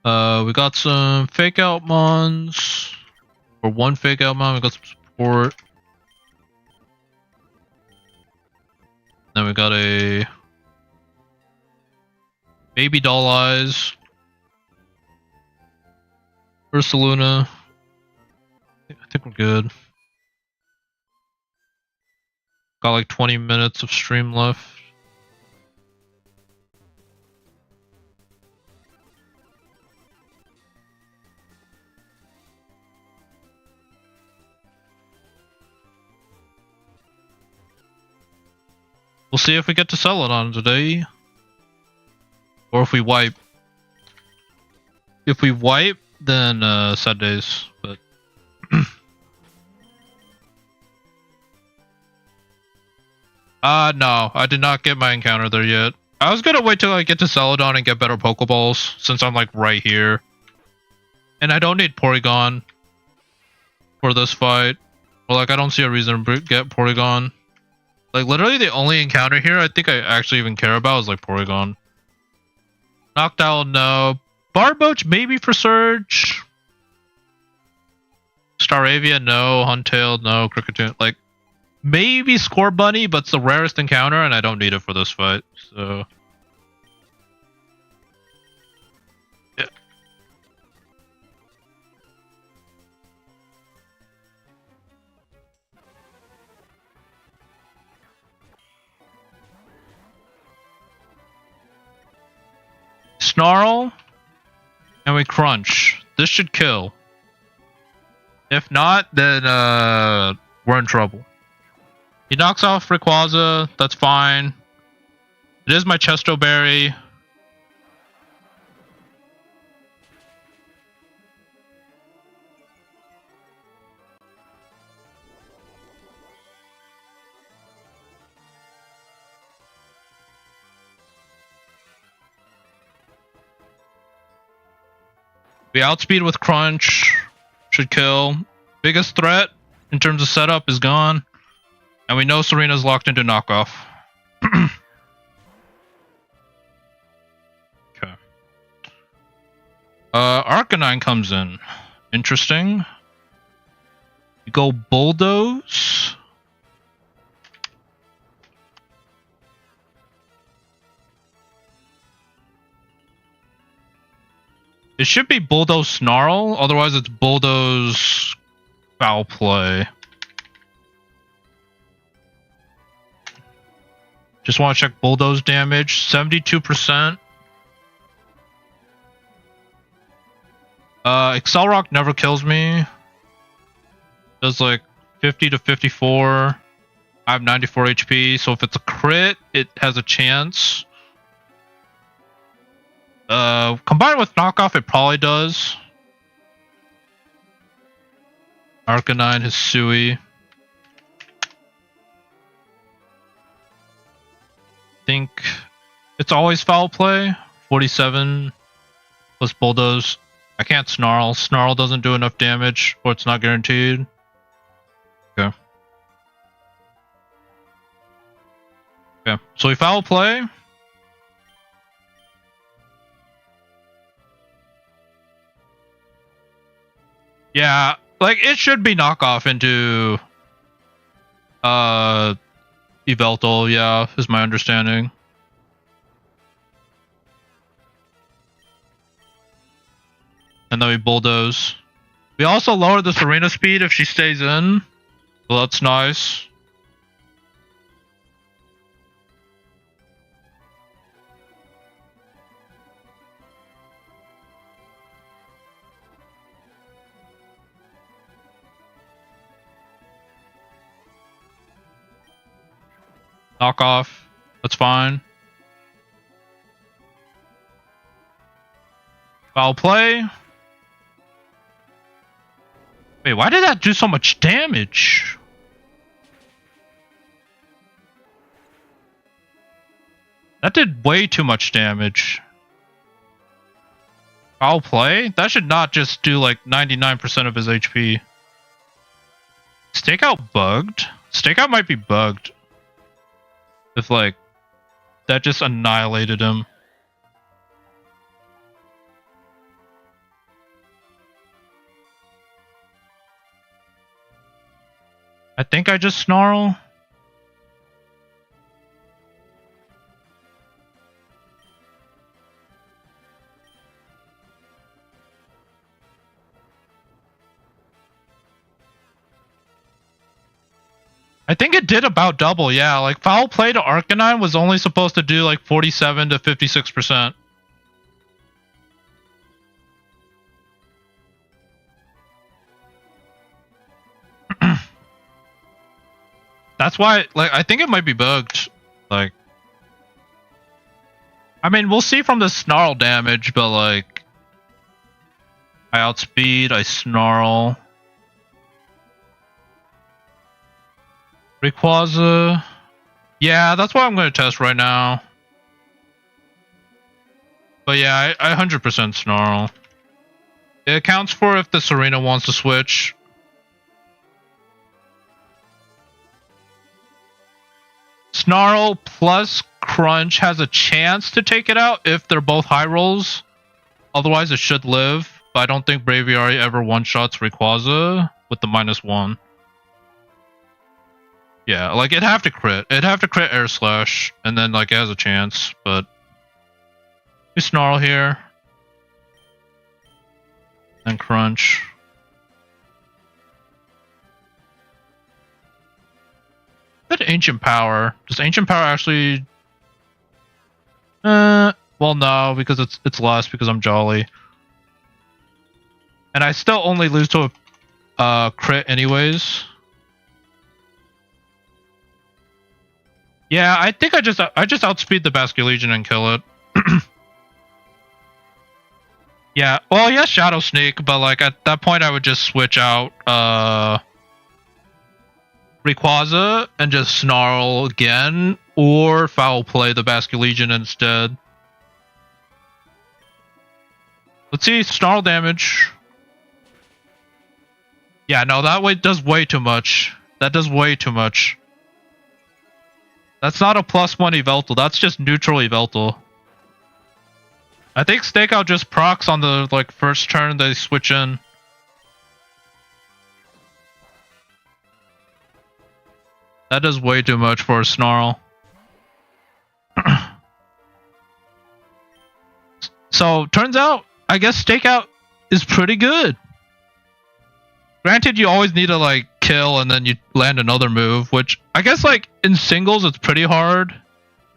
We got some fake out mons. Or 1 fake out mon, we got some support. Then we got a Baby Doll Eyes. Ursaluna. I think we're good. Got like 20 minutes of stream left. We'll see if we get to sell it on today. Or if we wipe. If we wipe, then sad days. But no, I did not get my encounter there yet. I was gonna wait till I get to Celadon and get better Pokeballs, since I'm like right here. And I don't need Porygon for this fight. Well, like I don't see a reason to get Porygon. Like literally the only encounter here I think I actually even care about is like Porygon. Noctowl, no. Barboach, maybe for Surge. Staravia, no. Huntail, no. Kricketune, like maybe Scorbunny, but it's the rarest encounter and I don't need it for this fight. So yeah. Snarl, and we crunch. This should kill. If not, then we're in trouble. He knocks off Rayquaza. That's fine. It is my Chesto Berry. We outspeed with Crunch. Should kill. Biggest threat in terms of setup is gone. And we know Serena's locked into knockoff. Okay. Arcanine comes in. Interesting. You go Bulldoze. It should be Bulldoze Snarl, otherwise it's Bulldoze Foul Play. Just want to check Bulldoze damage, 72%. Accelerock never kills me. Does like 50 to 54. I have 94 HP, so if it's a crit, it has a chance. Combined with knockoff, it probably does. Arcanine, Hisui. Think it's always foul play. 47 plus Bulldoze. I can't Snarl. Snarl doesn't do enough damage, or it's not guaranteed. Okay. Okay, so we foul play. Yeah, like it should be knockoff into Yveltal, yeah, is my understanding. And then we Bulldoze. We also lower the Serena speed if she stays in. So that's nice. Knockoff. That's fine. Foul play. Wait, why did that do so much damage? That did way too much damage. Foul play? That should not just do like 99% of his HP. Stakeout bugged? Stakeout might be bugged. If like, that just annihilated him. I think I just Snarl. I think it did about double, yeah. Like, foul play to Arcanine was only supposed to do like 47 to 56%. That's why, like, I think it might be bugged. Like, I mean, we'll see from the Snarl damage, but like, I outspeed, I Snarl. Rayquaza. Yeah, that's what I'm going to test right now. But yeah, I 100% Snarl. It accounts for if the Serena wants to switch. Snarl plus Crunch has a chance to take it out if they're both high rolls. Otherwise, it should live. But I don't think Braviary ever one-shots Rayquaza with the -1. Yeah, like it'd have to crit. It'd have to crit Air Slash, and then like it has a chance, but we Snarl here. And Crunch. But Ancient Power. Does Ancient Power actually well no, because it's less because I'm Jolly. And I still only lose to crit anyways. Yeah, I think I just outspeed the Basque Legion and kill it. Yeah, well, yeah, Shadow Sneak, but like at that point I would just switch out Rayquaza and just Snarl again, or Foul Play the Basque Legion instead. Let's see, Snarl damage. Yeah, no, that way does way too much. That does way too much. That's not a +1 Yveltal, that's just neutral Yveltal. I think Stakeout just procs on the like first turn they switch in. That does way too much for a Snarl. So, turns out, I guess Stakeout is pretty good. Granted, you always need to like kill and then you land another move, which I guess like in singles it's pretty hard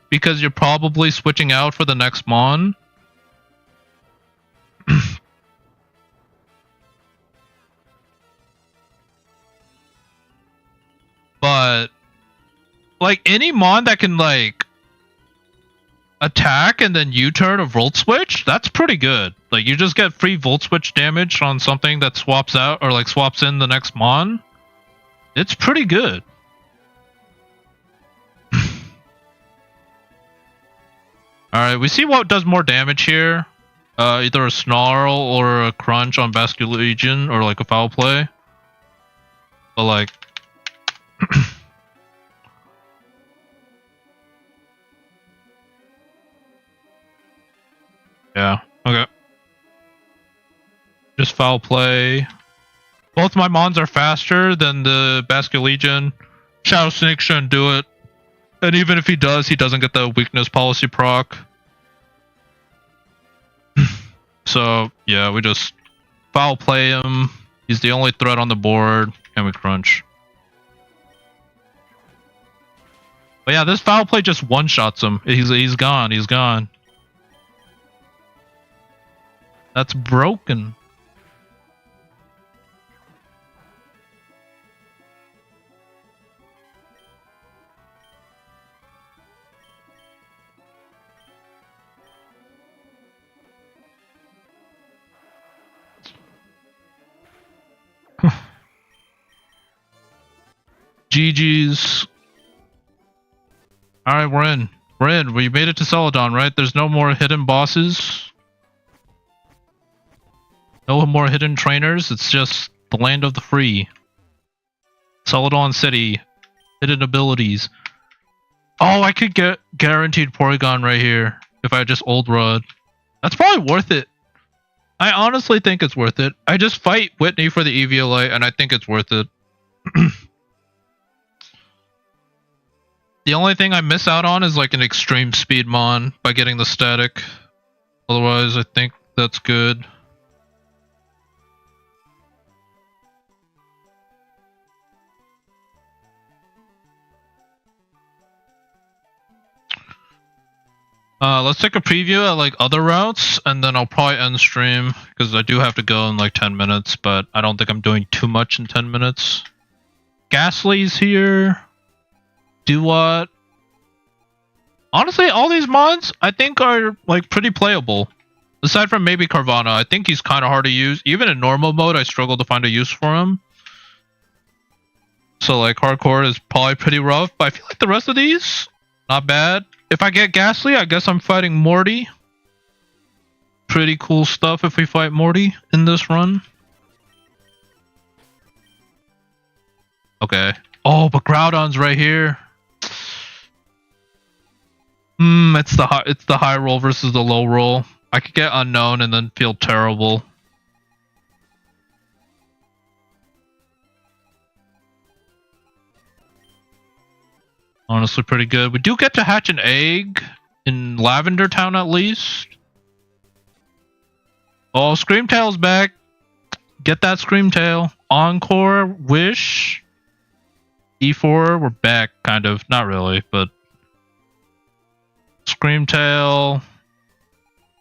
because you're probably switching out for the next Mon. But like any Mon that can like attack and then U-turn a Volt Switch, that's pretty good. Like you just get free Volt Switch damage on something that swaps out or like swaps in the next Mon. It's pretty good. Alright, we see what does more damage here. Either a Snarl or a Crunch on Basque Legion or like a Foul Play. But like yeah, okay. Just Foul Play. Both my Mons are faster than the Basque Legion. Shadow Snake shouldn't do it. And even if he does, he doesn't get the weakness policy proc. So, yeah, we just Foul Play him. He's the only threat on the board, and we Crunch. But yeah, this Foul Play just one-shots him. He's gone, he's gone. That's broken. GG's. Alright, we're in. We're in. We made it to Celadon, right? There's no more hidden bosses. No more hidden trainers. It's just the land of the free. Celadon City. Hidden abilities. Oh, I could get guaranteed Porygon right here if I just Old Rod. That's probably worth it. I honestly think it's worth it. I just fight Whitney for the EVLA and I think it's worth it. The only thing I miss out on is like an extreme speed Mon by getting the static. Otherwise, I think that's good. Let's take a preview at like other routes, and then I'll probably end stream because I do have to go in like 10 minutes, but I don't think I'm doing too much in 10 minutes. Ghastly's here. Do what? Honestly, all these mods I think are like pretty playable. Aside from maybe Carvana, I think he's kind of hard to use. Even in normal mode, I struggle to find a use for him. So like hardcore is probably pretty rough, but I feel like the rest of these, not bad. If I get Ghastly, I guess I'm fighting Morty. Pretty cool stuff if we fight Morty in this run. Okay. Oh, but Groudon's right here. It's the high roll versus the low roll. I could get Unknown and then feel terrible. Honestly, pretty good. We do get to hatch an egg in Lavender Town at least. Oh, Screamtail's back. Get that Screamtail. Encore, Wish, E4. We're back, kind of. Not really, but Screamtail.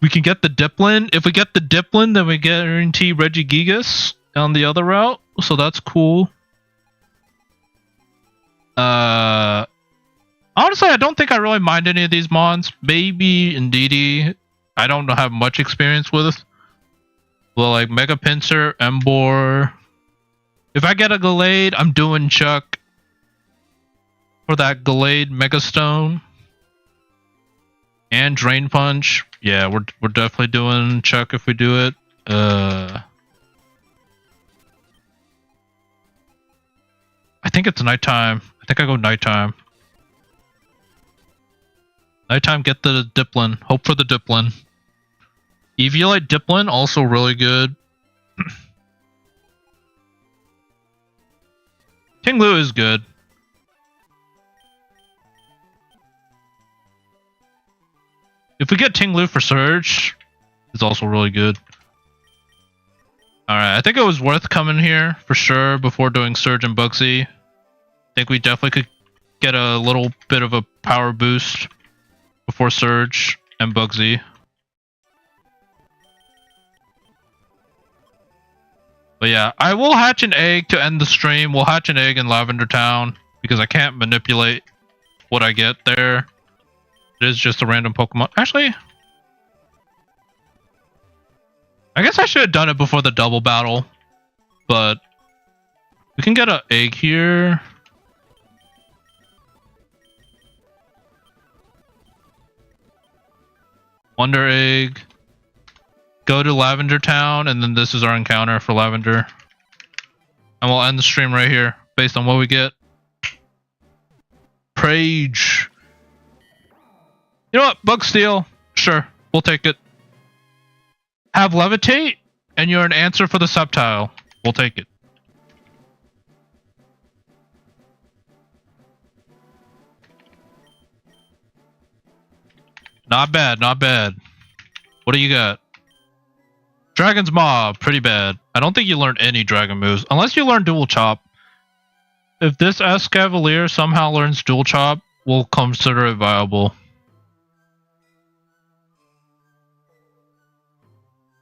We can get the Diplin. If we get the Diplin, then we guarantee Regigigas. on the other route, so that's cool. Honestly, I don't think I really mind any of these mons. Maybe Indeedee, I don't have much experience with. Well, like Mega Pincer, Embor. If I get a Gallade, I'm doing Chuck for that Gallade Mega Stone. And Drain Punch. Yeah, we're definitely doing Chuck if we do it. I think it's nighttime. I think I go nighttime. Nighttime, get the Diplin. Hope for the Diplin. Eviolite Diplin, also really good. Tinglu is good. If we get Tinglu for Surge, it's also really good. Alright, I think it was worth coming here for sure before doing Surge and Bugsy. I think we definitely could get a little bit of a power boost before Surge and Bugsy. But yeah, I will hatch an egg to end the stream. We'll hatch an egg in Lavender Town because I can't manipulate what I get there. It is just a random Pokemon. Actually, I guess I should have done it before the double battle. But we can get an egg here. Wonder Egg. Go to Lavender Town, and then this is our encounter for Lavender. And we'll end the stream right here, based on what we get. Prage. You know what? Bug Steel. Sure, we'll take it. Have Levitate, and you're an answer for the Sceptile. We'll take it. Not bad, not bad. What do you got? Dragon's Maw, pretty bad. I don't think you learned any dragon moves, unless you learn Dual Chop. If this Escavalier somehow learns Dual Chop, we'll consider it viable.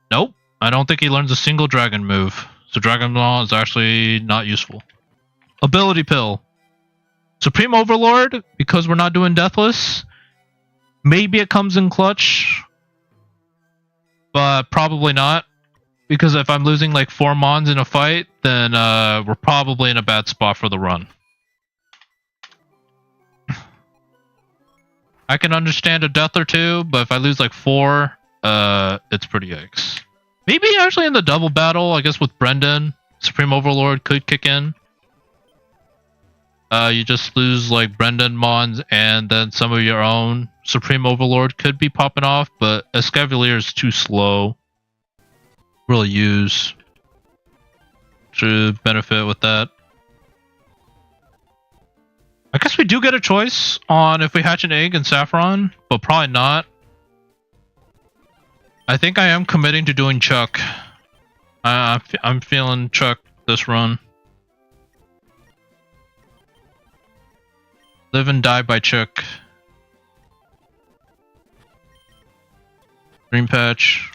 Nope, I don't think he learns a single dragon move. So Dragon Maw is actually not useful. Ability Pill. Supreme Overlord, because we're not doing Deathless. Maybe it comes in clutch. But probably not. Because if I'm losing like 4 Mons in a fight, then we're probably in a bad spot for the run. I can understand a death or two, but if I lose like 4, it's pretty yikes. Maybe actually in the double battle, I guess with Brendan, Supreme Overlord could kick in. You just lose like Brendan Mons and then some of your own. Supreme Overlord could be popping off, but Escavalier is too slow. Really use to benefit with that. I guess we do get a choice on if we hatch an egg in Saffron, but probably not. I think I am committing to doing Chuck. I'm feeling Chuck this run. Live and die by Chuck. Green Patch.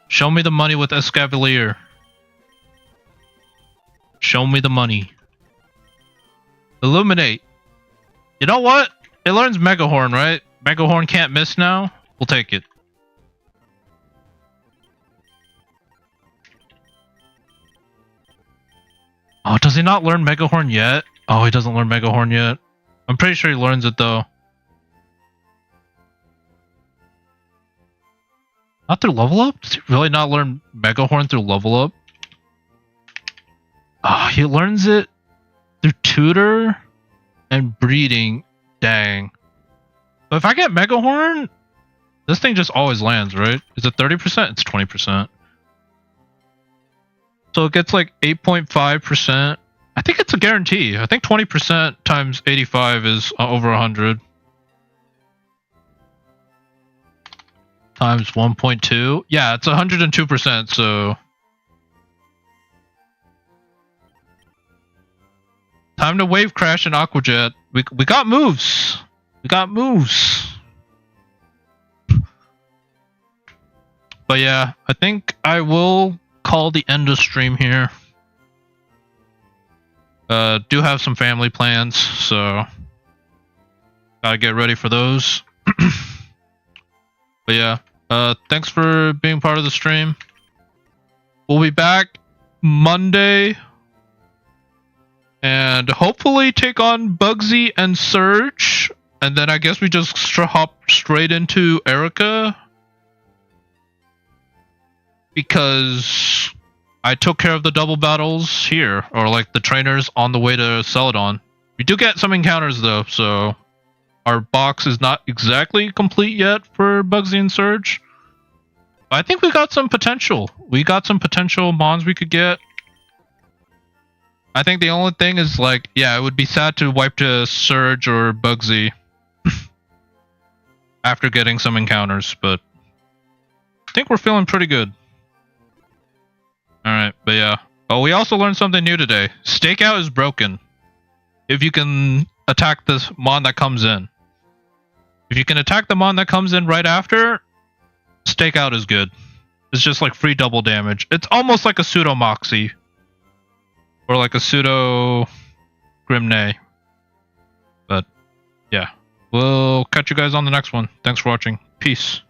Show me the money with Escavalier. Show me the money. Illuminate. You know what? It learns Mega Horn, right? Mega Horn can't miss now. We'll take it. Oh, does he not learn Mega Horn yet? Oh, he doesn't learn Mega Horn yet. I'm pretty sure he learns it though. Not through level up? Does he really not learn Mega Horn through level up? Oh, he learns it through tutor and breeding. Dang. But if I get Mega Horn, this thing just always lands, right? Is it 30%? It's 20%. So it gets like 8.5%. I think it's a guarantee. I think 20% times 85 is over 100. Times 1.2. Yeah, it's 102%, so... Time to Wave Crash and Aqua Jet. We got moves. We got moves. But yeah, I think I will call the end of stream here. Do have some family plans, so gotta get ready for those. But yeah, thanks for being part of the stream. We'll be back Monday and hopefully take on Bugsy and Surge, and then I guess we just hop straight into Erica, because I took care of the double battles here, or like the trainers on the way to Celadon. We do get some encounters though, so our box is not exactly complete yet for Bugsy and Surge. But I think we got some potential. We got some potential mons we could get. I think the only thing is like, yeah, it would be sad to wipe to Surge or Bugsy after getting some encounters, but I think we're feeling pretty good. Alright, but yeah. Oh, we also learned something new today. Stakeout is broken if you can attack this mon that comes in. If you can attack the mon that comes in right after, Stakeout is good. It's just like free double damage. It's almost like a pseudo Moxie. Or like a pseudo Grimnay. But yeah. We'll catch you guys on the next one. Thanks for watching. Peace.